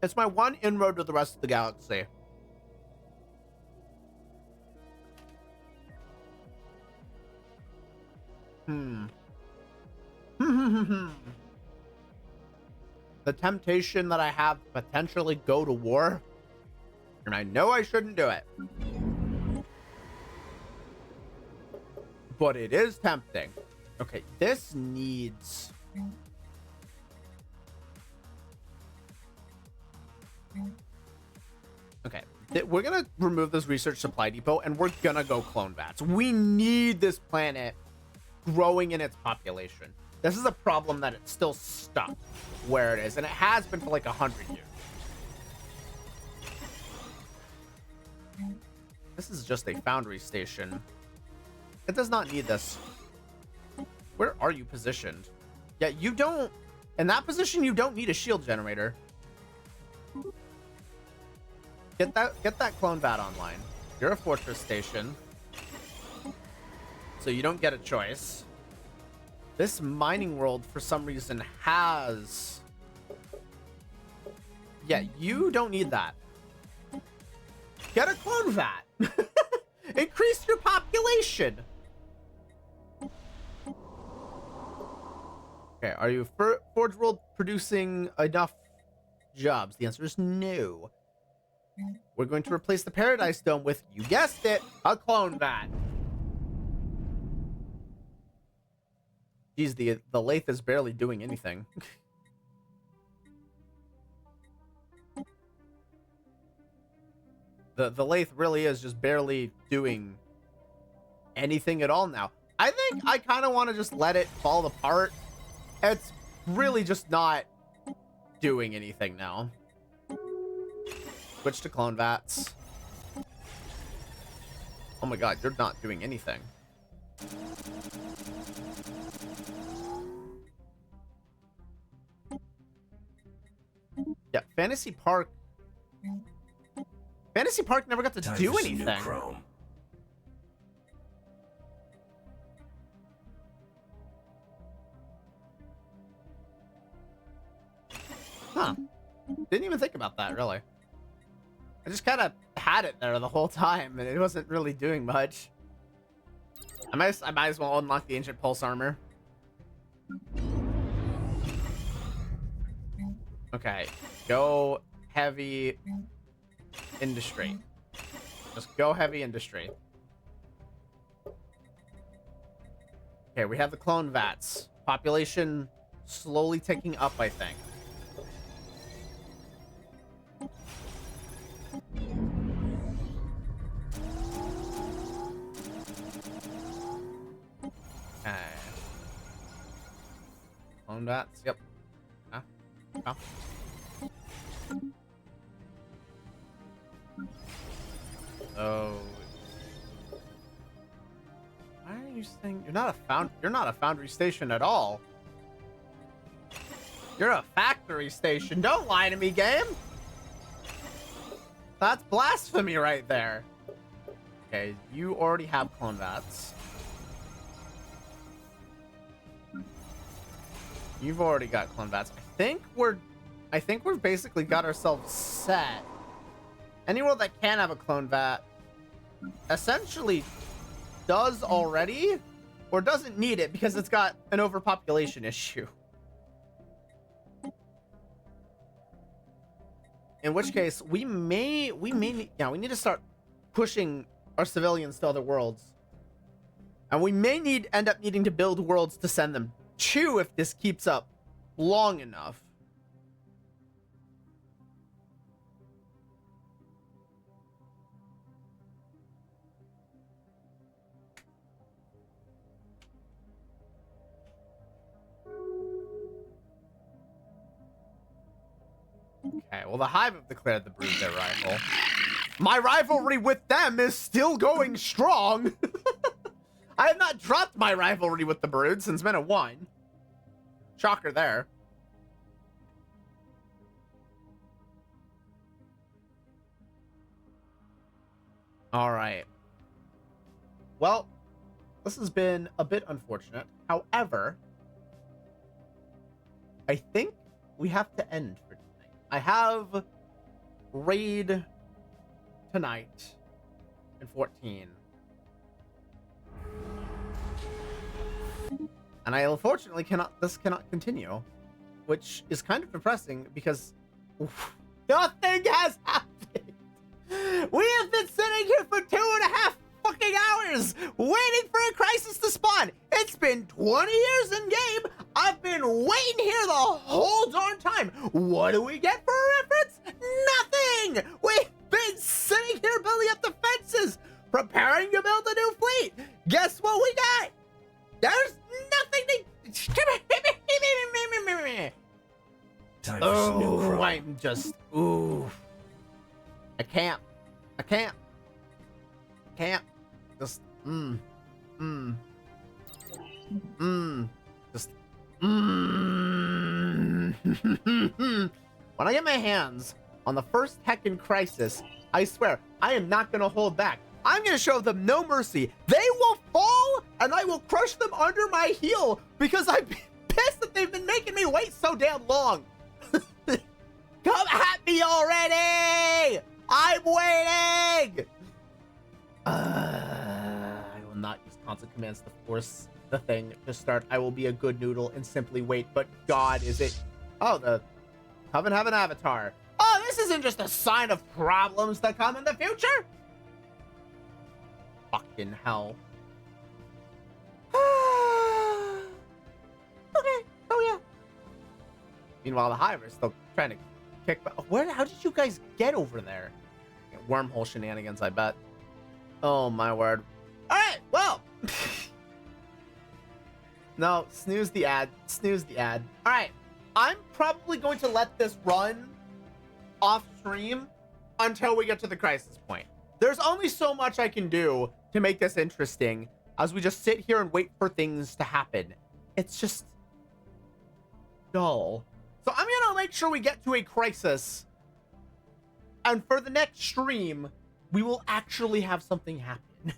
It's my one inroad to the rest of the galaxy. The temptation that I have to potentially go to war, and I know I shouldn't do it. but it is tempting. Okay, this needs... Okay, we're gonna remove this research supply depot and we're gonna go clone vats. We need this planet growing in its population. This is a problem that it's still stuck where it is, and it has been for like 100 years. This is just a foundry station. It does not need this. Where are you positioned? Yeah, you don't... In that position, you don't need a shield generator. Get that clone vat online. You're a fortress station, so you don't get a choice. This mining world, for some reason, has... Yeah, you don't need that. Get a clone vat. Increase your population. Okay, are you Forge World producing enough jobs? The answer is no. We're going to replace the Paradise Dome with, you guessed it, a clone vat. Geez, the lathe is barely doing anything. The lathe really is just barely doing anything at all now. I think I kind of want to just let it fall apart. It's really just not doing anything now. Switch to clone vats. Oh my god, you're not doing anything. Yeah, Fantasy Park. Fantasy Park never got to do anything. Huh. Didn't even think about that, really. I just kind of had it there the whole time, and it wasn't really doing much. I might as well unlock the Ancient Pulse Armor. Okay, go heavy industry. Just go heavy industry. Okay, we have the clone vats. Population slowly ticking up, I think. Okay. Clone vats, yep. Huh? Oh. Oh. Why are you saying you're not a foundry station at all? You're a factory station. Don't lie to me, game. That's blasphemy right there. Okay, you already have clone vats. You've already got clone vats. I think we've basically got ourselves set. Any world that can have a clone vat essentially does already, or doesn't need it because it's got an overpopulation issue. In which case, we need to start pushing our civilians to other worlds. And we may end up needing to build worlds to send them to if this keeps up long enough. Okay, well, the Hive have declared the Brood their rival. My rivalry with them is still going strong. I have not dropped my rivalry with the Brood since Men of Wine. Shocker there. All right. Well, this has been a bit unfortunate. However, I think we have to end for tonight. I have raid tonight in 14. And I unfortunately this cannot continue, which is kind of depressing because nothing has happened. We have been sitting here for 2.5 fucking hours waiting for a crisis to been 20 years in game. I've been waiting here the whole darn time. What do we get for a reference? Nothing. We've been sitting here building up the fences, preparing to build a new fleet. Guess what we got? There's nothing to... Time for some new Oh, crop. I'm just... Ooh. I can't. Just... Just... When I get my hands on the first Heckin' Crisis, I swear, I am not gonna hold back. I'm gonna show them no mercy. They will fall, and I will crush them under my heel, because I'm pissed that they've been making me wait so damn long. Come at me already! I'm waiting! I will not use constant commands to force the thing to start. I will be a good noodle and simply wait, but God, is it... Oh, the Coven have an avatar. Oh, this isn't just a sign of problems that come in the future? Fucking hell. Okay, oh yeah. Meanwhile, the Hive are still trying to kick back. How did you guys get over there? Wormhole shenanigans, I bet. Oh my word. Alright, well. No, snooze the ad. Alright, I'm probably going to let this run off stream until we get to the crisis point. There's only so much I can do to make this interesting as we just sit here and wait for things to happen. It's just dull. So I'm gonna make sure we get to a crisis, and for the next stream, we will actually have something happen.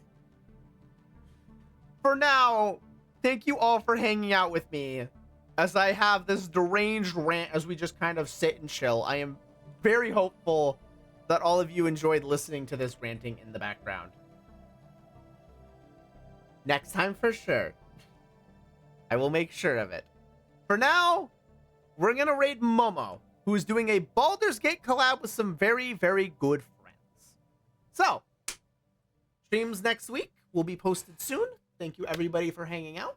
For now, thank you all for hanging out with me as I have this deranged rant as we just kind of sit and chill. I am very hopeful that all of you enjoyed listening to this ranting in the background. Next time for sure. I will make sure of it. For now, we're gonna raid Momo, who is doing a Baldur's Gate collab with some very, very good friends. So, streams next week will be posted soon. Thank you everybody for hanging out.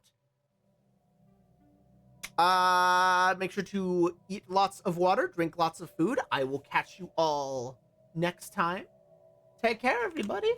Make sure to eat lots of water, drink lots of food. I will catch you all next time. Take care, everybody.